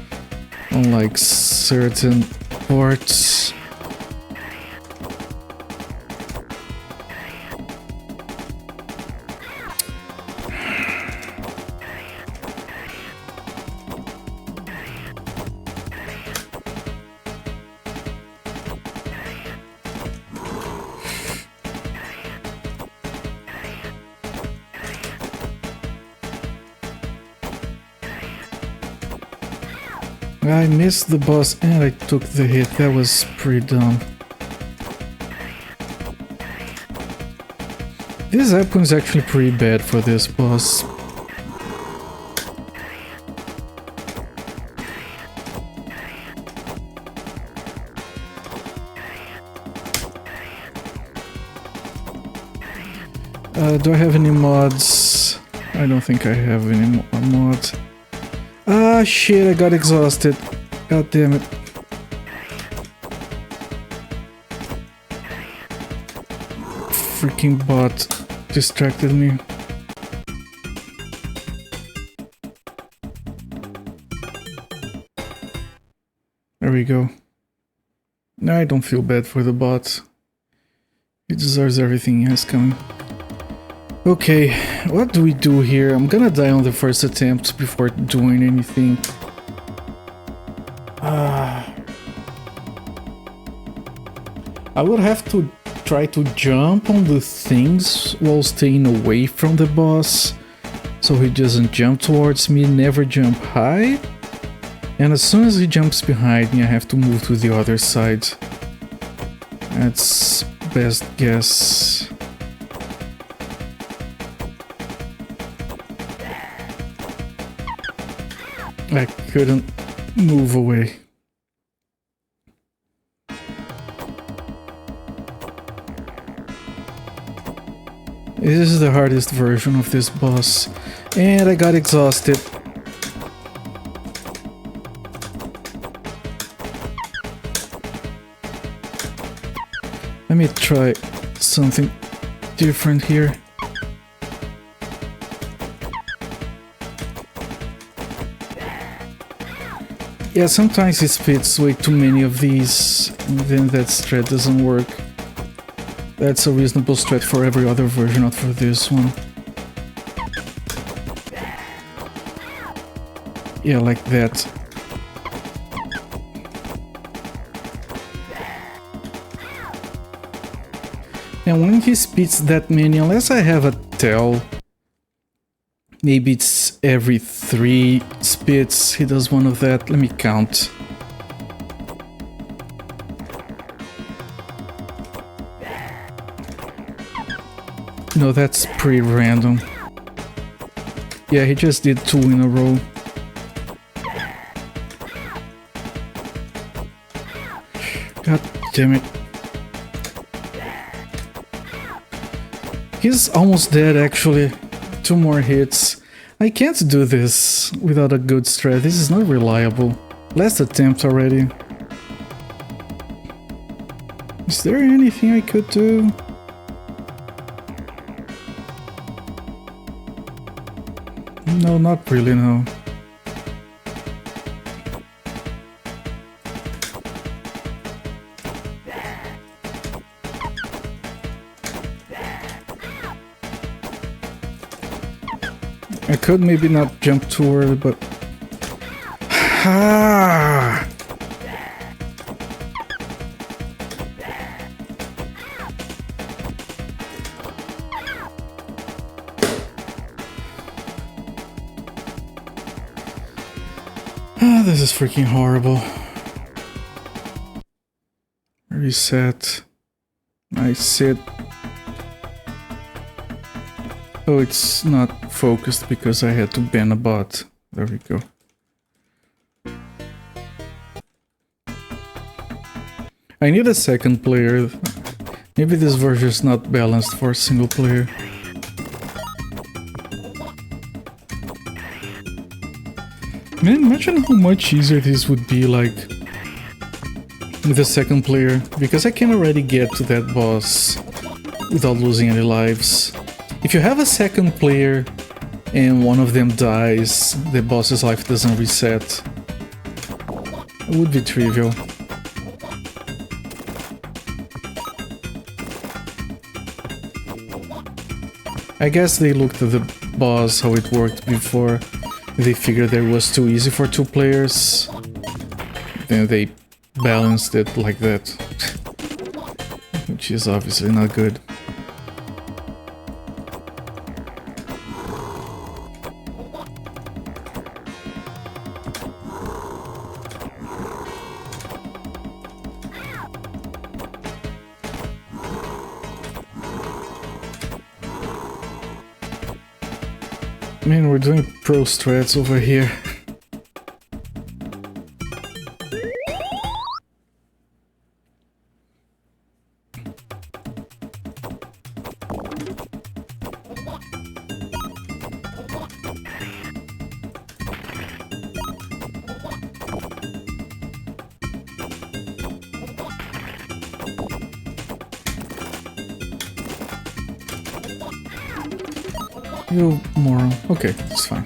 unlike certain ports. I missed the boss and I took the hit. That was pretty dumb. This weapon is actually pretty bad for this boss. Do I have any mods? I don't think I have any mods. Ah shit, I got exhausted. God damn it. Freaking bot distracted me. There we go. Now I don't feel bad for the bot. He deserves everything he has coming. Okay, what do we do here? I'm gonna die on the first attempt before doing anything. I would have to try to jump on the things while staying away from the boss, so he doesn't jump towards me, never jump high. And as soon as he jumps behind me, I have to move to the other side. That's best guess. I couldn't move away. This is the hardest version of this boss, and I got exhausted. Let me try something different here. Yeah, sometimes it spits way too many of these, and then that strat doesn't work. That's a reasonable strat for every other version, not for this one. Yeah, like that. And when he spits that many, unless I have a tell, maybe it's every 3 spits he does one of that. Let me count. No, that's pretty random. Yeah, he just did 2 in a row. God damn it. He's almost dead actually. 2 more hits. I can't do this without a good strat. This is not reliable. Last attempt already. Is there anything I could do? No, not really, no. I could maybe not jump too early, but... Ah! Ah, this is freaking horrible. Reset. I sit. Oh, it's not focused because I had to ban a bot. There we go. I need a second player. Maybe this version is not balanced for single player. Man, imagine how much easier this would be, like, with a second player, because I can already get to that boss without losing any lives. If you have a second player and one of them dies, the boss's life doesn't reset. It would be trivial. I guess they looked at the boss, how it worked before. They figured that it was too easy for two players. Then they balanced it like that. Which is obviously not good. Man, we're doing pro strats over here. You moron. Okay, it's fine.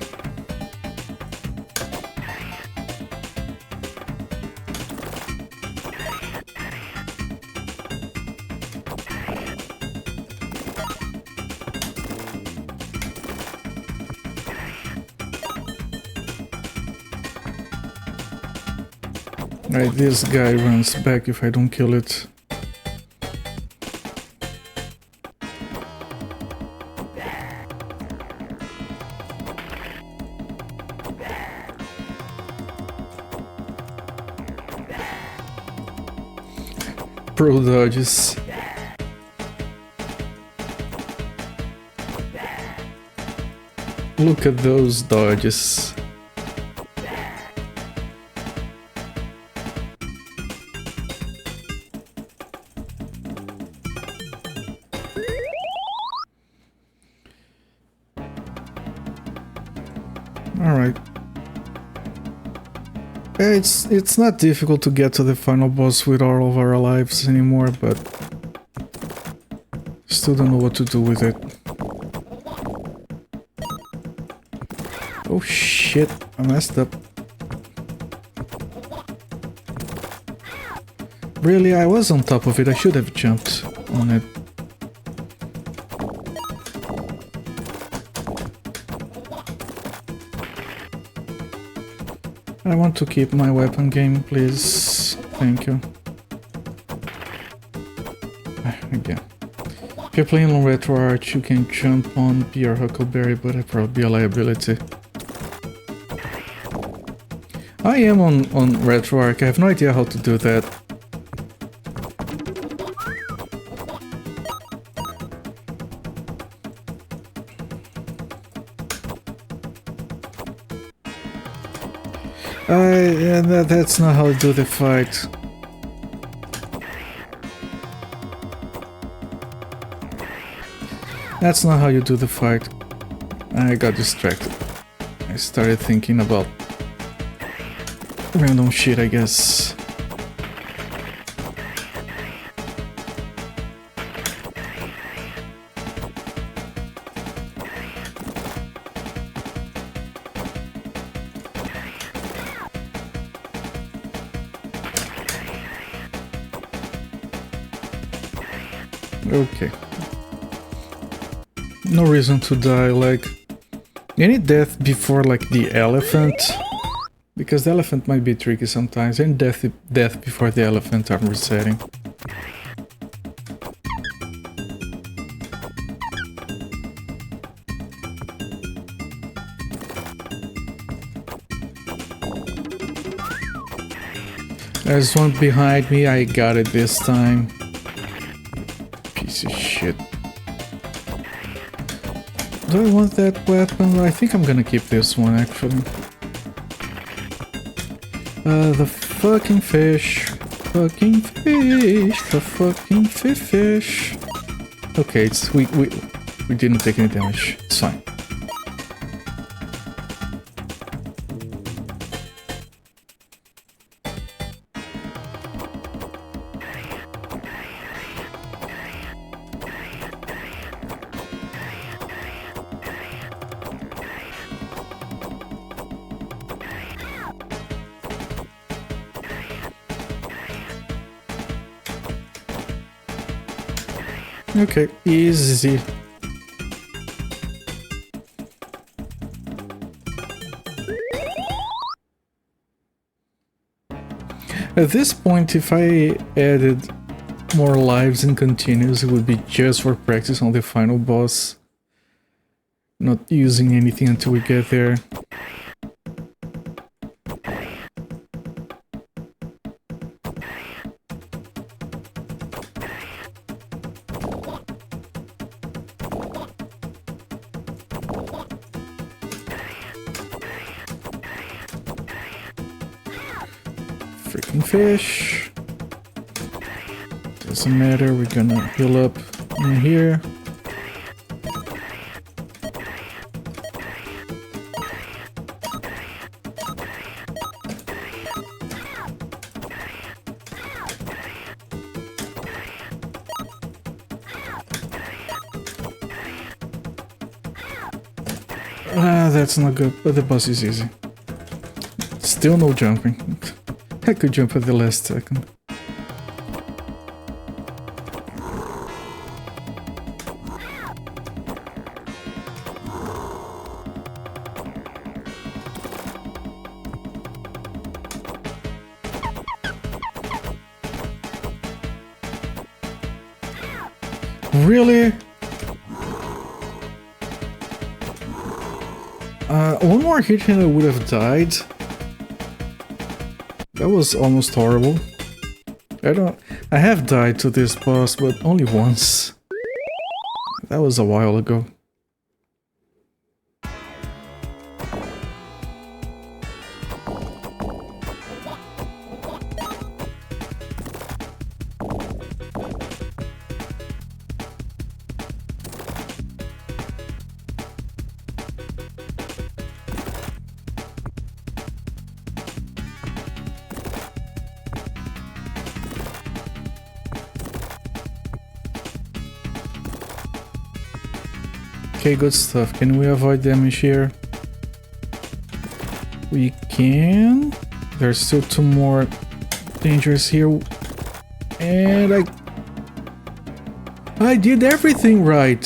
Right, this guy runs back if I don't kill it. Pro dodges. Look at those dodges. Alright. It's not difficult to get to the final boss with all of our lives anymore, but still don't know what to do with it. Oh shit, I messed up. Really, I was on top of it, I should have jumped on it. I want to keep my weapon game, please. Thank you. Again. If you're playing on RetroArch, you can jump on Pierre Huckleberry, but I'd probably be a liability. I am on RetroArch, I have no idea how to do that. That's not how I do the fight. That's not how you do the fight. I got distracted. I started thinking about random shit, I guess. Okay. No reason to die, like, Any death before like the elephant? Because the elephant might be tricky sometimes, and death before the elephant I'm resetting. There's one behind me, I got it this time. Piece of shit. Do I want that weapon? I think I'm gonna keep this one actually. The fucking fish. Fucking fish. The fucking fish. Okay, it's we didn't take any damage. It's fine. Okay, easy. At this point, if I added more lives and continues, it would be just for practice on the final boss. Not using anything until we get there. Freaking fish. Doesn't matter, we're gonna heal up in here. That's not good, but the boss is easy. Still no jumping. I could jump at the last second. Really? One more hit and I would have died. That was almost horrible. I have died to this boss, but only once. That was a while ago. Okay, good stuff. Can we avoid damage here? We can. There's still two more dangers here. And I did everything right.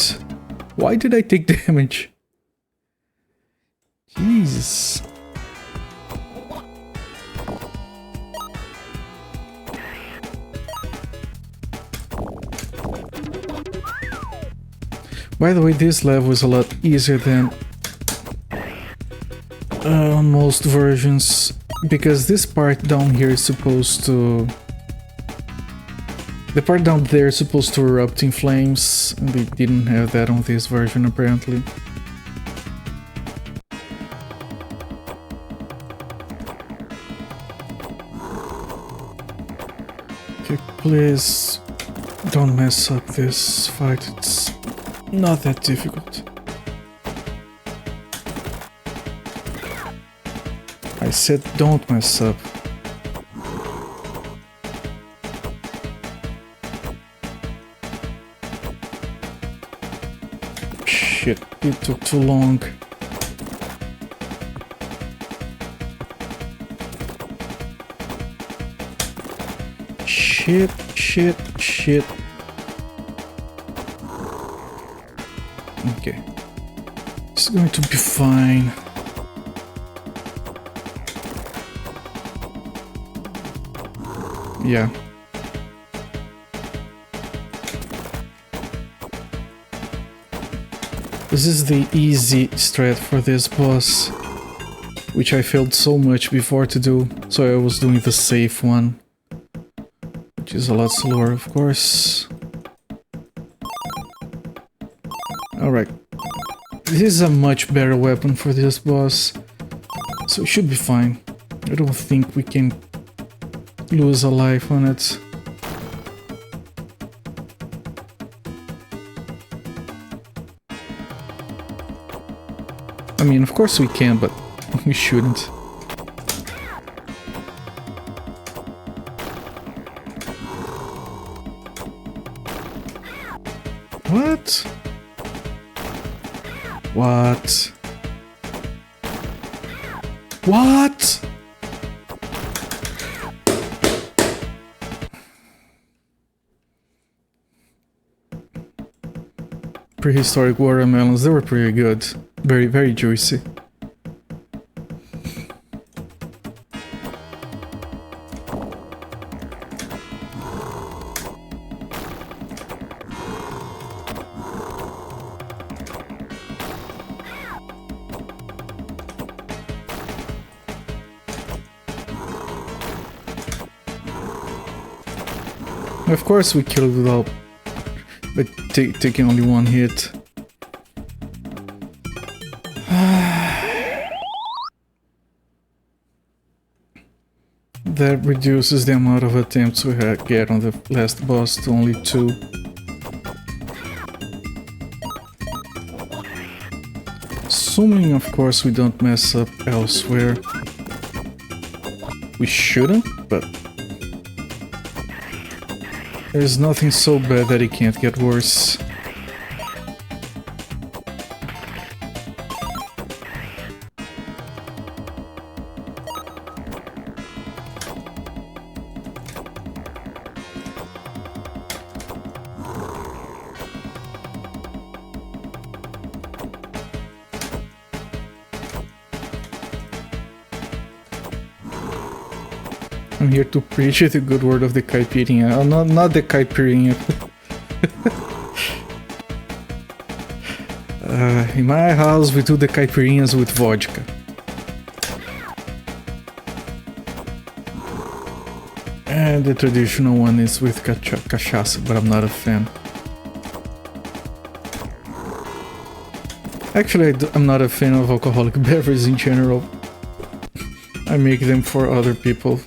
Why did I take damage? Jesus. By the way, this level is a lot easier than on most versions, because this part down here is supposed to... The part down there is supposed to erupt in flames, and they didn't have that on this version apparently. Okay, please don't mess up this fight, it's not that difficult. I said don't mess up. Shit, it took too long. Shit, shit, shit. It's going to be fine. Yeah. This is the easy strat for this boss, which I failed so much before to do, so I was doing the safe one, which is a lot slower, of course. Alright. This is a much better weapon for this boss, so it should be fine. I don't think we can lose a life on it. I mean, of course we can, but we shouldn't. What? What? What? Prehistoric watermelons, they were pretty good. Very, very juicy. Of course we killed without taking only one hit. That reduces the amount of attempts we get on the last boss to only 2. Assuming, of course, we don't mess up elsewhere. We shouldn't, but there's nothing so bad that it can't get worse. I'm here to preach the good word of the caipirinha. Oh, not the caipirinha. In my house we do the caipirinhas with vodka. And the traditional one is with cachaça, but I'm not a fan. Actually, I'm not a fan of alcoholic beverages in general. I make them for other people.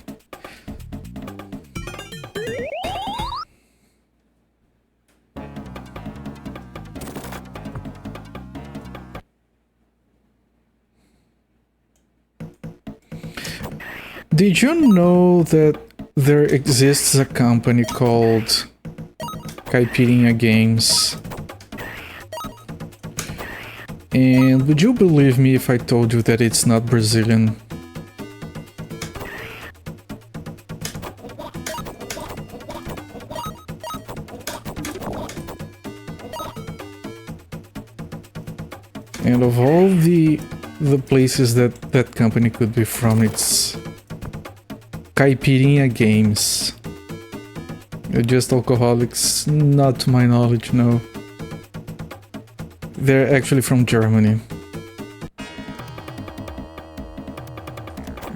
Did you know that there exists a company called Caipirinha Games? And would you believe me if I told you that it's not Brazilian? And of all the places that that company could be from, it's Caipirinha Games. They're just alcoholics, not to my knowledge, no. They're actually from Germany.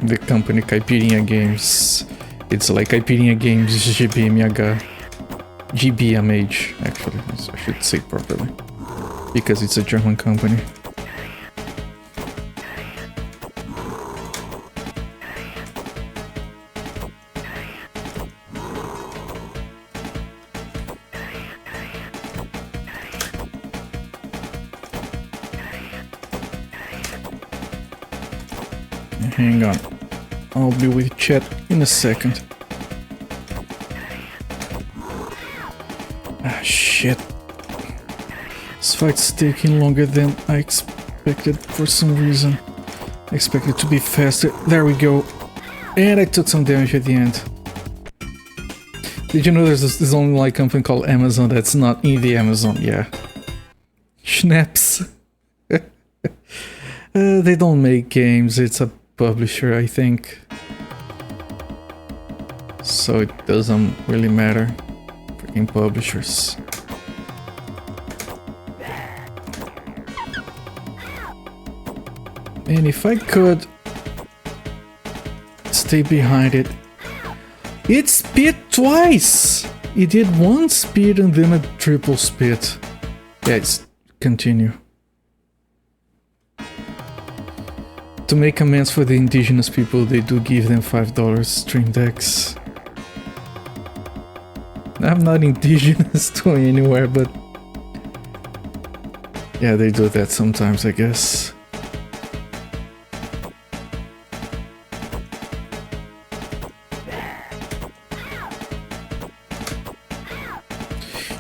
The company Caipirinha Games. It's like Caipirinha Games GmbH. GmbH, actually, I should say properly. Because it's a German company. Hang on, I'll be with chat in a second. Ah, shit. This fight's taking longer than I expected for some reason. I expected it to be faster. There we go. And I took some damage at the end. Did you know there's this online company called Amazon that's not in the Amazon? Yeah. Schnapps. They don't make games, it's a publisher, I think. So it doesn't really matter. Freaking publishers. And if I could stay behind it. It spit twice! It did one spit and then a triple spit. Yeah, it's continue. To make amends for the indigenous people, they do give them $5 stream decks. I'm not indigenous to anywhere, but yeah, they do that sometimes, I guess.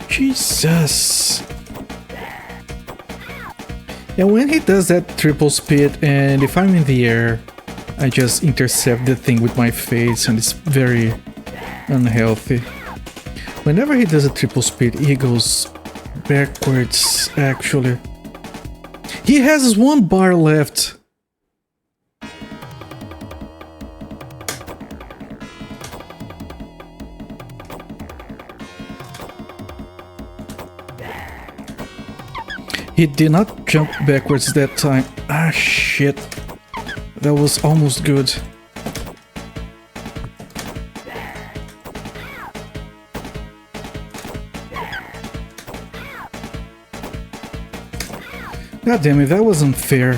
Jesus. Yeah, when he does that triple spit, and if I'm in the air, I just intercept the thing with my face, and it's very unhealthy. Whenever he does a triple spit, he goes backwards, actually. He has one bar left. He did not jump backwards that time. Ah, shit. That was almost good. God damn it, that was unfair.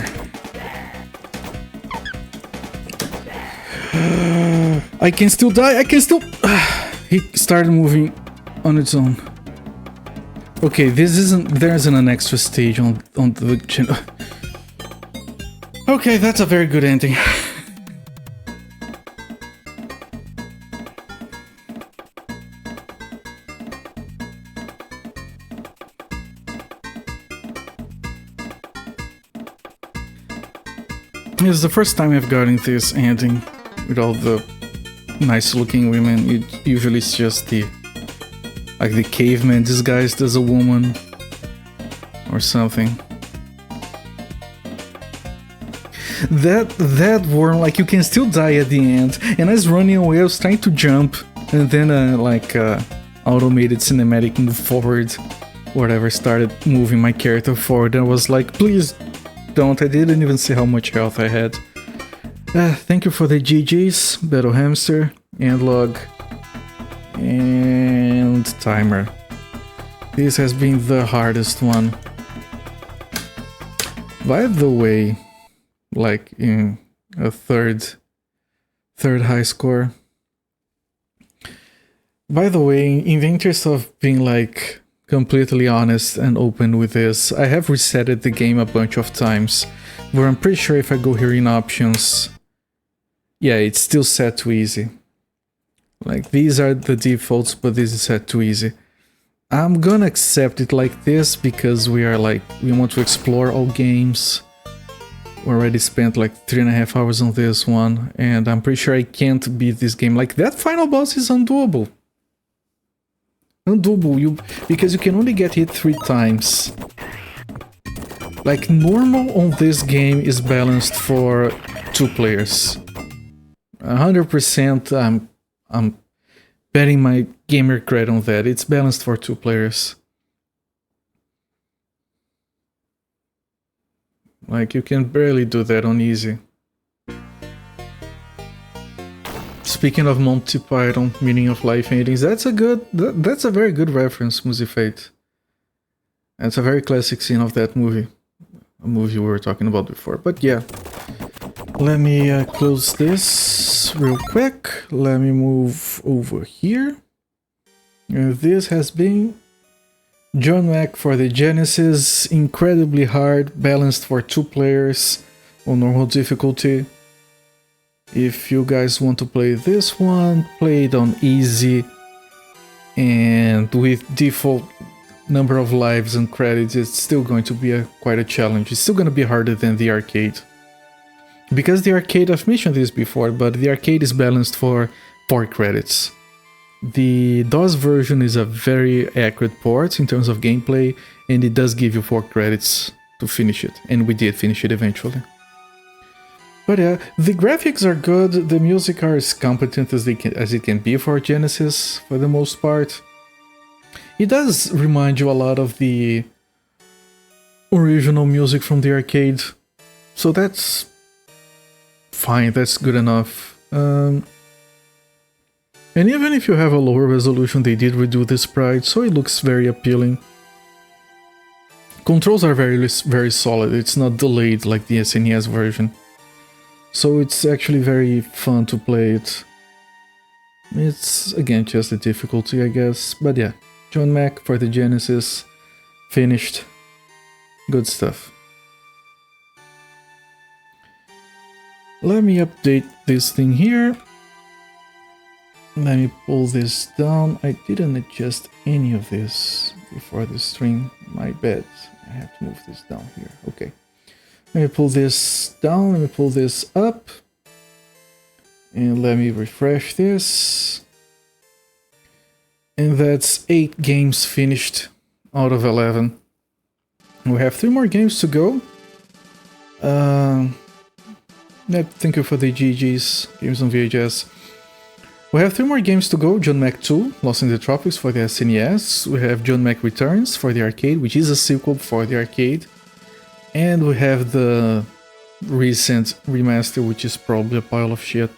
I can still die, I can still... He started moving on its own. Okay, there isn't an extra stage on the channel. Okay, that's a very good ending. This is the first time I've gotten this ending with all the nice looking women. Usually it's just the caveman disguised as a woman or something. That worm, like, you can still die at the end, and I was running away, I was trying to jump, and then automated cinematic move forward, whatever, started moving my character forward, and I was like, please don't. I didn't even see how much health I had. Thank you for the GG's, Battle Hamster, and Log, and Timer. This has been the hardest one. By the way, like in a third high score. By the way, in the interest of being like completely honest and open with this, I have resetted the game a bunch of times, but I'm pretty sure if I go here in options, yeah, it's still set to easy. Like, these are the defaults, but this is set to easy. I'm gonna accept it like this because we want to explore all games. We already spent like 3.5 hours on this one, and I'm pretty sure I can't beat this game. Like, that final boss is undoable. Because you can only get hit 3 times. Like, normal on this game is balanced for 2 players. 100%, I'm betting my gamer cred on that. It's balanced for 2 players. Like, you can barely do that on easy. Speaking of Monty Python, Meaning of Life endings, that's a very good reference, Musifate. That's a very classic scene of that movie. A movie we were talking about before. But yeah, let me close this real quick. Let me move over here. This has been John Mac for the Genesis. Incredibly hard, balanced for 2 players on normal difficulty. If you guys want to play this one, play it on easy and with default number of lives and credits. It's still going to be quite a challenge. It's still going to be harder than the arcade. Because the arcade, I've mentioned this before, but the arcade is balanced for 4 credits. The DOS version is a very accurate port in terms of gameplay, and it does give you 4 credits to finish it. And we did finish it eventually. But yeah, the graphics are good, the music are as competent as it can be for Genesis, for the most part. It does remind you a lot of the original music from the arcade, so that's fine, that's good enough. And even if you have a lower resolution, they did redo the sprite, so it looks very appealing. Controls are very solid, it's not delayed like the SNES version. So it's actually very fun to play it. It's, again, just the difficulty, I guess. But yeah, John Mac for the Genesis, finished. Good stuff. Let me update this thing here. Let me pull this down. I didn't adjust any of this before the stream. My bad. I have to move this down here. Okay. Let me pull this down, let me pull this up, and let me refresh this. And that's 8 games finished out of 11. We have 3 more games to go. Thank you for the GG's, Games on VHS. We have 3 more games to go. John Mac 2, Lost in the Tropics for the SNES. We have John Mac Returns for the arcade, which is a sequel for the arcade. And we have the recent remaster, which is probably a pile of shit.